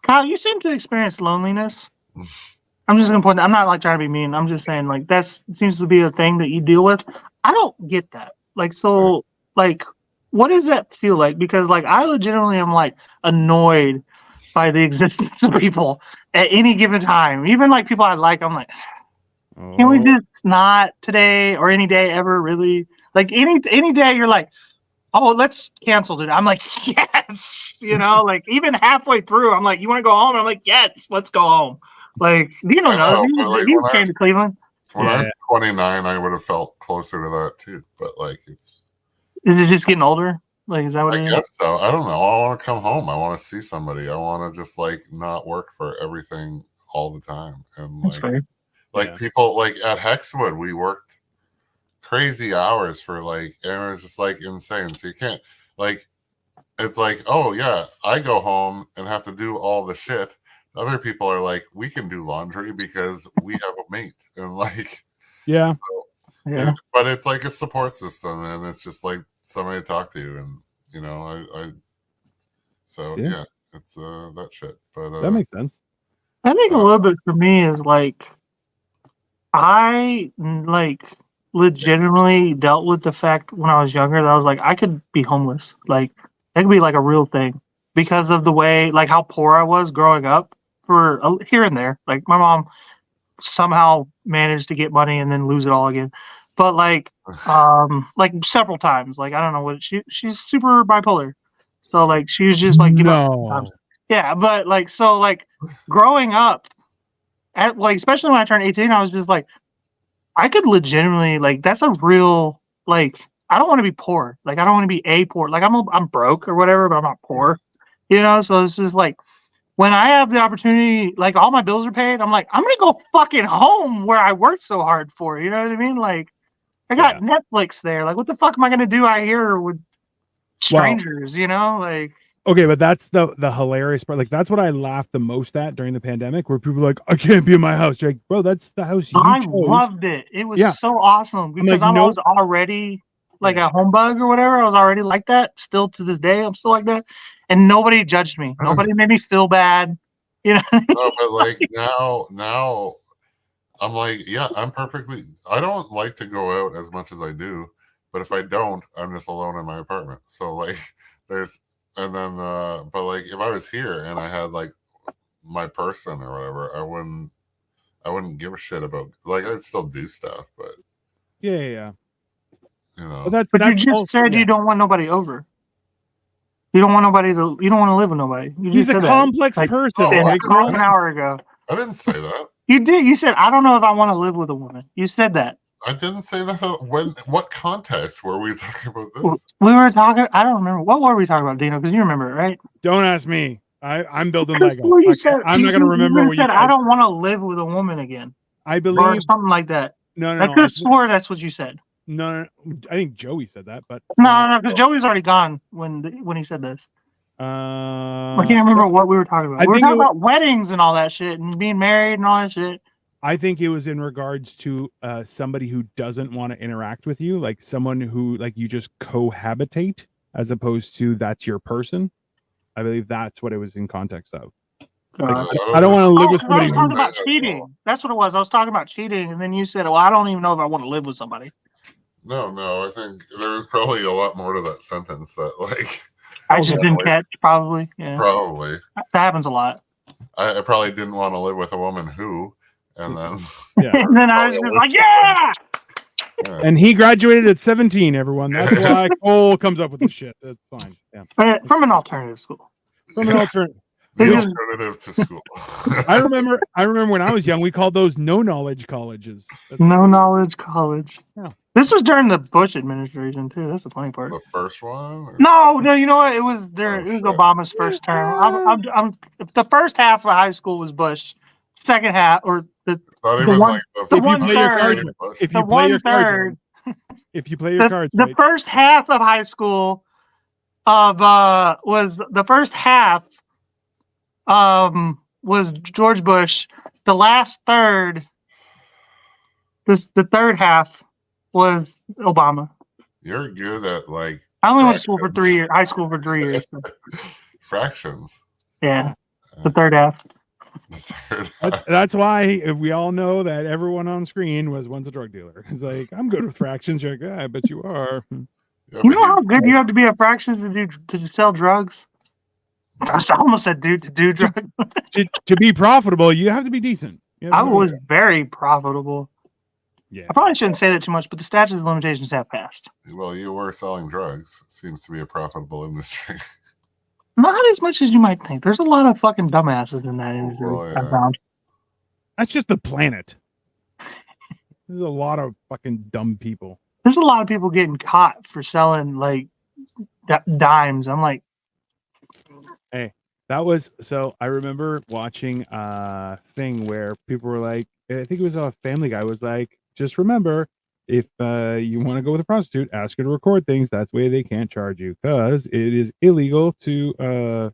Kyle, you seem to experience loneliness. I'm just gonna point that. I'm not like trying to be mean. I'm just saying like that seems to be a thing that you deal with. I don't get that. Like so like what does that feel like? Because like I legitimately am like annoyed by the existence of people at any given time. Even like people I like, I'm like, can we oh, just not today or any day ever really? Like any day you're like, oh, let's cancel it. I'm like, yes, like even halfway through, I'm like, you want to go home? I'm like, yes, let's go home. Like, you don't I know. know, but, like, You when I- came to Cleveland. when I was Yeah. 29, I would have felt closer to that too. But like, it's Is it just getting older? Like, is that what I it is? guess so. I don't know. I want to come home. I want to see somebody. I want to just like not work for everything all the time. And That's like, fair. Yeah. people like at Hexwood, we worked crazy hours for like, and it was just like insane. So you can't like, it's like, oh yeah, I go home and have to do all the shit. Other people are like, we can do laundry because we have a mate, and like, yeah. Yeah. but it's like a support system, and it's just like somebody to talk to, and so Yeah. yeah, it's that shit. But That makes sense. I think a little bit for me is like, I like legitimately dealt with the fact when I was younger that I was like, I could be homeless. Like, that could be like a real thing because of the way, like how poor I was growing up for here and there. Like, my mom somehow managed to get money and then lose it all again. But like several times. Like, I don't know what she's super bipolar. So like she was just like give up No. sometimes. Yeah, but like so like growing up at like especially when I turned 18, I was just like I could legitimately like that's a real like I don't want to be poor. Like I don't want to be poor. Like I'm broke or whatever, but I'm not poor. So it's just like when I have the opportunity, like all my bills are paid, I'm like, I'm gonna go fucking home where I worked so hard for. You know what I mean? Like, I got Netflix there. Like, what the fuck am I gonna do out here with strangers? You know, like. Okay, but that's the hilarious part. Like, that's what I laughed the most at during the pandemic, where people are like, I can't be in my house. You're like, bro, that's the house you I chose. loved it. It was so awesome because like, I was already like a home bug or whatever. I was already like that. Still to this day, I'm still like that. And nobody judged me. Nobody made me feel bad. You know? No, but like now I'm like, yeah, I'm perfectly. I don't like to go out as much as I do, but if I don't, I'm just alone in my apartment. So like, but like if I was here and I had like my person or whatever, I wouldn't give a shit about. Like, I'd still do stuff, but yeah. You know, but you just said you don't want nobody over. You don't want nobody to. You don't want to live with nobody. He's a complex person. Like an hour ago. I didn't say that. You did. You said I don't know if I want to live with a woman. You said that. I didn't say that. What context were we talking about this? We were talking. I don't remember. What were we talking about, Dino? Because you remember it, right? Don't ask me. I'm building Lego. I'm not going to remember. You said I don't want to live with a woman again. I believe or something like that. No. I could have swore that's what you said. No, I think Joey said that, but no, because Joey's already gone when he said this. I can't remember what we were talking about. We were talking about weddings and all that shit and being married and all that shit. I think it was in regards to somebody who doesn't want to interact with you, like someone who like you just cohabitate, as opposed to that's your person. I believe that's what it was in context of. Like, I don't want to live with somebody. I was talking about cheating. That's what it was. I was talking about cheating, and then you said, "Well, I don't even know if I want to live with somebody." No. I think there was probably a lot more to that sentence that, like, I just didn't catch. Probably, yeah. Probably that happens a lot. I probably didn't want to live with a woman who, and then and then I was just like, yeah. And he graduated at 17. Everyone, that's why Cole comes up with this shit. That's fine. Yeah. From an alternative school. From an alternative. The alternative to school. I remember when I was young, we called those no knowledge colleges. No knowledge college. Yeah. This was during the Bush administration too. That's the funny part. The first one? Or? No. You know what? It was during Obama's first term. I'm the first half of high school was Bush. Second half, or the one third. If you play your cards, if you play your cards, the first half of high school was the first half. Was George Bush. The last third, the third half was Obama. You're good at like. I only went to school for 3 years. High school for 3 years. So. Fractions. Yeah, the third half. That's why we all know that everyone on screen was once a drug dealer. It's like, I'm good with fractions. You're like, I bet you are. Yeah, you know how good you have to be at fractions to sell drugs. I almost said to do drugs. to be profitable, you have to be decent. I was very profitable. Yeah. I probably shouldn't say that too much, but the statute of limitations have passed. Well, you were selling drugs. Seems to be a profitable industry. Not as much as you might think. There's a lot of fucking dumbasses in that industry. Well, yeah. I found. That's just the planet. There's a lot of fucking dumb people. There's a lot of people getting caught for selling like dimes. I'm like, hey, that was so. I remember watching a thing where people were like, I think it was a Family Guy was like, just remember, if you want to go with a prostitute, ask her to record things. That's the way they can't charge you, because it is illegal to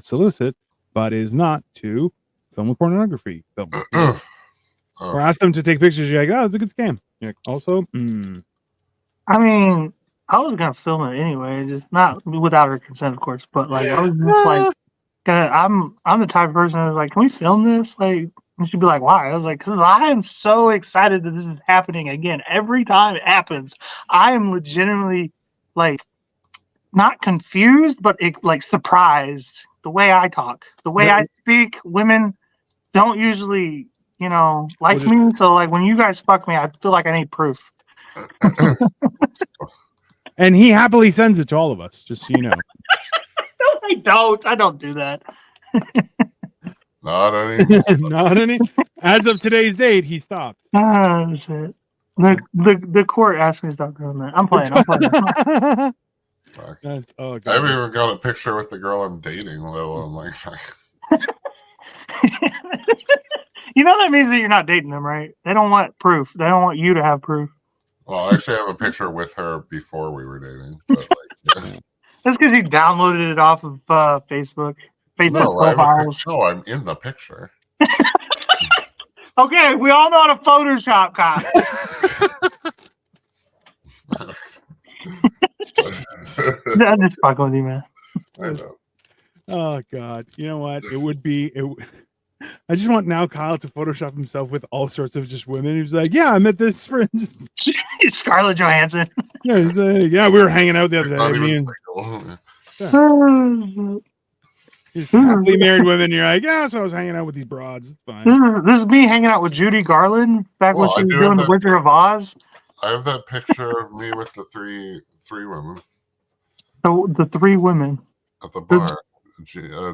solicit, but is not to film with pornography. Or ask them to take pictures. You're like, oh, it's a good scam. You're like, also, I mean, I was gonna film it anyway, just not without her consent, of course. But like, I was just like, I'm the type of person who's like, can we film this? Like, and she'd be like, why? I was like, because I am so excited that this is happening again. Every time it happens, I am legitimately like not confused, but like surprised. The way I talk, the way I speak, women don't usually, like me. So like when you guys fuck me, I feel like I need proof. And he happily sends it to all of us, just so you know. No, I don't do that. Not any. Not any. As of today's date, he stopped. Oh shit! The court asked me to stop doing that. I'm playing. Fuck. Oh I god. haven't even got a picture with the girl I'm dating, let alone like. You know that means that you're not dating them, right? They don't want proof. They don't want you to have proof. Well, I actually have a picture with her before we were dating. But like, yeah. That's because you downloaded it off of Facebook profiles. I'm in the picture. Okay, we all know how to Photoshop, Kyle. I'm just fucking with you, man. I know. Oh god. You know what? It would be. I just want now Kyle to Photoshop himself with all sorts of just women. He's like, yeah, I met this friend. Scarlett Johansson. Yeah, he's like, yeah, we were hanging out the other It's day. not Me even and single. these happily married women. You're like, yeah, so I was hanging out with these broads. It's fine. This is me hanging out with Judy Garland back when Well, she I was do doing have the that- Wizard of Oz. I have that picture of me with the three women So the three women. at the bar.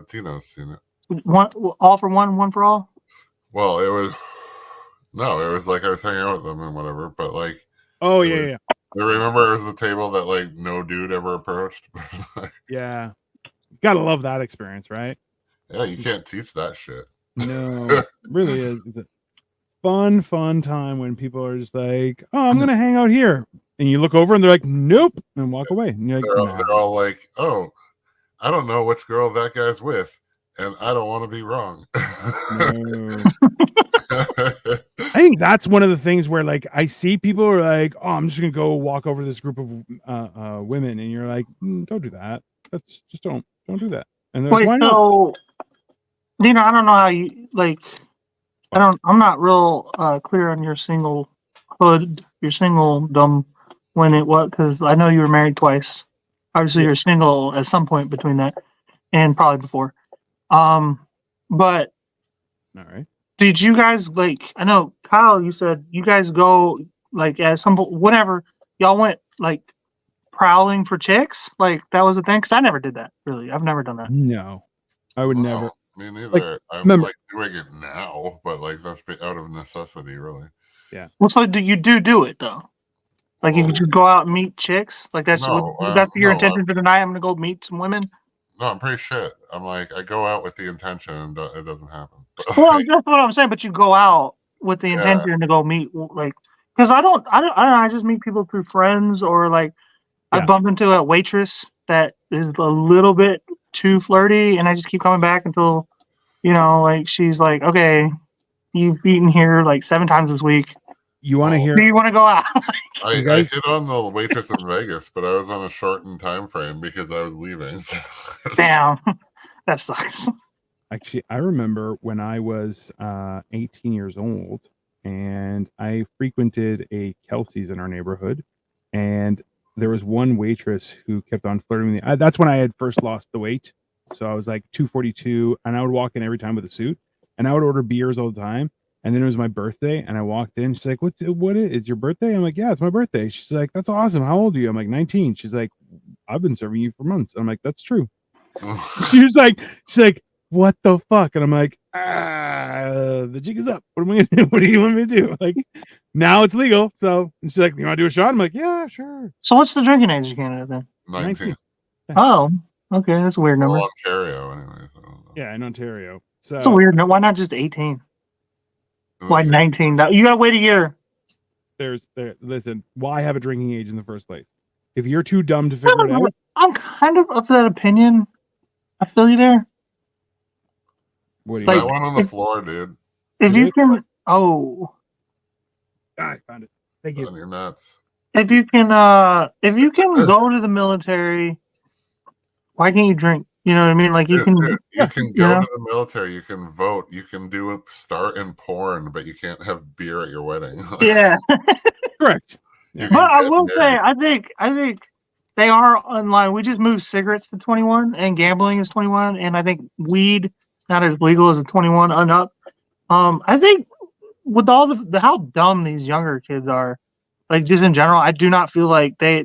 Tina's seen it. One, all for one, one for all. Well, it was like I was hanging out with them and whatever. But like, Oh yeah. I remember it was the table that like no dude ever approached. Yeah. Gotta love that experience, right? Yeah, you can't teach that shit. No, it really is. It's a fun time when people are just like, oh, I'm gonna hang out here. And you look over and they're like, nope, and walk away. And you're like, They're all like, oh, I don't know which girl that guy's with, and I don't want to be wrong. no. I think that's one of the things where like I see people are like, oh, I'm just gonna go walk over to this group of women, and you're like, don't do that. That's just don't do that. And they're like, Wait, why not? so I don't know how you like. I'm not real clear on your singlehood, your singledom when it was, because I know you were married twice. Obviously, you're single at some point between that and probably before. But All right. did you guys like? I know Kyle, you said you guys go like at some point, whatever y'all went like prowling for chicks. Like that was a thing, because I never did that. Really, I've never done that. No, I would never. No, me neither. Like, I'm remember- like doing it now, but like that's out of necessity, really. Well, so do it though? Like you Oh. could just go out and meet chicks? Like that's No, that's your no, intention for tonight? I'm gonna go meet some women. No, I'm pretty shit. I'm like, I go out with the intention, and it doesn't happen. But, Well, like, that's what I'm saying. But you go out with the Yeah. intention to go meet, like, because I don't know. I just meet people through friends, or like I Yeah. bump into a waitress that is a little bit too flirty, and I just keep coming back until, like she's like, okay, you've eaten here like 7 times this week. You want to Oh. hear? Do you want to go out? I You guys- hit on the waitress in Vegas, but I was on a shortened time frame because I was leaving. So Damn, that sucks. Actually, I remember when I was 18 years old, and I frequented a Kelsey's in our neighborhood, and there was one waitress who kept on flirting with me. That's when I had first lost the weight, so I was like 242, and I would walk in every time with a suit, and I would order beers all the time. And then it was my birthday, and I walked in. She's like, "What is your birthday?" I'm like, "Yeah, it's my birthday." She's like, "That's awesome. How old are you?" I'm like, 19. She's like, "I've been serving you for months." I'm like, "That's true." She's like, "What the fuck?" And I'm like, the jig is up. What am I gonna do? What do you want me to do? Like, now it's legal. So and she's like, "You want to do a shot?" I'm like, "Yeah, sure." So what's the drinking age in Canada then? 19. Oh, okay, that's a weird number. Well, Ontario, anyways. I don't know. Yeah, in Ontario. So That's a weird number. Why not just 18? Why That's- 19? You gotta wait a year. listen, why have a drinking age in the first place? If you're too dumb to figure it out, I'm kind of that opinion. I feel you there. what do you That Like- one on the floor, dude. If Is you it? can, I found it. Thank you. On your nuts. if you can go to the military, why can't you drink? You know what I mean? Like you can. You can go Yeah. to the military. You can vote. You can do a start in porn, but you can't have beer at your wedding. Yeah, Correct. You can but I get will say, married. I think they are online. We just moved cigarettes to 21, and gambling is 21, and I think weed not as legal as a 21 and up. I think with all the how dumb these younger kids are, like just in general, I do not feel like the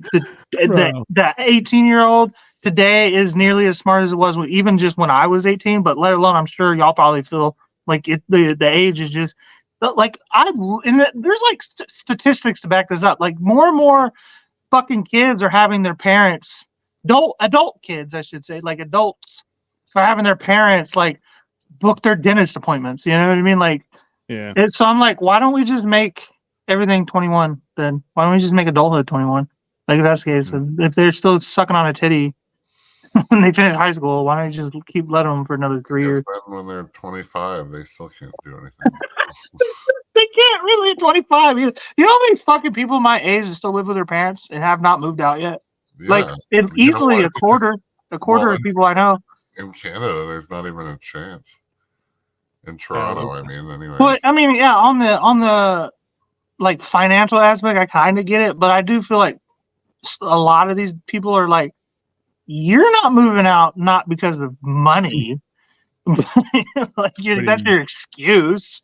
Bro. 18-year-old today is nearly as smart as it was even just when I was 18. But let alone, I'm sure y'all probably feel like the age is just like there's like statistics to back this up. Like more and more fucking kids are having their parents adult kids, I should say, like adults, for having their parents like book their dentist appointments. You know what I mean? Like, Yeah. so I'm like, why don't we just make everything 21 then? Why don't we just make adulthood 21? Like, if that's the case, if they're still sucking on a titty when they finish high school, why don't you just keep letting them for another 3 years? Then when they're 25, they still can't do anything. They can't really at 25. You know how many fucking people my age that still live with their parents and have not moved out yet? Yeah. Like, easily a quarter of people I know. In Canada, there's not even a chance. In Toronto, I mean, anyways. But I mean, yeah, on the like financial aspect, I kind of get it, but I do feel like a lot of these people are like, you're not moving out not because of money, like that's your excuse.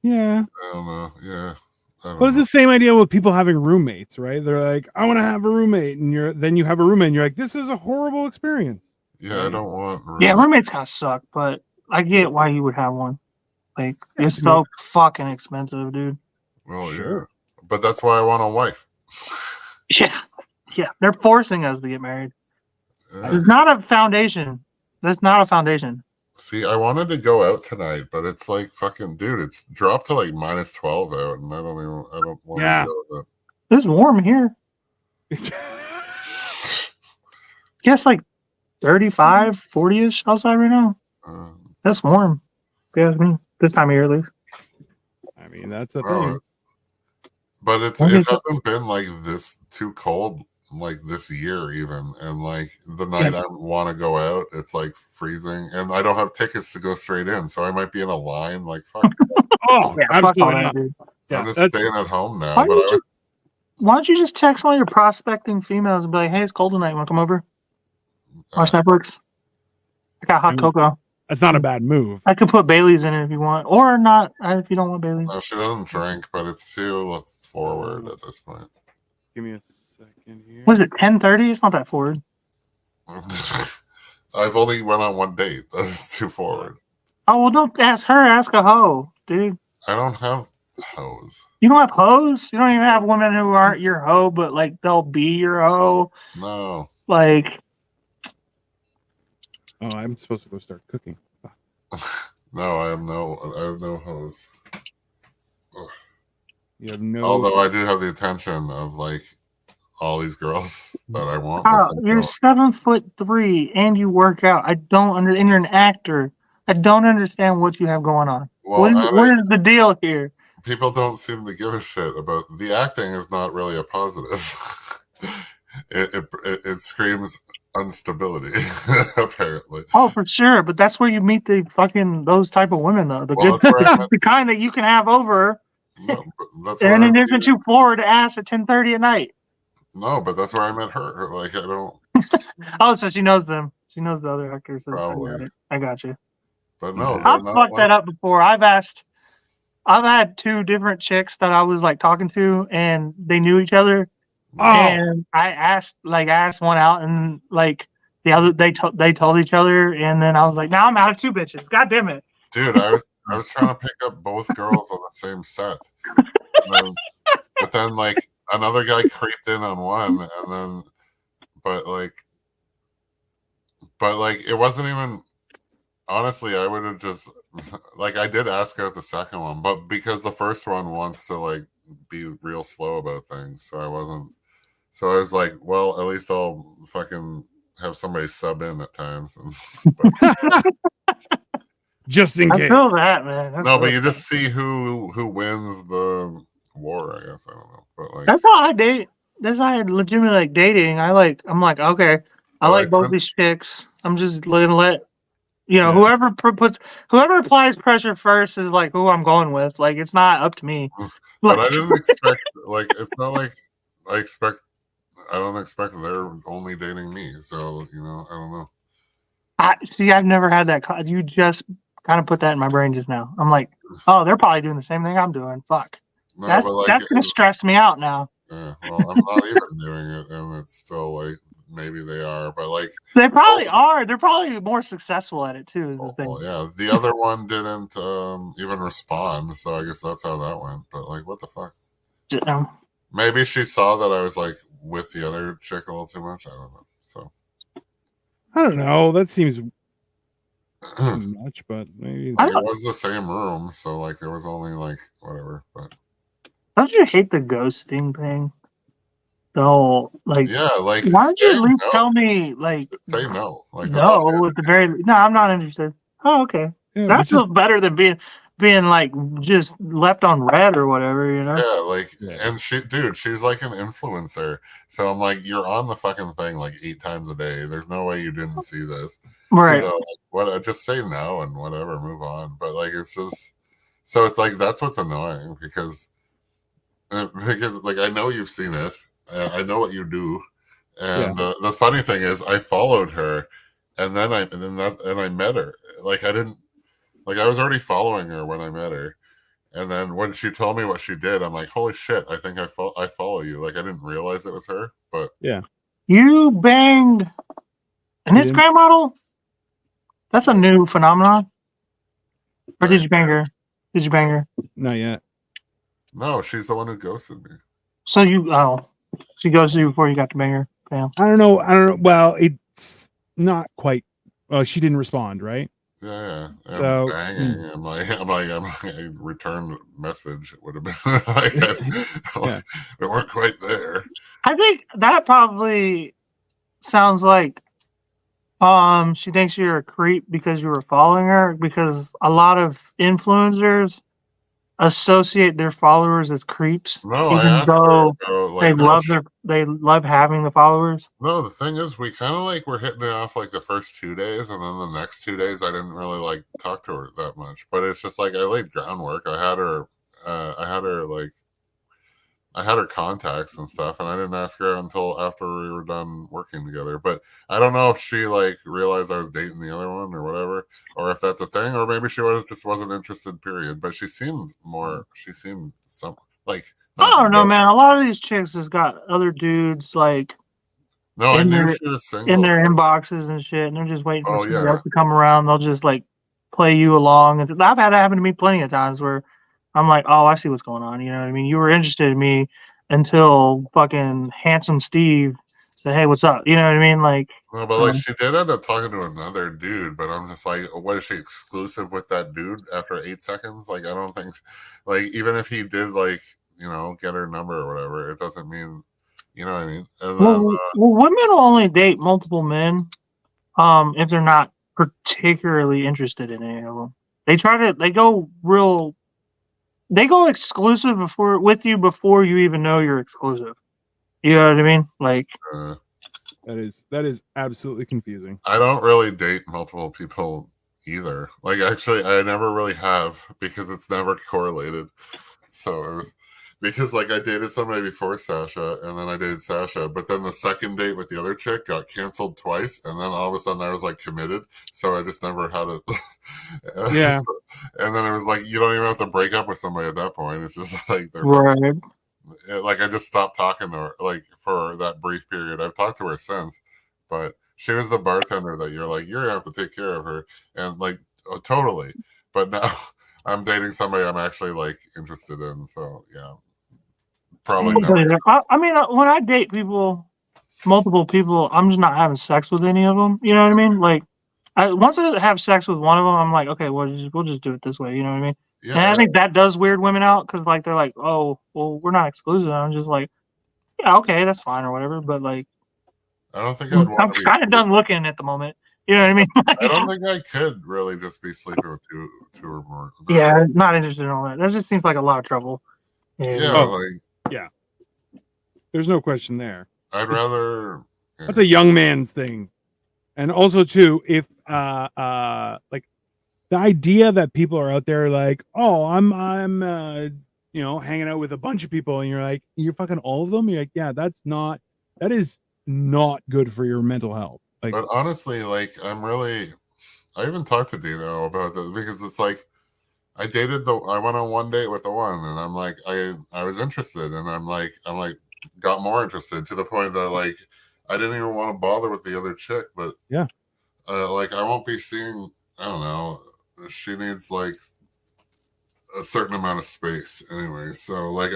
Yeah. I don't know. Yeah. Well, it's the same idea with people having roommates, right? They're like, I want to have a roommate, and then you have a roommate, and you're like, this is a horrible experience. Yeah, I don't want. Yeah, roommates kind of suck, but I get why you would have one. Like, it's so fucking expensive, dude. Well, yeah, but that's why I want a wife. Yeah, they're forcing us to get married. Yeah. It's not a foundation. That's not a foundation. See, I wanted to go out tonight, but it's like fucking, dude. It's dropped to like -12 out, and I don't want to go with it. It's warm here. Yes, like 35, 40-ish outside right now. That's warm. Yeah, this time of year at least. I mean, that's a thing. But it hasn't been like this too cold like this year even, and like the night I want to go out, it's like freezing, and I don't have tickets to go straight in, so I might be in a line. Like fuck. Oh, yeah, absolutely not. I'm just staying at home now. Why don't you just text one of your prospecting females and be like, "Hey, it's cold tonight. Want to come over? Watch Netflix. I got hot cocoa." That's not a bad move. I could put Bailey's in it if you want, or not if you don't want Bailey's. No, she doesn't drink, but it's too forward at this point. Give me a second here. What is it, 10:30? It's not that forward. I've only went on one date. That's too forward. Oh, well, don't ask her. Ask a hoe, dude. I don't have hoes. You don't have hoes? You don't even have women who aren't your hoe, but like they'll be your hoe? No. Like. Oh, I'm supposed to go start cooking. No, I have no hoes. Ugh. You have no. Although I do have the attention of like all these girls that I want. You're 7'3" and you work out. I don't and you're an actor. I don't understand what you have going on. Well, what is the deal here? People don't seem to give a shit about the acting. Is not really a positive. it screams instability, apparently. Oh, for sure. But that's where you meet those type of women, though. The kind that you can have over. No, that's and it isn't too forward to ask at 10:30 at night. No, but that's where I met her. Like, I don't. Oh, so she knows them. She knows the other actors. Probably. I got you. But no, I've fucked that up before. I've had 2 different chicks that I was like talking to, and they knew each other. Oh. And I asked one out, and like the other, they told each other, and then I was like, now I'm out of 2 bitches. God damn it, dude! I was trying to pick up both girls on the same set, but then like another guy creeped in on one, and then but like it wasn't even. Honestly, I would have just like I did ask out the second one, but because the first one wants to like be real slow about things, so I wasn't. So I was like, well, at least I'll fucking have somebody sub in at times. Just in case. I feel that, man. No, but you just see who wins the war. I guess I don't know, but like that's how I date. That's how I legitimately like dating. I'm like, okay, I like both these chicks. I'm just gonna let. Whoever applies pressure first is like who I'm going with. Like, it's not up to me. But I didn't expect. Like, it's not like I don't expect they're only dating me. So I don't know. I've never had that. You just kind of put that in my brain just now. I'm like, oh, they're probably doing the same thing I'm doing. Fuck. No, that's gonna stress me out now. Yeah. Well, I'm not even doing it, and it's still like. Maybe they are, but like they probably are. They're probably more successful at it too. Is the thing. Well, yeah, the other one didn't even respond, so I guess that's how that went. But like, what the fuck? Yeah. Maybe she saw that I was like with the other chick a little too much. I don't know. So I don't know. That seems too much, but maybe. I it don't- was the same room, so like there was only like whatever. But Don't you hate the ghosting thing? No, like, yeah, like why don't you say at least no. tell me, like, Say no. Like that's all no, at the very no, I'm not interested. Oh, okay. Yeah, That but feels better than being like just left on red or whatever, you know? Yeah, like, Yeah. and she's like an influencer. So I'm like, you're on the fucking thing like 8 times a day. There's no way you didn't see this. Right. So like, what? Just say no and whatever, move on. But like, it's just so it's like that's what's annoying because like I know you've seen it. I know what you do, and the funny thing is, I followed her, and then I met her. Like I didn't, like I was already following her when I met her. And then when she told me what she did, I'm like, holy shit, I think I follow you. Like, I didn't realize it was her, but You banged an You didn't? Instagram model? That's a new phenomenon. Or did you bang her? Did you bang her? not yet. no, she's the one who ghosted me. So she goes to you before you got to bang her. Damn. I don't know. Well, it's not quite. Well, she didn't respond, right? Yeah. And So, banging. I'm like, a return message. It would have been like, we weren't quite there. I think that probably sounds like she thinks you're a creep because you were following her, because a lot of influencers associate their followers as creeps, No, I even asked her. though Like, they love having the followers. no, the thing is, we kind of like were hitting it off like the first 2 days, and then the next 2 days, I didn't really like talk to her that much. But it's just like I laid groundwork. I had her contacts and stuff, and I didn't ask her until after we were done working together. But I don't know if she like realized I was dating the other one or whatever, or if that's a thing, or maybe she just wasn't interested. Period. But she seemed some like. I don't know, man. A lot of these chicks has got other dudes like No, I in knew their- she was single. in their inboxes and shit, and they're just waiting for Oh, somebody yeah. else to come around. They'll just like play you along. And I've had that happen to me plenty of times where I'm like, oh, I see what's going on. You know what I mean? You were interested in me until fucking handsome Steve said, hey, what's up? You know what I mean? Like, No, but like she did end up talking to another dude, but I'm just like, what is she exclusive with that dude after 8 seconds? Like, I don't think, like, even if he did, like, you know, get her number or whatever, it doesn't mean, you know what I mean? And then, well, women will only date multiple men if they're not particularly interested in any of them. They go exclusive with you before you even know you're exclusive. You know what I mean? Like, That is absolutely confusing. I don't really date multiple people either. Like, actually, I never really have because it's never correlated. So it was because like I dated somebody before Sasha, and then I dated Sasha, but then the second date with the other chick got canceled twice, and then all of a sudden I was like committed, so I just never had it. Yeah. And then it was like you don't even have to break up with somebody at that point. It's just like right. like I just stopped talking to her like for that brief period. I've talked to her since, but she was the bartender that you're gonna have to take care of her, and like totally. But now I'm dating somebody I'm actually like interested in, so yeah. Probably never. I mean, when I date multiple people, I'm just not having sex with any of them. You know what I mean? Like, once I have sex with one of them, I'm like, okay, we'll just do it this way. You know what I mean? Yeah, and I think that does weird women out because like they're like, oh, well, we're not exclusive. I'm just like, yeah, okay, that's fine or whatever. But like, I don't think I'd I'm kind of done looking at the moment. You know what I mean? I don't think I could really just be sleeping with two or more. Yeah, not interested in all that. That just seems like a lot of trouble. And, Yeah, like There's no question there. I'd rather. Yeah. That's a young man's thing. And also too, if like the idea that people are out there like, oh, I'm hanging out with a bunch of people, and you're like, you're fucking all of them. You're like, yeah, that is not good for your mental health. Like, But honestly, like I even talked to Dino about this because it's like I went on one date with the one, and I'm like, I was interested, and I'm like got more interested to the point that like I didn't even want to bother with the other chick, but yeah, like I won't be seeing. I don't know. She needs like a certain amount of space anyway. So like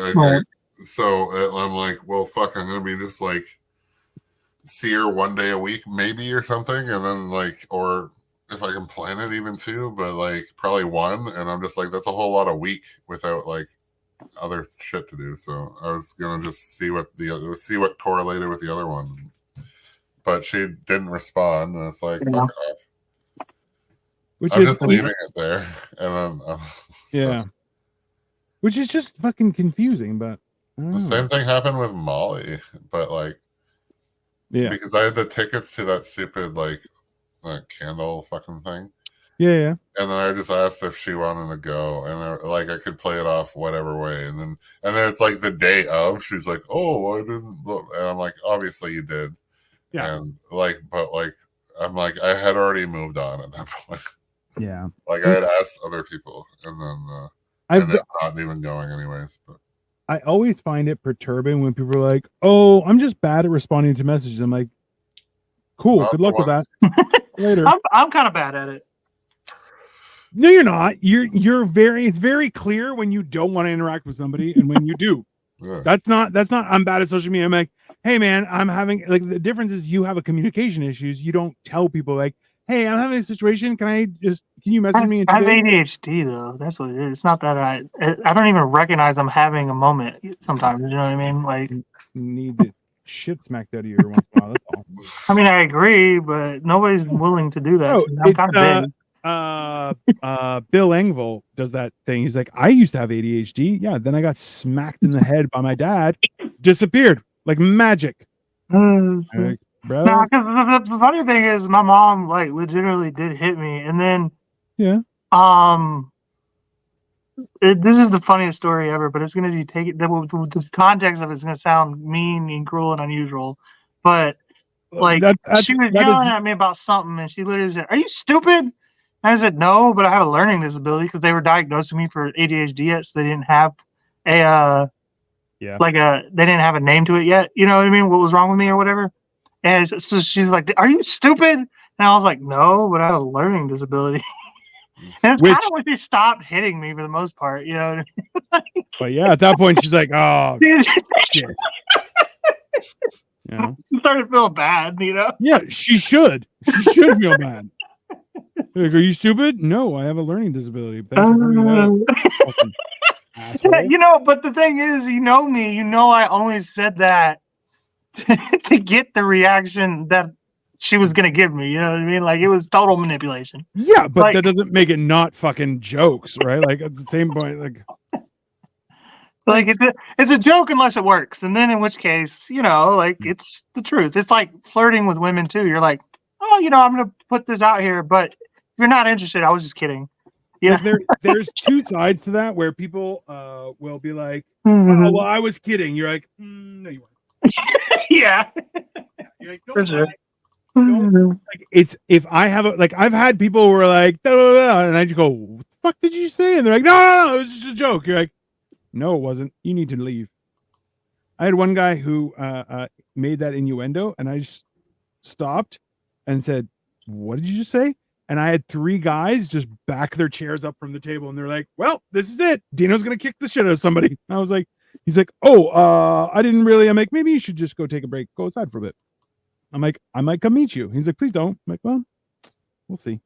So I'm like, well, fuck, I'm gonna be just like see her one day a week, maybe, or something, and then like, or if I can plan it even two, but like probably one, and I'm just like, that's a whole lot of week without like other shit to do. So I was gonna just see what correlated with the other one, but she didn't respond, and it's like, Yeah. fuck off. Which I'm is just leaving it there, and then yeah, which is just fucking confusing. But I don't the know. same thing happened with Molly, but like, Yeah, because I had the tickets to that stupid like candle fucking thing. yeah. And then I just asked if she wanted to go, and I could play it off whatever way. And then it's like the day of, she's like, "Oh, I didn't look," and I'm like, "Obviously you did." Yeah. And like, but like, I'm like, I had already moved on at that point. Yeah. Like I had asked other people, and then I've ended up not even going anyways. But I always find it perturbing when people are like, "Oh, I'm just bad at responding to messages." I'm like, "Cool, Lots good luck of with that." ones. Later. I'm kind of bad at it. No, you're not. It's very clear when you don't want to interact with somebody and when you do. Yeah. That's not I'm bad at social media. I'm like, "Hey man, I'm having," like, the difference is you have a communication issues. You don't tell people like, "Hey, I'm having a situation. Can you message me?" I have ADHD though. That's what it is. It's not that I don't even recognize I'm having a moment sometimes. You know what I mean? Like, Need the shit smacked out of you every once in a while. That's all. I mean, I agree, but nobody's willing to do that. Oh, I'm kind of big. Bill Engvall does that thing. He's like, "I used to have ADHD. Yeah, then I got smacked in the head by my dad, disappeared like magic." I'm like, bro. No, because the funny thing is, my mom like legitimately did hit me, and then Yeah. This is the funniest story ever, but it's gonna be the context of it's gonna sound mean and cruel and unusual, but like she was yelling at me about something, and she literally said, "Are you stupid?" And I said, "No, but I have a learning disability," because they were diagnosing me for ADHD yet, so they didn't have a they didn't have a name to it yet. You know what I mean? What was wrong with me or whatever? And so she's like, "Are you stupid?" And I was like, "No, but I have a learning disability." And it's kind of when she stopped hitting me for the most part, you know. But yeah, at that point she's like, "Oh, shit." You know? She started feeling bad, you know. Yeah, she should. She should feel bad. Like, "Are you stupid?" "No, I have a learning disability." Thanks for bringing that up. Fucking asshole. You know, but the thing is, you know me, you know I only said that to get the reaction that she was gonna give me. You know what I mean? Like, it was total manipulation. Yeah, but like, that doesn't make it not fucking jokes, right? Like, at the same point, like it's a joke unless it works, and then in which case, you know, like, it's the truth. It's like flirting with women too. You're like, "Oh, you know, I'm gonna put this out here, but if you're not interested, I was just kidding." Yeah, like, there's two sides to that where people will be like, "Oh, well, I was kidding." You're like, "No, you weren't." Yeah, You're like, for sure. Like, it's if I have I've had people who are like, "Da, da, da," and I just go, "What the fuck did you say?" And they're like, no, it was just a joke." You're like, "No, it wasn't. You need to leave." I had one guy who made that innuendo, and I just stopped and said, "What did you just say?" And I had three guys just back their chairs up from the table, and they're like, "Well, this is it. Dino's gonna kick the shit out of somebody." I was like, he's like, "Oh, I didn't really." I'm like, "Maybe you should just go take a break, go outside for a bit." I'm like, "I might come meet you." He's like, "Please don't." I'm like, "Well, we'll see."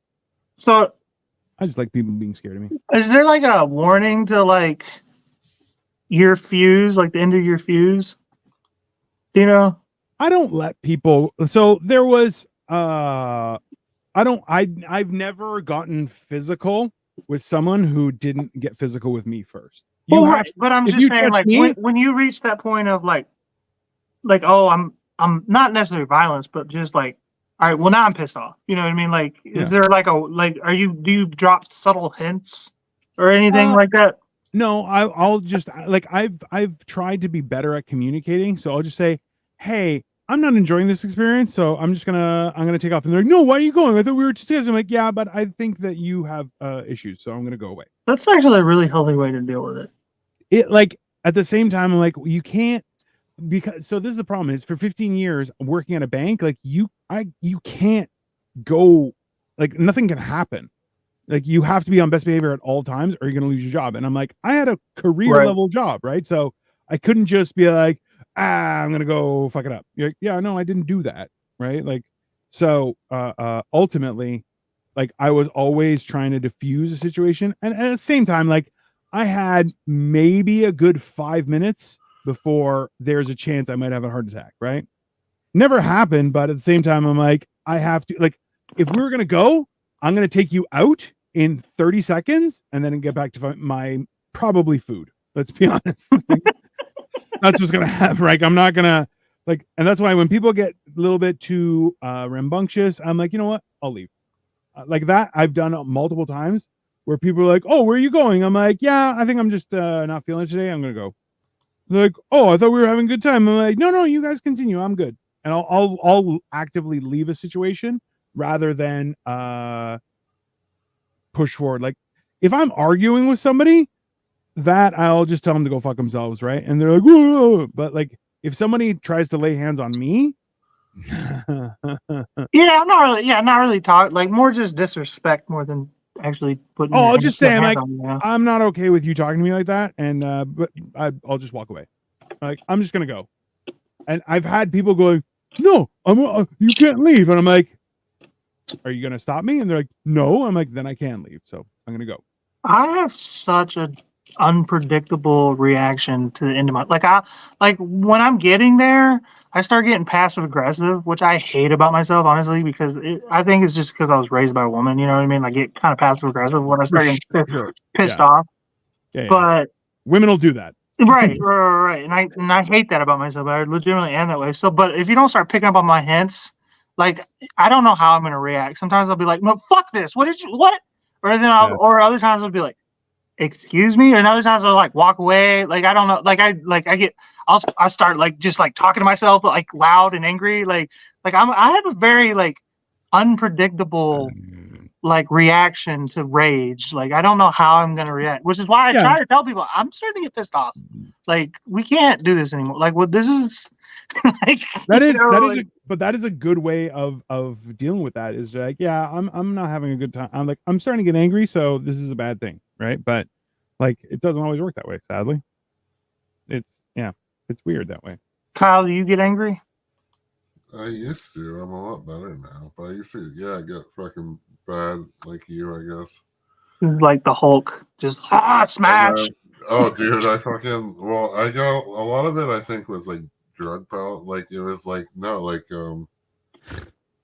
So, I just like people being scared of me. is there like a warning to like your fuse, like the end of your fuse? You know? I don't let people. So there was I've never gotten physical with someone who didn't get physical with me first. Well, right, but I'm just saying, like, when you reach that point of like, oh, I'm not necessarily violence, but just like, all right, well, now I'm pissed off. You know what I mean? Like, is there like do you drop subtle hints or anything like that? No, I'll just like, I've tried to be better at communicating. So I'll just say, "Hey, I'm not enjoying this experience, so I'm gonna take off." And they're like, "No, why are you going? I thought we were just together." I'm like, "Yeah, but I think that you have issues, so I'm gonna go away." That's actually a really healthy way to deal with it. It, like, at the same time, I'm like, you can't, because so this is the problem is, for 15 years working at a bank, like, you can't go, like, nothing can happen. Like, you have to be on best behavior at all times or you're gonna lose your job. And I'm like, I had a career level job, right? So I couldn't just be like, I'm gonna go fuck it up. You're like, yeah, no, I didn't do that, right? Like, so ultimately, like I was always trying to diffuse a situation, and at the same time, like I had maybe a good 5 minutes before there's a chance I might have a heart attack, right? Never happened, but at the same time, I'm like, I have to, like, if we were gonna go, I'm gonna take you out in 30 seconds and then get back to my probably food. Let's be honest. That's what's gonna happen. Like, I'm not gonna like, and that's why when people get a little bit too rambunctious, I'm like, you know what? I'll leave. Like that, I've done it multiple times where people are like, "Oh, where are you going?" I'm like, "Yeah, I think I'm just not feeling it today. I'm gonna go." They're like, "Oh, I thought we were having a good time." I'm like, "No, you guys continue. I'm good." And I'll actively leave a situation rather than push forward. Like if I'm arguing with somebody, that I'll just tell them to go fuck themselves, right? And they're like, "Whoa." But like if somebody tries to lay hands on me, Yeah, not really talk, like more just disrespect more than actually putting. I'll just say, I'm like, on, you know? I'm not okay with you talking to me like that, and but I'll just walk away. Like I'm just gonna go. And I've had people going, "No, you can't leave," and I'm like, "Are you gonna stop me?" And they're like, "No." I'm like, "Then I can leave." So I'm gonna go. I have such a unpredictable reaction to the end of my like when I'm getting there, I start getting passive aggressive, which I hate about myself, honestly, because I think it's just because I was raised by a woman. You know what I mean? I get kind of passive aggressive when I start getting pissed off. Yeah. But women will do that. right, and I hate that about myself. I legitimately am that way. So, but if you don't start picking up on my hints, like I don't know how I'm gonna react. Sometimes I'll be like, "No, fuck this. What?" Or then or other times I'll be like, "Excuse me," and other times I'll like walk away. Like I don't know. I start like just like talking to myself like loud and angry. Like I have a very like unpredictable like reaction to rage. Like I don't know how I'm gonna react, which is why I try to tell people I'm starting to get pissed off. Like we can't do this anymore. Like what this is. Like, that is a good way of dealing with that. Is like, yeah, I'm not having a good time. I'm starting to get angry, so this is a bad thing, right? But like it doesn't always work that way, sadly. It's weird that way. Kyle, do you get angry? I used to. I'm a lot better now. But I used to, I get fucking bad like you, I guess. Like the Hulk, just smash. Dude, I got a lot of it. I think was like drug pellet. Like it was like like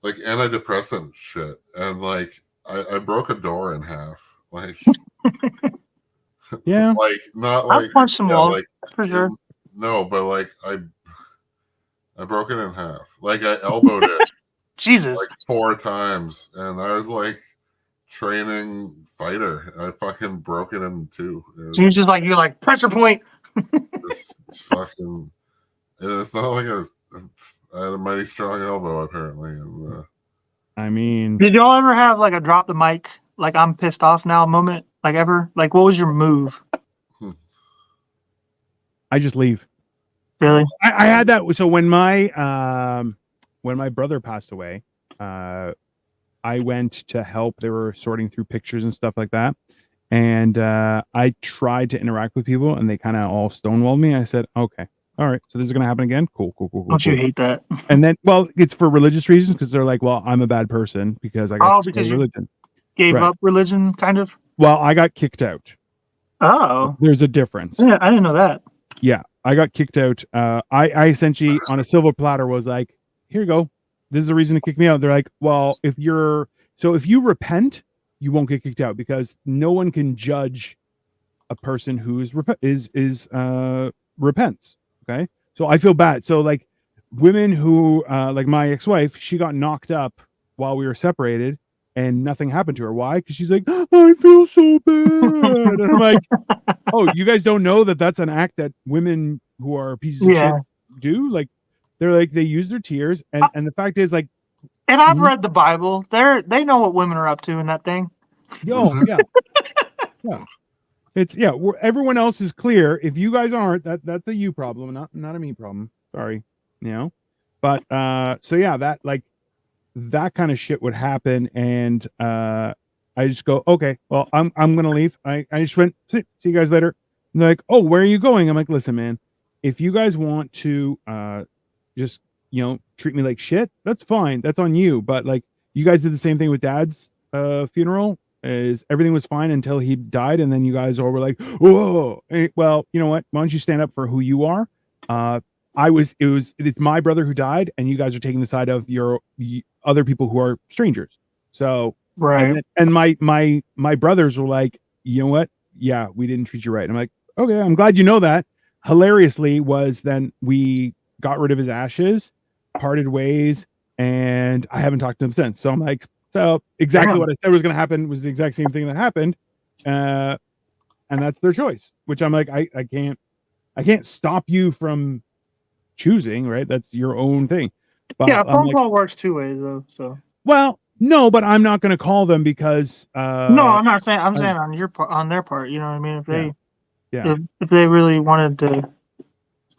antidepressant shit, and like I broke a door in half. Like yeah, like not like I've punched some walls for sure. No, but like I broke it in half. Like I elbowed it. Jesus. Like 4 times, and I was like training fighter. I fucking broke it in 2. You're like pressure point. It's fucking. And it's not like I had a mighty strong elbow apparently. And, I mean, did y'all ever have like a drop the mic, like I'm pissed off now moment? Like ever? Like what was your move? I just leave. Really? I had that. So when my brother passed away, I went to help. They were sorting through pictures and stuff like that. And I tried to interact with people and they kind of all stonewalled me. I said, okay, all right. So this is going to happen again. Cool. Don't you hate that? And then, well, it's for religious reasons because they're like, well, I'm a bad person because I got religion. Gave up religion, kind of? Well, I got kicked out. Oh. There's a difference. Yeah, I didn't know that. Yeah, I got kicked out. I essentially on a silver platter was like, here you go. This is the reason to kick me out. They're like, well, if you repent, you won't get kicked out because no one can judge a person who repents. Okay. So I feel bad. So like women who like my ex-wife, she got knocked up while we were separated and nothing happened to her. Why? Because she's like, I feel so bad. And I'm like, oh, you guys don't know that that's an act that women who are pieces of shit do? Like, they're like, they use their tears. And the fact is, like, and I've read the Bible. They know what women are up to in that thing. Yo, yeah. Yeah. It's, everyone else is clear. If you guys aren't, that's a you problem, not a me problem. Sorry. You know? But, so yeah, that, like, that kind of shit would happen. And, I just go, okay, well, I'm going to leave. I just went, see you guys later. And they're like, oh, where are you going? I'm like, listen, man, if you guys want to just treat me like shit, that's fine. That's on you. But like you guys did the same thing with Dad's funeral. Is everything was fine until he died, and then you guys all were like, "Whoa!" Well, you know what? Why don't you stand up for who you are? It's my brother who died, and you guys are taking the side of your other people who are strangers. So Right. and my brothers were like, you know what? Yeah, we didn't treat you right. And I'm like, okay, I'm glad you know that. Hilariously was then we got rid of his ashes, parted ways, and I haven't talked to him since. So I'm like, so exactly Damn. what I said was going to happen was the exact same thing that happened, and that's their choice. Which I'm like, I can't stop you from choosing, right? That's your own thing. But Yeah, a I'm phone like, call works two ways though. So well, no, but I'm not going to call them because no, I'm not saying. I'm I- saying on your part, on their part. You know what I mean? If they yeah. if they really wanted to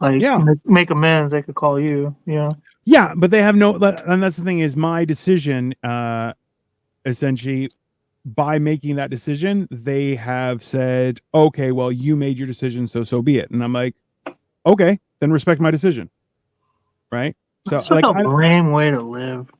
like Yeah. make amends, they could call you. You know? Yeah, but they have no, and that's the thing is my decision, essentially, by making that decision, they have said, okay, well, you made your decision, so be it. And I'm like, okay, then respect my decision. Right? So It's such like, a lame way to live.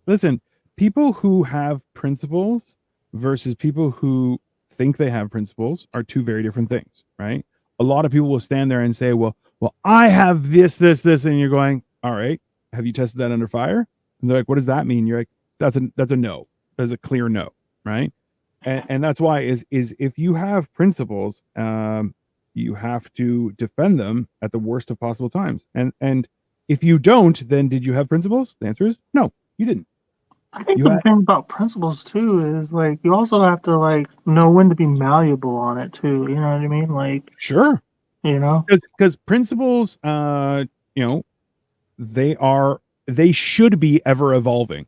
listen, people who have principles versus people who think they have principles are two very different things, right? A lot of people will stand there and say, well, I have this, and you're going, all right, have you tested that under fire? And they're like, what does that mean? You're like, that's a no. That's a clear no, right? And that's why is if you have principles, you have to defend them at the worst of possible times. And if you don't, then did you have principles? The answer is no, you didn't. I think You the had- thing about principles too is like you also have to like know when to be malleable on it too. You know what I mean? Like, Sure. you know, Because principles, they should be ever evolving.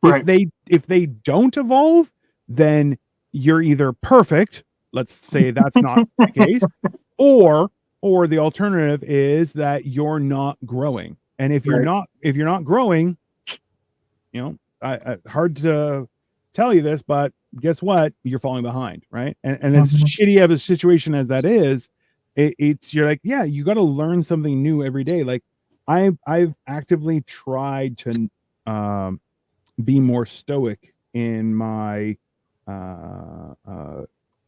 Right. If they don't evolve, then you're either perfect. Let's say that's not the case, or the alternative is that you're not growing. And if you're Right. not growing, hard to tell you this, but guess what? You're falling behind, right? And as Mhm. shitty of a situation as that is, it's you're like, yeah, you got to learn something new every day. Like I've actively tried to be more stoic in my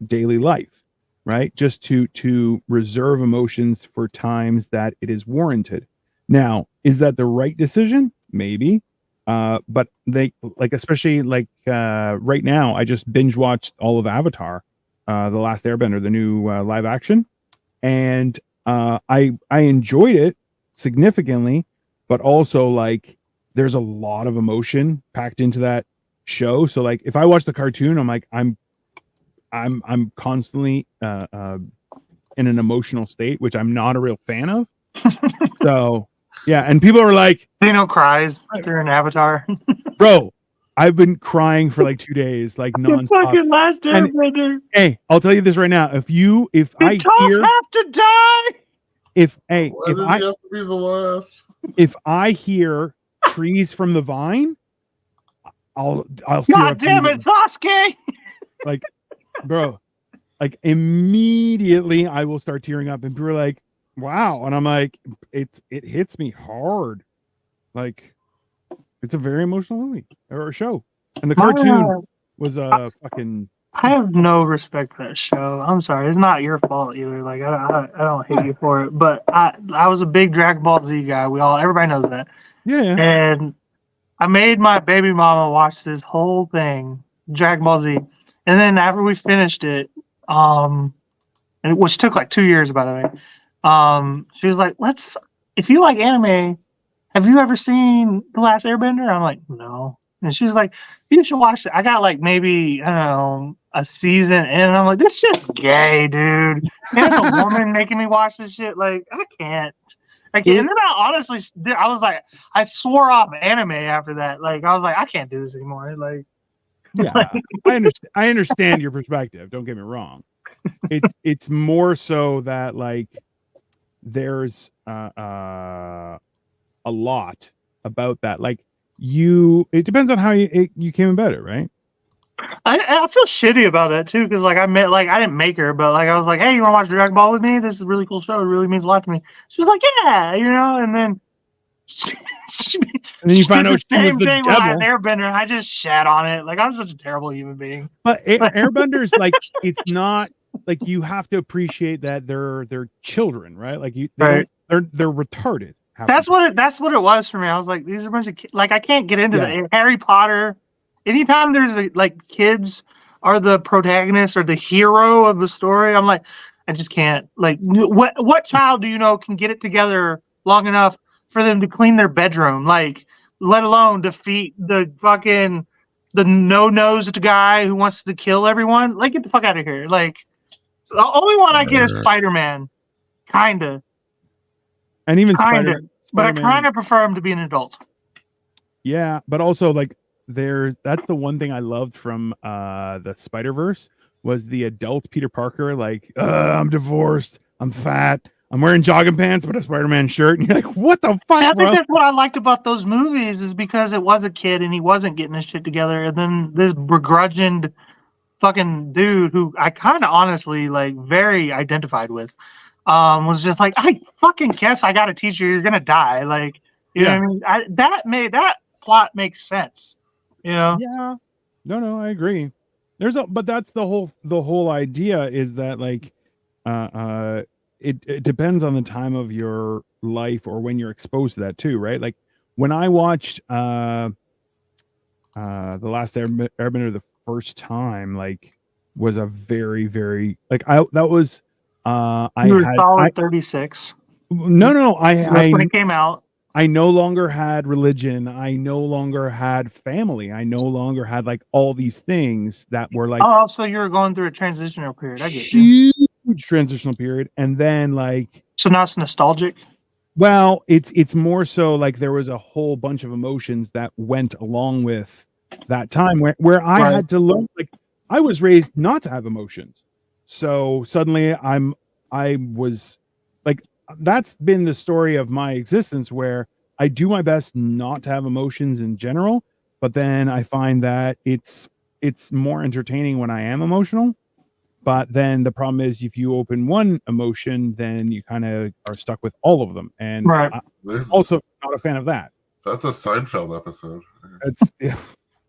daily life, right? Just to reserve emotions for times that it is warranted. Now, is that the right decision? Maybe. But they like, especially like right now, I just binge watched all of Avatar, The Last Airbender, the new live action, and I enjoyed it significantly, but also like there's a lot of emotion packed into that show. So like if I watch the cartoon, I'm like I'm constantly in an emotional state, which I'm not a real fan of. So yeah, and people are like, Dino cries during Avatar. bro, I've been crying for like 2 days, like The nonstop. fucking last Airbender. Hey, I'll tell you this right now. If I Did Toph hear, have to die? if Why did he have to be the last? if I hear trees from the vine, I'll tear God up damn it, immediately. Sasuke! Like, bro, like immediately I will start tearing up, and people are like, "Wow," and I'm like, it hits me hard. Like, it's a very emotional movie or a show, and the cartoon was a fucking. I have no respect for that show. I'm sorry, it's not your fault either. Like I don't hate you for it, but I was a big Dragon Ball Z guy. Everybody knows that. Yeah. And I made my baby mama watch this whole thing, Dragon Ball Z, and then after we finished it, which took like 2 years by the way, she was like, if you like anime, have you ever seen The Last Airbender? I'm like, no. And she's like, you should watch it. I got like maybe, I don't know, a season in, and I'm like, this shit's gay, dude. There's a woman making me watch this shit. Like, I can't. And then I was like, I swore off anime after that. Like, I was like, I can't do this anymore. Like, Yeah, I understand your perspective. Don't get me wrong. It's more so that like there's a lot about that. Like it depends on how you came about it, right? I feel shitty about that too, because like I didn't make her, but like I was like, hey, you want to watch Dragon Ball with me? This is a really cool show. It really means a lot to me. She was like, yeah, and then she And then you did find the out she was same the thing with devil. Airbender. I just shat on it. Like I'm such a terrible human being. But Airbenders, like, it's not like you have to appreciate that they're children, right? Like Right. they're retarded. That's what it was for me. I was like, these are a bunch of like I can't get into Yeah. the Harry Potter. Anytime there's like kids are the protagonist or the hero of the story, I'm like, I just can't. Like, what child do you know can get it together long enough for them to clean their bedroom? Like, let alone defeat the no-nosed guy who wants to kill everyone. Like, get the fuck out of here. Like, the only one I get is Spider-Man, kinda. And even Kinda, but I Spider-Man, kind of prefer him to be an adult. yeah, but also like that's the one thing I loved from the Spider-Verse was the adult Peter Parker, like, I'm divorced, I'm fat, I'm wearing jogging pants but a Spider-Man shirt, and you're like, what the fuck, See, I bro? think that's what I liked about those movies is because it was a kid and he wasn't getting his shit together, and then this begrudged fucking dude who I kind of honestly like very identified with, was just like, I fucking guess I got to teach you, you're gonna die, like, you know what I mean? That plot makes sense, you know? Yeah, no, I agree. But that's the whole idea is that like, it depends on the time of your life or when you're exposed to that too, right? Like when I watched the Last Airbender the first time, like, was a very, very like that was I You were had solid 36. no That's when it came out. I no longer had religion. I no longer had family. I no longer had like all these things that were like, Oh, so you were going through a transitional period. I get you. huge transitional period. And then like, So now it's nostalgic. well, it's more so like there was a whole bunch of emotions that went along with that time where I Right. had to learn, like, I was raised not to have emotions. So suddenly I was like, that's been the story of my existence where I do my best not to have emotions in general, but then I find that it's more entertaining when I am emotional. But then the problem is if you open one emotion, then you kind of are stuck with all of them. And Right. I'm also not a fan of that. That's a Seinfeld episode. It's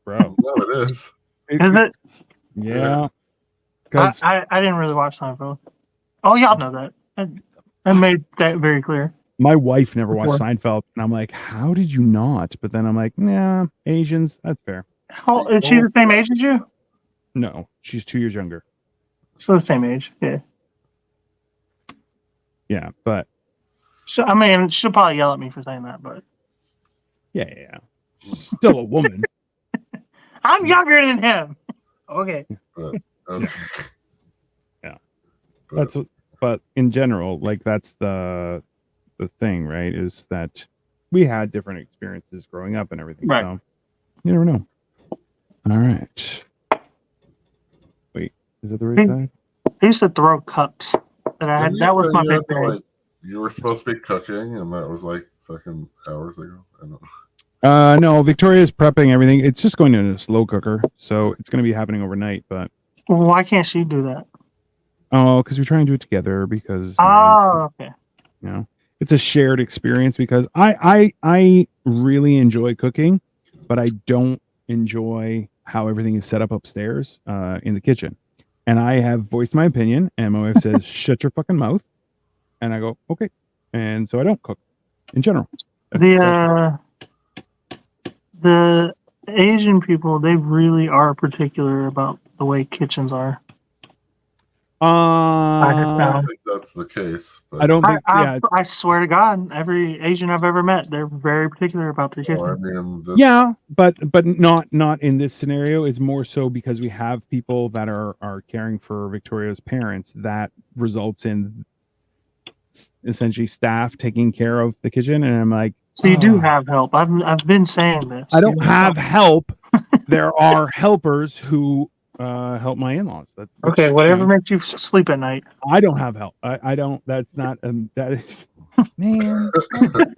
bro. No, it is. Is it? Yeah. Because I didn't really watch Seinfeld. Oh, y'all know that. I made that very clear. my wife never watched Before. Seinfeld, and I'm like, how did you not? But then I'm like, nah, Asians, that's fair. How is she the same age as you? No, she's 2 years younger. So the same age. Yeah. Yeah, but So I mean, she'll probably yell at me for saying that, but yeah. Still a woman. I'm younger than him. Okay. Okay. Yeah. But But in general, like that's the thing, right? Is that we had different experiences growing up and everything. Right. So you never know. All right. Wait, is it the right side? I used to throw cups that I had. didn't you That was say my you big had to, thing. like, you were supposed to be cooking, and that was like fucking hours ago. I don't know. No, Victoria's prepping everything. It's just going into a slow cooker, so it's going to be happening overnight. But Well, why can't she do that? because we're trying to do it together because Oh, okay. you know, it's a shared experience because I really enjoy cooking, but I don't enjoy how everything is set up upstairs in the kitchen. And I have voiced my opinion, and my wife says, "Shut your fucking mouth," and I go, "Okay," and so I don't cook in general. The Asian people, they really are particular about the way kitchens are. I have I found. think that's the case. But, I don't think. I swear to God, every Asian I've ever met, they're very particular about their well, I kitchen. mean, this, Yeah, but not in this scenario. It's more so because we have people that are caring for Victoria's parents. That results in essentially staff taking care of the kitchen, and I'm like, So you do have help. I've been saying this. I don't You have help. There are helpers who help my in-laws. That's Okay, whatever makes you sleep at night. I don't have help. I don't. That's not. That is, man.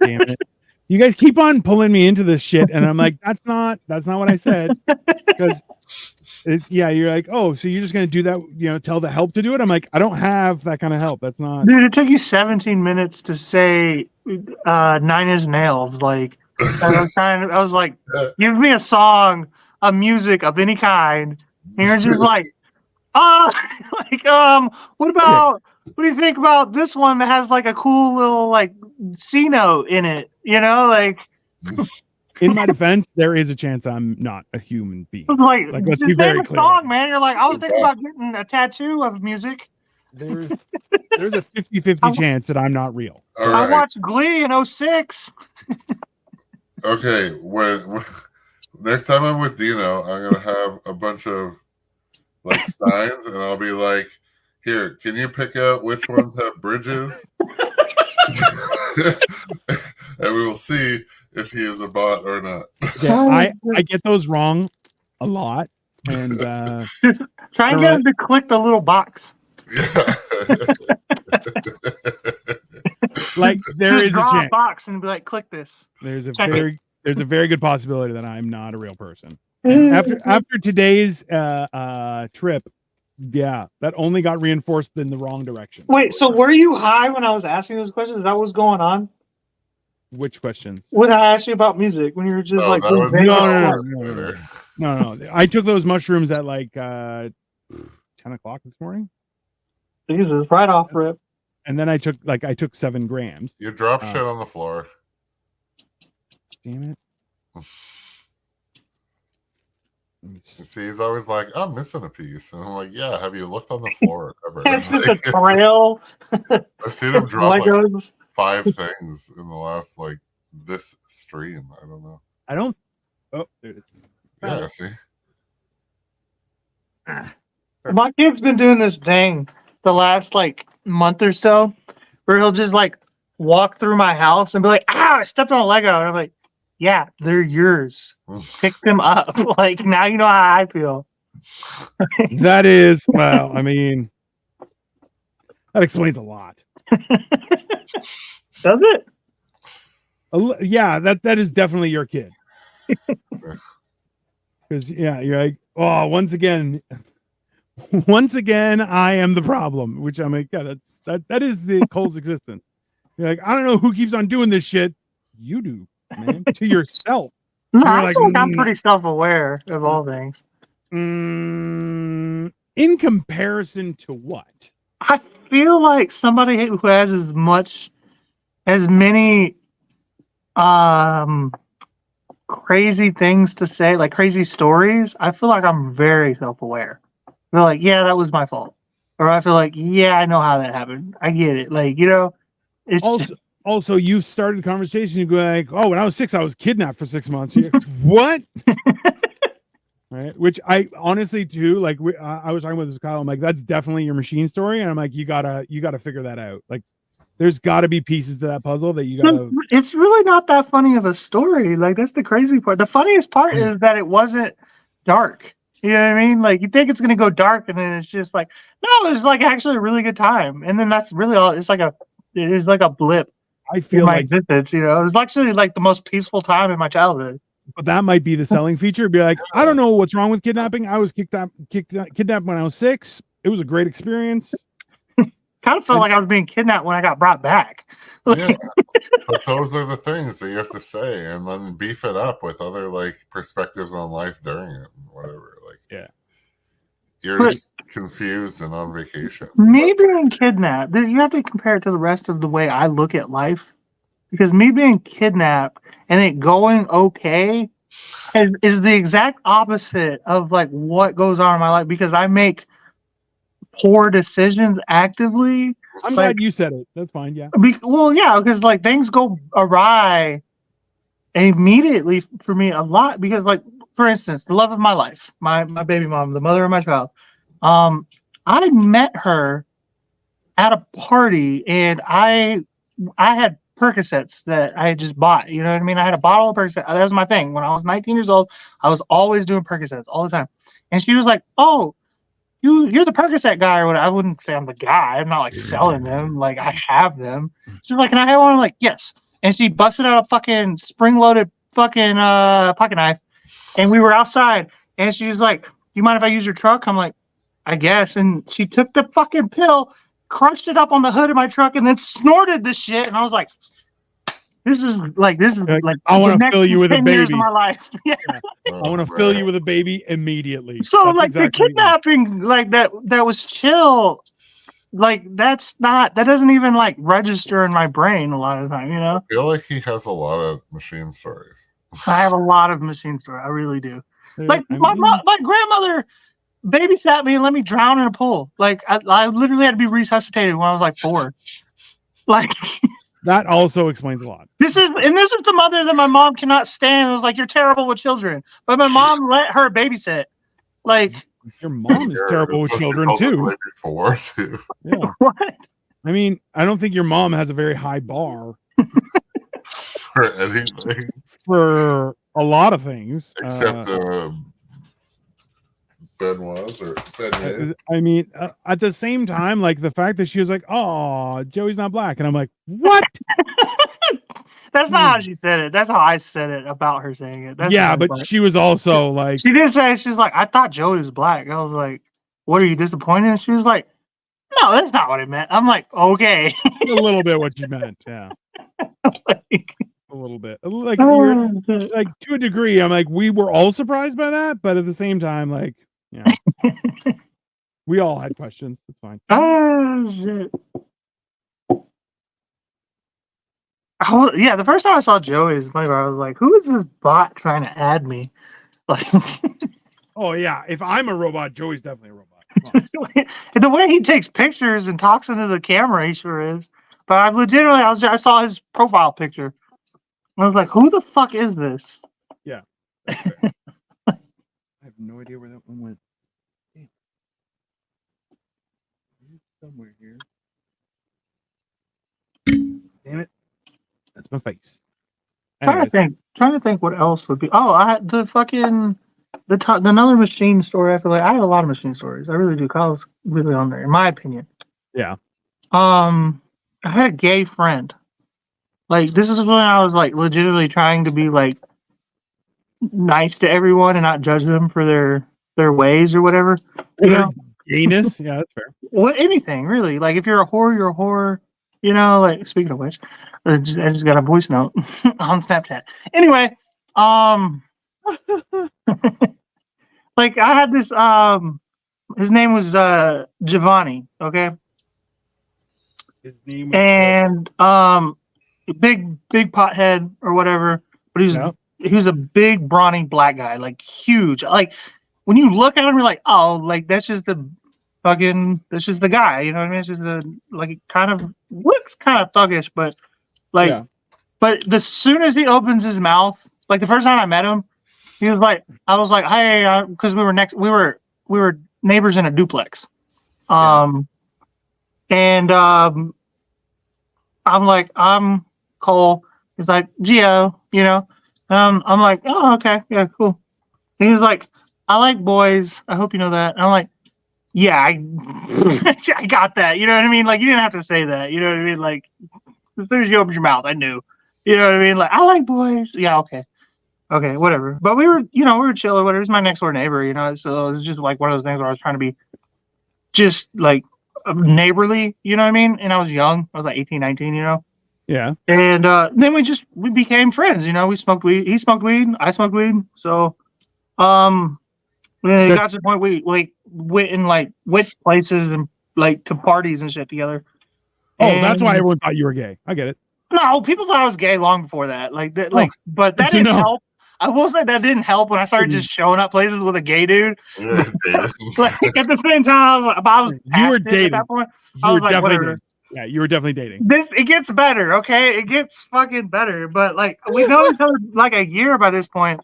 Damn it! You guys keep on pulling me into this shit, and I'm like, that's not what I said. Because You're like, oh, so you're just gonna do that? Tell the help to do it. I'm like, I don't have that kind of help. That's not. Dude, it took you 17 minutes to say 9 Inch Nails. Like, I was like, give me a song, a music of any kind. And you're just like, what do you think about this one that has like a cool little like C note in it? Like. In my defense, there is a chance I'm not a human being. Like let's just be very name a clear. song, man. You're like, I was thinking about getting a tattoo of music. There's a 50-50 chance that I'm not real. All right. I watched Glee in 06. Okay, when next time I'm with Dino, I'm gonna have a bunch of like signs, and I'll be like, "Here, can you pick out which ones have bridges?" And we will see if he is a bot or not. Yeah, I get those wrong a lot, and Just try and get him to click the little box. Yeah. like there Just is a draw chance. box and be like, click this. There's a Check there's a very good possibility that I'm not a real person. And after today's trip, yeah, that only got reinforced in the wrong direction. Wait, so were you high when I was asking those questions? Is that what's going on? Which questions? When I asked you about music, when you were just No, like, that was No. I took those mushrooms at like 10 o'clock this morning, Jesus, right off rip. and then I took 7 grams. You drop shit on the floor. Damn it! You see, he's always like, "I'm missing a piece," and I'm like, "Yeah, have you looked on the floor ever?" It's just a trail. I've seen him drop like Legos. 5 things in the last like this stream. I don't know. I don't. Oh, there it is. Yeah, see. My kid's been doing this thing the last like month or so, where he'll just like walk through my house and be like, "Ow, I stepped on a Lego," and I'm like, "Yeah, they're yours. Pick them up." Like now you know how I feel. That is well. I mean, that explains a lot. Does it? Yeah, that is definitely your kid. Because you're like, oh, once again, I am the problem. Which I'm like, yeah, that is the Cole's existence. You're like, I don't know who keeps on doing this shit. You do, man, to yourself. No, You're I like, feel like I'm pretty self-aware of all things. In comparison to what? I feel like somebody who has as many crazy things to say, like crazy stories, I feel like I'm very self-aware. They're like, yeah, that was my fault. Or I feel like, yeah, I know how that happened. I get it. Like, it's Also, you started a conversation. You go like, "Oh, when I was 6, I was kidnapped for 6 months." You're like, what? Right? Which I honestly too. Like, I was talking about this with Kyle. I'm like, that's definitely your machine story, and I'm like, you gotta figure that out. Like, there's got to be pieces to that puzzle that you gotta. It's really not that funny of a story. Like, that's the crazy part. The funniest part is that it wasn't dark. You know what I mean? Like, you think it's gonna go dark, and then it's just like, no, it's like actually a really good time, and then that's really all. It's like a blip. I feel my like existence, it was actually like the most peaceful time in my childhood. but that might be the selling feature. Be like, I don't know what's wrong with kidnapping. I was kidnapped when I was 6. It was a great experience. Kind of felt like I was being kidnapped when I got brought back. Yeah, but those are the things that you have to say, and then beef it up with other like perspectives on life during it, and whatever. Like, yeah, you're just confused and on vacation. Me being kidnapped, you have to compare it to the rest of the way I look at life, because me being kidnapped and it going okay is the exact opposite of like what goes on in my life, because I make poor decisions actively. I'm glad you said it. That's fine. Yeah. Because like things go awry immediately for me a lot. Because like, for instance, the love of my life, my baby mom, the mother of my child. I met her at a party, and I had Percocets that I had just bought. You know what I mean? I had a bottle of Percocets. That was my thing. When I was 19 years old, I was always doing Percocets all the time. And she was like, "Oh, you're the Percocet guy," or whatever. I wouldn't say I'm the guy. I'm not like selling them. Like, I have them. She's like, "Can I have one?" I'm like, "Yes." And she busted out a fucking spring-loaded fucking pocket knife, and we were outside, and she was like, you mind if I use your truck? I'm like, I guess. And she took the fucking pill, crushed it up on the hood of my truck, and then snorted the shit. And I was like, this is like I want to fill you with a 10 years of baby. my life. Yeah. I want to fill you with a baby immediately. So That's like exactly the kidnapping, like that was chill. Like that doesn't even like register in my brain a lot of the time, you know? I feel like he has a lot of machine stories. I have a lot of machine stories. I really do. Like I my mean, my grandmother babysat me and let me drown in a pool. Like I literally had to be resuscitated when I was like 4. Like that also explains a lot. this is the mother that my mom cannot stand. It was like, you're terrible with children. But my mom let her babysit. Like Your mom is terrible with children too. Before too. Yeah. what? I mean, I don't think your mom has a very high bar For anything for a lot of things. except Benoit or Beignet. I mean, at the same time, like the fact that she was like, "Oh, Joey's not black," and I'm like, "What?" That's not how she said it. That's how I said it about her saying it. That's yeah, how I but thought. she was also like, She did say, she was like, I thought Joey was black. I was like, what, are you disappointed? And she was like, no, that's not what I meant. I'm like, okay. a little bit what you meant. Yeah, Like, a little bit. Like you're like to a degree. I'm like, we were all surprised by that, but at the same time, like, yeah, we all had questions. It's fine. oh shit. Yeah, the first time I saw Joey is funny. I was like, "Who is this bot trying to add me?" Like, Oh yeah, if I'm a robot, Joey's definitely a robot. Come on. the way he takes pictures and talks into the camera, he sure is. But I legitimately, I saw his profile picture. I was like, "Who the fuck is this?" That's fair. I have no idea where that one went. Damn. It's somewhere here. Damn it. That's my face. Anyways, Trying to think what else would be. Oh, I had the fucking another machine story. I feel like I have a lot of machine stories. I really do. Kyle's really on there, in my opinion. Yeah. I had a gay friend. Like, this is when I was like legitimately trying to be like nice to everyone and not judge them for their ways or whatever. You know, gayness. Yeah, that's fair. anything really. Like, if you're a whore, you're a whore. You know, like, speaking of which, I just got a voice note on Snapchat. Anyway, like, I had this, his name was Giovanni, okay? His name was And big pothead or whatever, but he was a big brawny black guy, like huge. Like, when you look at him, you're like, oh, like, that's just the guy, you know what I mean? It's just like, it kind of looks kind of thuggish, but like, Yeah. but as soon as he opens his mouth, like the first time I met him, he was like, I was like, hey, because we were neighbors in a duplex, and I'm like, I'm Cole. He's like, Gio, you know, I'm like, oh, okay, yeah, cool. And he was like, I like boys. I hope you know that. And I'm like, yeah, I got that. You know what I mean? Like, you didn't have to say that. You know what I mean? Like, as soon as you opened your mouth, I knew. You know what I mean? Like, I like boys. Yeah, okay, whatever. But we were chill or whatever. It was my next door neighbor, you know. So it was just like one of those things where I was trying to be just like neighborly. You know what I mean? And I was young. I was like 18, 19, you know. Yeah. And then we became friends. You know, we smoked weed. He smoked weed. I smoked weed. So, it got to the point we like went places and like to parties and shit together. Oh, that's why everyone thought you were gay. I get it. No, people thought I was gay long before that. Like that, but that didn't help. I will say that didn't help when I started just showing up places with a gay dude. Yeah, Like, at the same time, I was you were dating. at that point. You were definitely dating. Yeah, you were definitely dating. It gets better, okay? It gets fucking better. But like, we've known each other like a year by this point.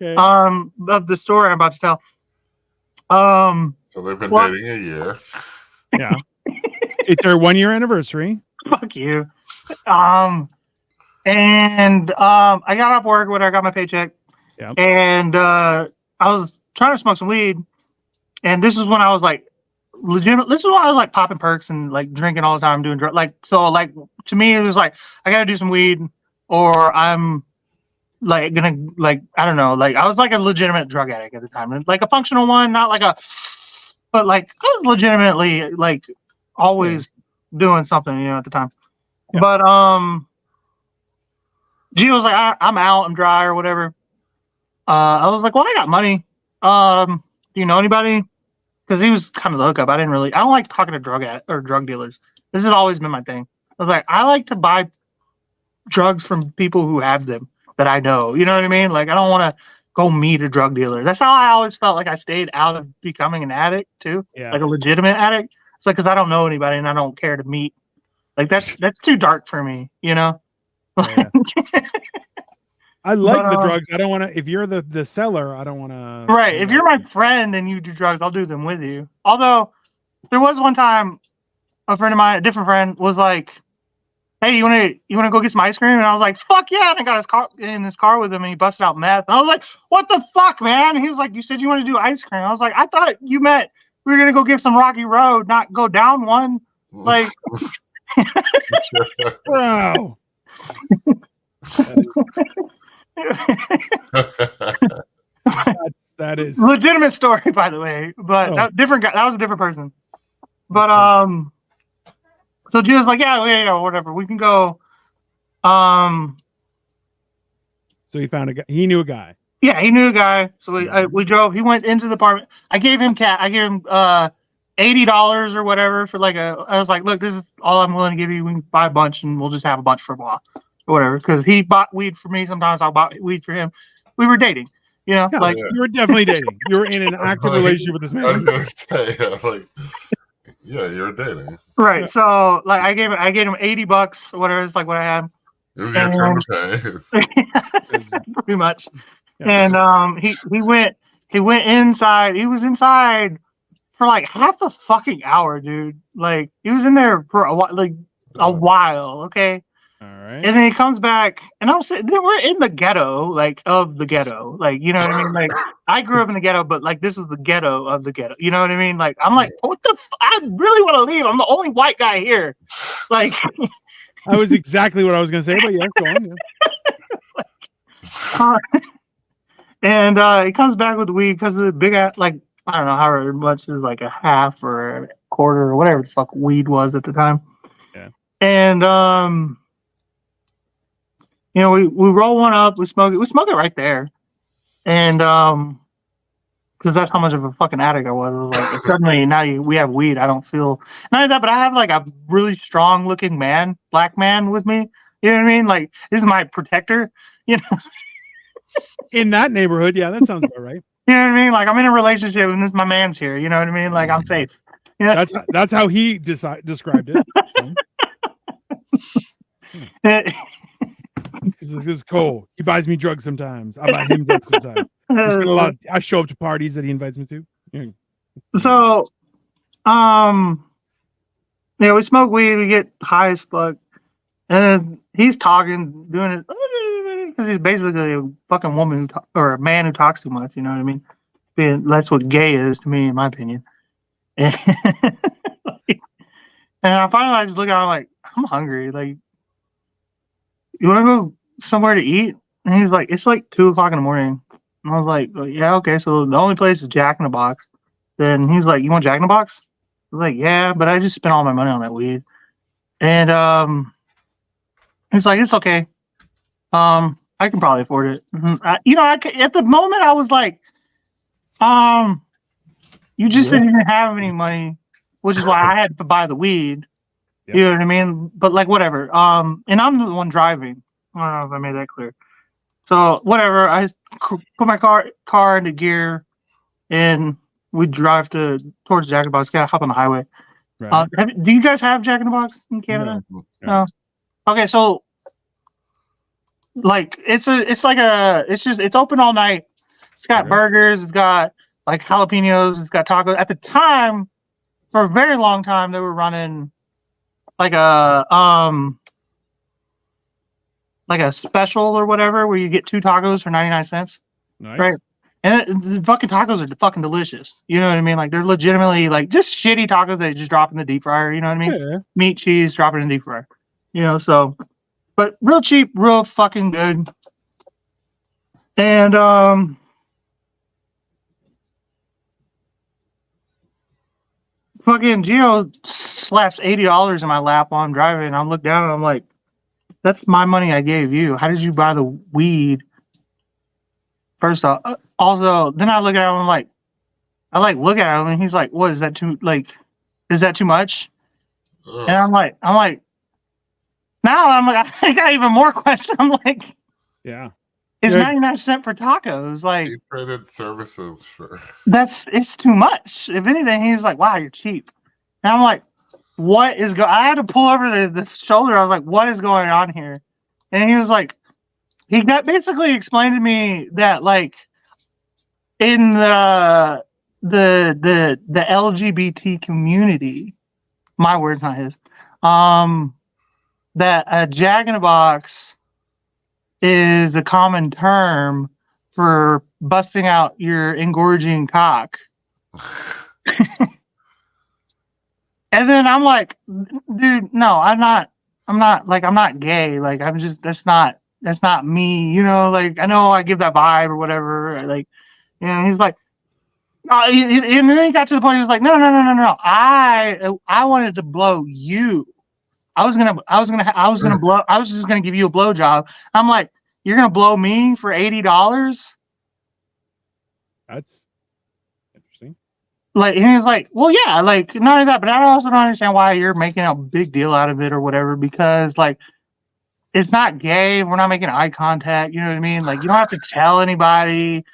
Okay. Of the story I'm about to tell. So they've been dating a year. Yeah. It's our 1-year anniversary. Fuck you. And I got off work when I got my paycheck. Yeah. And I was trying to smoke some weed. And this is when I was like legitimate. This is when I was like popping perks and like drinking all the time, doing drugs. Like, so like to me it was like I gotta do some weed or I'm like gonna like I don't know, like I was like a legitimate drug addict at the time, like a functional one, not like a, but like I was legitimately like always doing something, you know, at the time. Yeah. But G was like, I'm out, I'm dry or whatever. I was like, well, I got money. Do you know anybody? Because he was kind of the hookup. I don't like talking to drug dealers. This has always been my thing. I was like, I like to buy drugs from people who have them that I know. You know what I mean? Like, I don't want to go meet a drug dealer. That's how I always felt like I stayed out of becoming an addict too, Yeah. like a legitimate addict. It's like because I don't know anybody and I don't care to meet. Like that's too dark for me, you know. Yeah. I like But, the drugs. I don't want to. If you're the seller, I don't want to. Right. If you're my friend and you do drugs, I'll do them with you. Although there was one time a friend of mine, a different friend, was like, "Hey, you wanna go get some ice cream?" And I was like, "Fuck yeah!" And I got in his car with him, and he busted out meth. And I was like, "What the fuck, man?" And he was like, "You said you wanted to do ice cream." I was like, "I thought you meant we were gonna go get some Rocky Road, not go down one." Like, Wow. That is legitimate story, by the way, but different guy. That was a different person. But so Gio's like, yeah, whatever. We can go. So he found a guy. He knew a guy. Yeah, he knew a guy. So we drove. He went into the apartment. I gave him $80 or whatever for like I was like, look, this is all I'm willing to give you. We can buy a bunch and we'll just have a bunch for a while or whatever. Because he bought weed for me. Sometimes I bought weed for him. We were dating, you know, Yeah, like you were definitely dating. You were in an active relationship with this I was man. gonna say, yeah, you're dating. right. So like I gave him $80 or whatever. It's like what I had. It was your turn to pay. Pretty much. Yeah. And he went inside. He was inside for like half a fucking hour, dude. Like he was in there for a while, okay? All right. And then he comes back, and I'm saying we're in the ghetto, like of the ghetto, like you know what I mean. Like I grew up in the ghetto, but like this is the ghetto of the ghetto. You know what I mean? Like I'm like, what the? I really want to leave. I'm the only white guy here. Like That was exactly what I was going to say, but yes, go on. Yeah. And he comes back with the weed because of the big ass, like I don't know how much is like a half or a quarter or whatever the fuck weed was at the time. Yeah. And you know, we roll one up, we smoke it right there, and because that's how much of a fucking addict I was. It was like suddenly now we have weed. I don't feel not only that, but I have like a really strong looking black man with me. You know what I mean? Like this is my protector. You know. In that neighborhood, yeah, that sounds about right. You know what I mean? Like I'm in a relationship and this my man's here. You know what I mean? Like I'm safe. Yeah. That's how he described it. So. This is Cole. He buys me drugs sometimes. I buy him drugs sometimes. I show up to parties that he invites me to. Yeah. So, we smoke weed. We get high as fuck, and he's talking, doing it because he's basically a fucking woman or a man who talks too much. You know what I mean? That's what gay is to me, in my opinion. And I finally just look at him like, I'm hungry. Like, you want to go somewhere to eat? And he's like, it's like 2:00 in the morning. And I was like, yeah, okay. So the only place is Jack in the Box. Then he's like, you want Jack in the Box? I was like, yeah, but I just spent all my money on that weed. And he's like, it's okay. I can probably afford it. At the moment I was like, you just said you didn't have any money, which is why I had to buy the weed. Yeah. You know what I mean? But like whatever. And I'm the one driving. I don't know if I made that clear. So whatever. I put my car into gear, and we drive towards Jack in the Box. Gotta hop on the highway. Right. Do you guys have Jack in the Box in Canada? No. Okay, so like it's open all night. It's got burgers. It's got like jalapenos. It's got tacos. At the time, for a very long time, they were running like a special or whatever where you get 2 tacos for 99 cents. Nice. Right. And the fucking tacos are fucking delicious. You know what I mean? Like they're legitimately like just shitty tacos that you just drop in the deep fryer. You know what I mean? Yeah. Meat, cheese, drop it in the deep fryer. You know, so but real cheap, real fucking good. And fucking Gio slaps $80 in my lap while I'm driving. And I look down and I'm like, that's my money I gave you. How did you buy the weed? First off, also, then I look at him and I'm like, look at him and he's like, what is that too, like, is that too much? Ugh. And I'm like, now I'm like, I got even more questions. I'm like, Yeah. it's Yeah. 99 cents for tacos. Like, He traded services for. it's too much. If anything, he's like, wow, you're cheap. And I'm like, what is I had to pull over the shoulder. I was like, what is going on here? And he was like, he got basically explained to me that like in the LGBT community, my words, not his, that a Jack in a Box is a common term for busting out your engorging cock. And then I'm like, dude, no, I'm not gay. Like, I'm just, that's not me, you know, like, I know I give that vibe or whatever. Like, you know, he's like, and then he got to the point, he was like, no. I wanted to blow you. I was just gonna give you a blowjob. I'm like, you're gonna blow me for $80? That's interesting. Like, and he was like, well, yeah, like, not only that, but I also don't understand why you're making a big deal out of it or whatever, because like, it's not gay. We're not making eye contact. You know what I mean? Like, you don't have to tell anybody.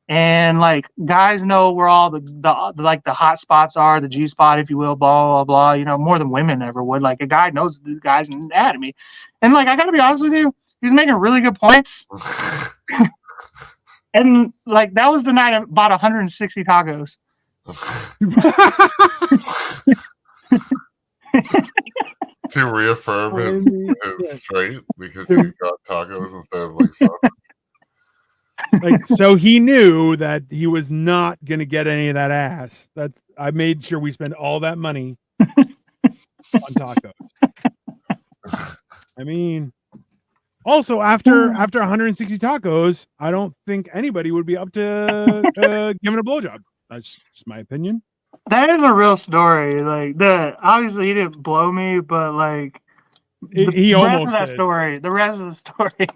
And like, guys know where all the hot spots are, the G spot, if you will, blah, blah, blah, you know, more than women ever would. Like, a guy knows the guy's anatomy. And like, I gotta be honest with you, he's making really good points. And like, that was the night I bought 160 tacos. To reaffirm his straight because he got tacos instead of like sausage. Like, so he knew that he was not gonna get any of that ass. I made sure we spent all that money on tacos. I mean, also after 160 tacos, I don't think anybody would be up to giving a blowjob. That's just my opinion. That is a real story. Like, obviously he didn't blow me, but like He almost did. The rest of the story.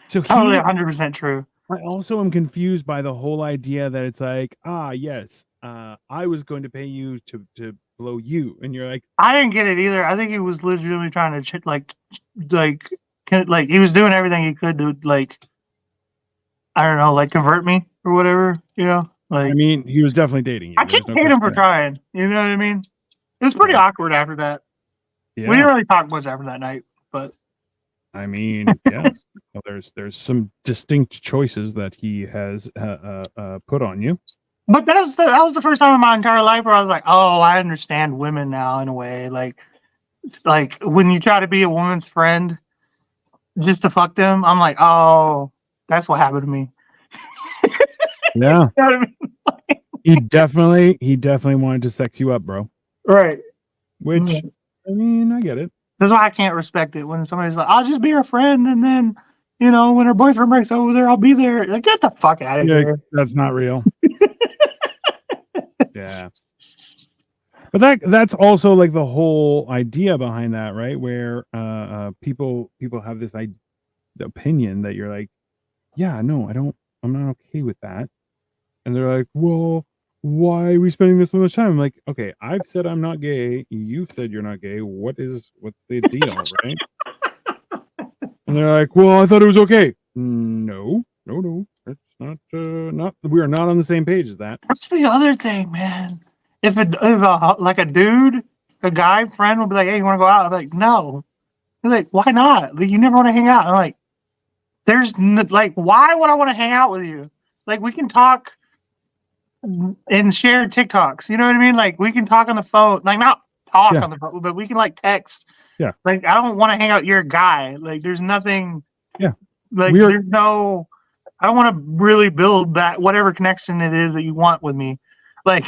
So Totally 100% true. I also am confused by the whole idea that it's like, yes, I was going to pay you to blow you, and you're like, I didn't get it either. I think he was legitimately trying to like he was doing everything he could to like, I don't know, like convert me or whatever, you know. Like, I mean, he was definitely dating you. I can't hate him for trying. You know what I mean? It was pretty awkward after that. Yeah. We didn't really talk much after that night, but I mean, yeah. Well, there's some distinct choices that he has put on you. But that was the first time in my entire life where I was like, oh, I understand women now in a way. Like when you try to be a woman's friend just to fuck them, I'm like, oh, that's what happened to me. Yeah. You know what I mean? He definitely wanted to sex you up, bro. Right. Which, I mean, I get it. That's why I can't respect it when somebody's like, I'll just be her friend, and then, you know, when her boyfriend breaks over there, I'll be there. Like, get the fuck out of here. That's not real. Yeah. But that's also like the whole idea behind that, right? Where people have this opinion that you're like, yeah, no, I'm not okay with that. And they're like, well, why are we spending this so much time? I'm like, okay, I've said I'm not gay. You've said you're not gay. What's the deal, right? And they're like, well, I thought it was okay. No. It's not. We are not on the same page as that. That's the other thing, man. If a dude, a guy friend will be like, hey, you want to go out? I'm like, no. He's like, why not? Like, you never want to hang out. I'm like, why would I want to hang out with you? Like, we can talk and share TikToks. You know what I mean? Like, we can talk on the phone. Like, not talk on the phone, but we can like text. Yeah. Like, I don't want to hang out. You're a guy. Like, there's nothing. Yeah. Like, there's no. I don't want to really build that whatever connection it is that you want with me. Like.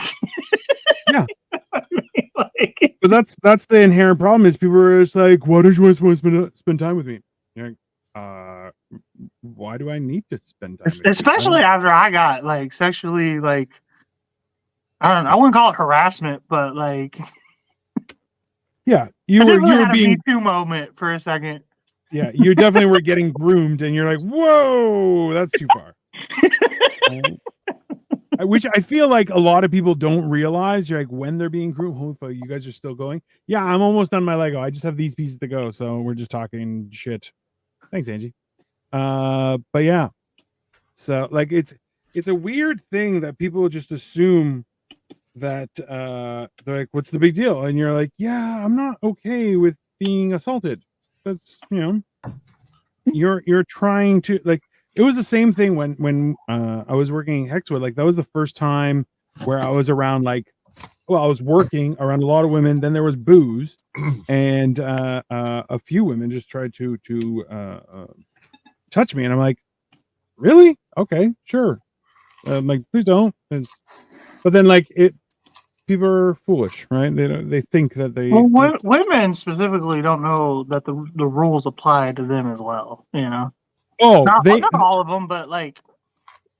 Yeah. But that's the inherent problem is people are just like, why don't you want to spend time with me? You're like, why do I need to spend time? with you? Especially after I got like sexually like I don't know, I wouldn't call it harassment, but like Yeah, you I were definitely had a being Me Too moment for a second. yeah, you definitely were getting groomed, and you're like, whoa, that's too far. Which I feel like a lot of people don't realize. You're like when they're being groomed. Hopefully, you guys are still going. Yeah, I'm almost done my Lego. I just have these pieces to go, so we're just talking shit. Thanks, Angie. But yeah, so like it's a weird thing that people just assume that they're like, what's the big deal? And you're like, yeah, I'm not okay with being assaulted. That's you're trying to like. It was the same thing when I was working at Hexwood. Like that was the first time where I was around I was working around a lot of women. Then there was booze, and a few women just tried to touch me, and I'm like, really? Okay, sure. I'm like, please don't. But then people are foolish, right? They think that they. Well, women specifically don't know that the rules apply to them as well. You know. Oh, not all of them, but like,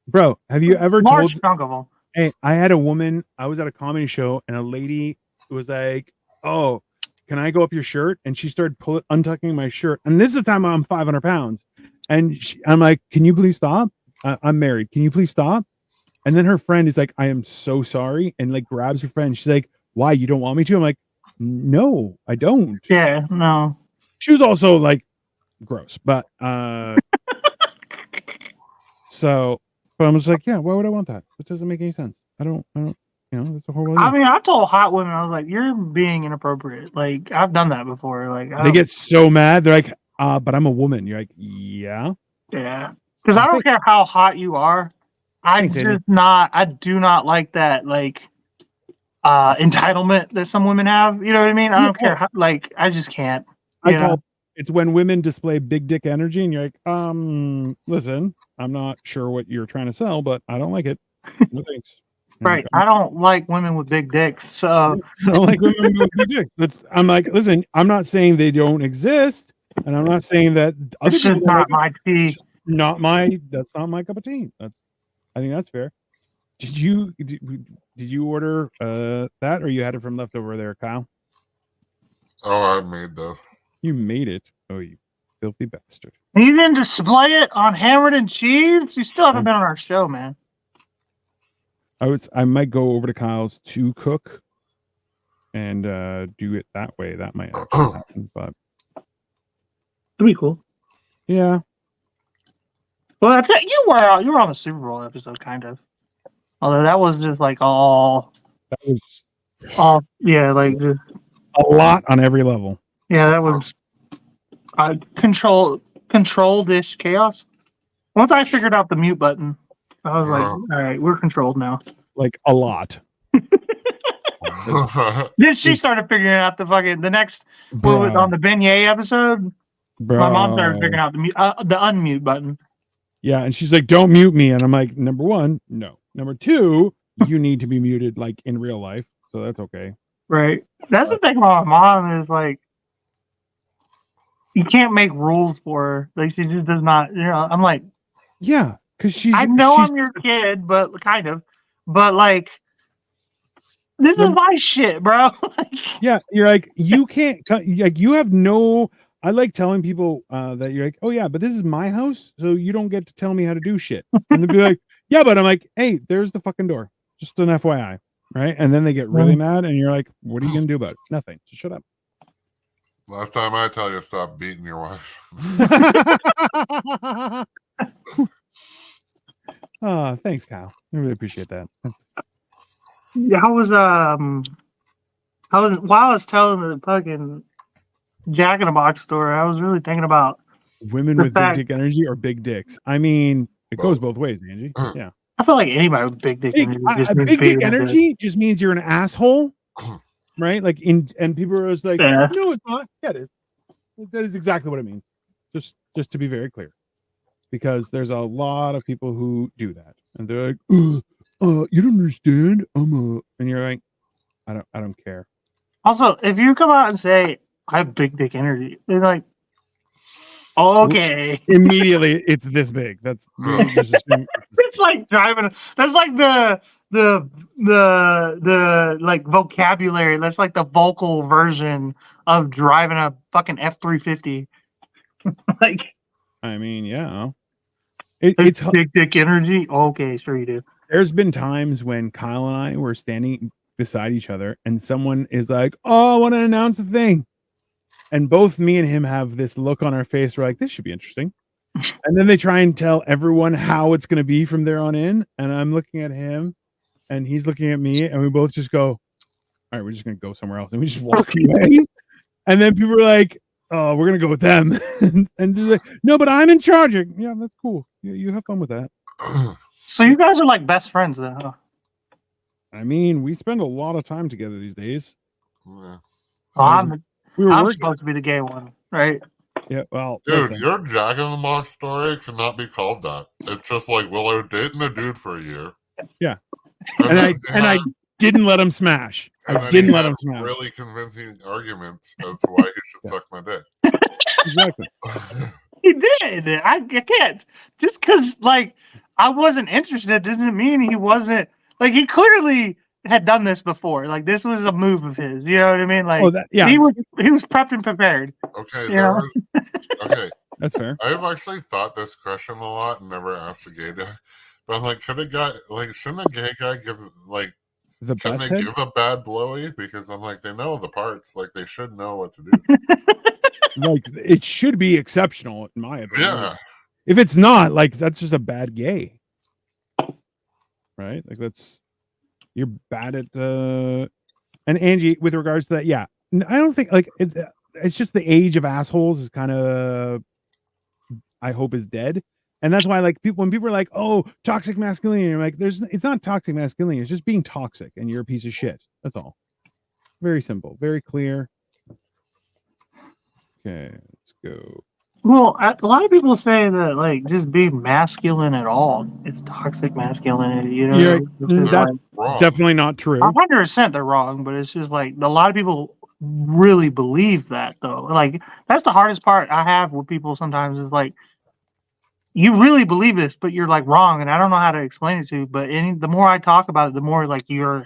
bro, have you ever large told? chunk of them. Hey, I had a woman. I was at a comedy show, and a lady was like, "Oh, can I go up your shirt?" And she started untucking my shirt. And this is the time I'm 500 pounds, and I'm like, "Can you please stop? I'm married. Can you please stop?" And then her friend is like, "I am so sorry," and like grabs her friend. She's like, "Why? You don't want me to?" I'm like, "No, I don't." Yeah, no. She was also like gross, but so, but I'm just like, yeah, why would I want that? It doesn't make any sense. I don't, that's a horrible idea. I mean, I told hot women, I was like, you're being inappropriate. Like, I've done that before. Like, they get so mad. They're like, but I'm a woman. You're like, yeah. Yeah. Because I don't care how hot you are. I do not like that, like, entitlement that some women have. You know what I mean? I don't care. How, like, I just can't. It's when women display big dick energy, and you're like, listen, I'm not sure what you're trying to sell, but I don't like it. No thanks. Right. I don't like women with big dicks. So I don't like women with big dicks. I'm like, listen, I'm not saying they don't exist, and I'm not saying that other it's just not my tea. That's not my cup of tea. I think that's fair. Did you order that, or you had it from leftover there, Kyle? Oh, I made those. You made it. Oh, you filthy bastard. You didn't display it on Hammered and Cheese? You still haven't been on our show, man. I might go over to Kyle's to cook and do it that way. That might actually happen, but it'd be cool. Yeah. Well, I think you were on the Super Bowl episode, kind of. Although that was just like all. That was. Yeah, like just, a lot on every level. Yeah, that was control-ish chaos. Once I figured out the mute button, I was like, all right, we're controlled now. Like a lot. Then she started figuring out the next on the beignet episode. Bro. My mom started figuring out the unmute button. Yeah, and she's like, "Don't mute me," and I'm like, "Number one, no. Number two, you need to be muted like in real life, so that's okay." Right. That's the thing about my mom is like, you can't make rules for her. Like she just does not. You know, I'm like, yeah, because I'm your kid, but kind of, but like, this is my shit, bro. Yeah, you're like, you can't. Like, you have no. I like telling people that you're like, oh yeah, but this is my house, so you don't get to tell me how to do shit. And they'll be like, yeah, but I'm like, hey, there's the fucking door. Just an FYI, right? And then they get really mad, and you're like, what are you gonna do about it? Nothing. Just shut up. Last time I tell you, stop beating your wife. Thanks, Kyle. I really appreciate that. While I was telling the fucking Jack in the Box story, I was really thinking about women with big dick energy or big dicks. I mean, it goes both ways, Angie. Yeah. I feel like anybody with big dick energy big dick energy just means you're an asshole, right? Like and people are just like, no, it's not. Yeah, it is. That is exactly what it means. Just to be very clear, because there's a lot of people who do that, and they're like, you don't understand. And you're like, I don't care. Also, if you come out and say I have big dick energy, they're like, Okay. Immediately, it's this big. That's we just assume- It's like driving. That's like the like vocabulary. That's like the vocal version of driving a fucking F-350. Like I mean, yeah. there's It's big dick energy. Okay, sure you do. there's been times when Kyle and I were standing beside each other, and someone is like, "Oh, I want to announce a thing," and both me and him have this look on our face. We're like, "This should be interesting," and then they try and tell everyone how it's going to be from there on in, and I'm looking at him, and he's looking at me, and we both just go, "All right, we're just going to go somewhere else," and we just walk away. And then people are like, "Oh, we're going to go with them," and they're like, "No, but I'm in charge." Yeah, that's cool. You have fun with that. So you guys are like best friends then, huh? I mean, we spend a lot of time together these days. Yeah. Well, We were I'm working. supposed to be the gay one, right? Yeah, well, Dude, listen, your Jack in the Box story cannot be called that. It's just like, well, I was dating a dude for a year. Yeah. And and then I he had- didn't let him smash. and I then didn't he let had him smash. really convincing arguments as to why he should Yeah. suck my dick. Exactly. He did. I can't just because like I wasn't interested doesn't mean he wasn't like he clearly had done this before. Like this was a move of his. You know what I mean? Like Oh, that, yeah, he was prepped and prepared. Okay, You there know? was, okay. that's fair. I've actually thought this question a lot and never asked a gay guy. But I'm like, shouldn't a gay guy give like The shouldn't best they head. give a bad blowy? Because I'm like, they know the parts. Like they should know what to do. Like it should be exceptional, in my opinion. Yeah. If it's not, like that's just a bad gay. Right? Like that's you're bad at and Angie, with regards to that, yeah. I don't think like it's just the age of assholes is kind of I hope is dead. And that's why like people when people are like, "Oh, toxic masculinity," I'm like, it's not toxic masculinity, it's just being toxic and you're a piece of shit. That's all. Very simple, very clear. Okay, let's go. Well, a lot of people say that like just being masculine at all, it's toxic masculinity. You know, Yeah, It's just that's like, Wrong. definitely not true. 100% they're wrong, but it's just like a lot of people really believe that though. Like that's the hardest part I have with people sometimes is like you really believe this, but you're like wrong, and I don't know how to explain it to you. But the more I talk about it, the more like you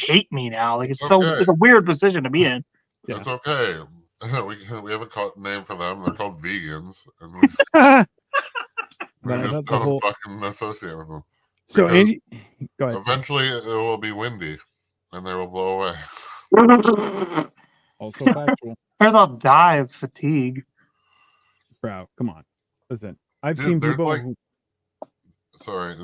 hate me now. Like it's Okay. it's a weird position to be in. Yeah. It's okay. We have a name for them. They're called vegans, and we But I just thought the don't whole fucking associate with them. so because Angie, go ahead. Eventually, it will be windy, and they will blow away. Also factual. First, I'll die of fatigue. Bro, come on. Listen, I've Dude, seen there's people. like- who- Sorry,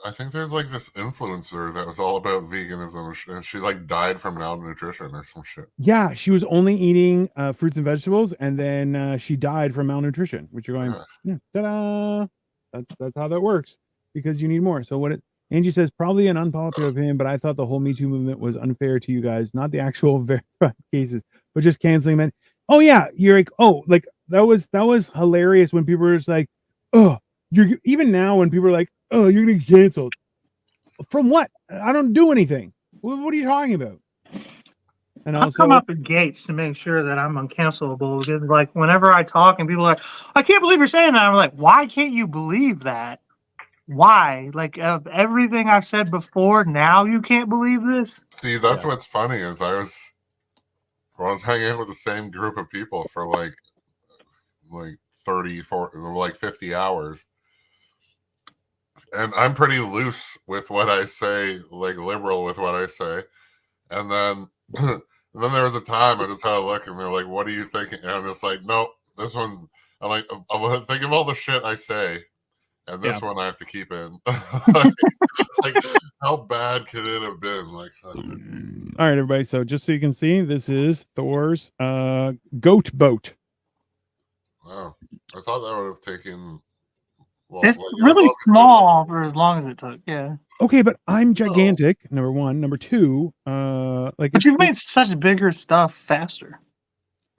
I think there's like this influencer that was all about veganism, and she like died from malnutrition or some shit. yeah, she was only eating fruits and vegetables, and then she died from malnutrition. Which you're going, Yeah. yeah, ta-da! That's how that works because you need more. So Angie says probably an unpopular opinion, but I thought the whole Me Too movement was unfair to you guys, not the actual verified cases, but just canceling men. Oh yeah, you're like, oh, like that was hilarious when people were just like, oh, you're even now when people are like, oh, you're gonna get canceled. From what? I don't do anything. What are you talking about? And I'll also, come up with gates to make sure that I'm uncancelable because, like, whenever I talk and people are like, I can't believe you're saying that, I'm like, why can't you believe that? Why? Like, of everything I've said before, now you can't believe this? See, that's Yeah. what's funny is I was hanging out with the same group of people for like 30, 40, like 50 hours. And I'm pretty loose with what I say, like liberal with what I say. And then there was a time I just had a look and they're like, what are you thinking? And I'm just like, nope, this one, I'm like, I'm think of all the shit I say. And this one I have to keep in. like, how bad could it have been? Like, all right, everybody. So just so you can see, this is Thor's goat boat. wow. I thought that would have taken. Well, It's like, it was really obviously- small for as long as it took, yeah. Okay, but I'm gigantic. Number one. Number two, like But you've made such bigger stuff faster.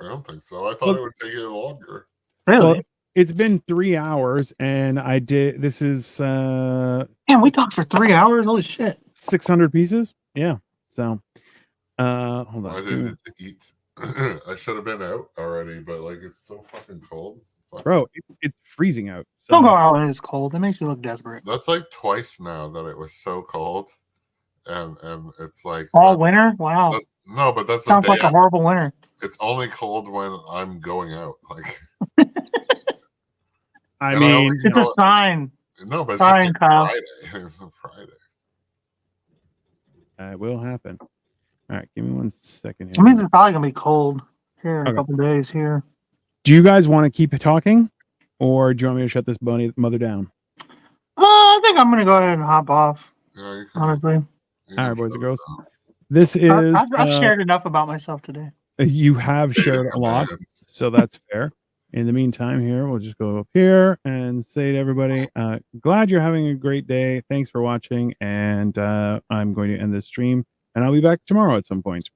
I don't think so. I thought it would take you longer. Really? Well, it's been 3 hours, and I did. This is Man, we talked for 3 hours. Holy shit. 600 pieces. Yeah. So, hold I on. didn't eat. I should have been out already, but like it's so fucking cold. Bro, it's freezing out. Don't go So out when it's cold. That makes you look desperate. That's like twice now that it was so cold, and it's like All winter? Wow. no, but that's Sounds the day like a horrible winter. it's only cold when I'm going out. Like I And I mean, only- It's a sign. no, but it's Fine, just Kyle. Friday. It's a Friday. it will happen. All right, give me 1 second It here. means it's probably gonna be cold here in Okay. a couple days here. Do you guys want to keep talking, or do you want me to shut this mother down? I think I'm gonna go ahead and hop off. Yeah, you can, Honestly, you All can right, boys shut and it girls. down. This is I've shared enough about myself today. you have shared a lot, so that's fair. In the meantime, here we'll just go up here and say to everybody, glad you're having a great day. Thanks for watching, and I'm going to end this stream, and I'll be back tomorrow at some point.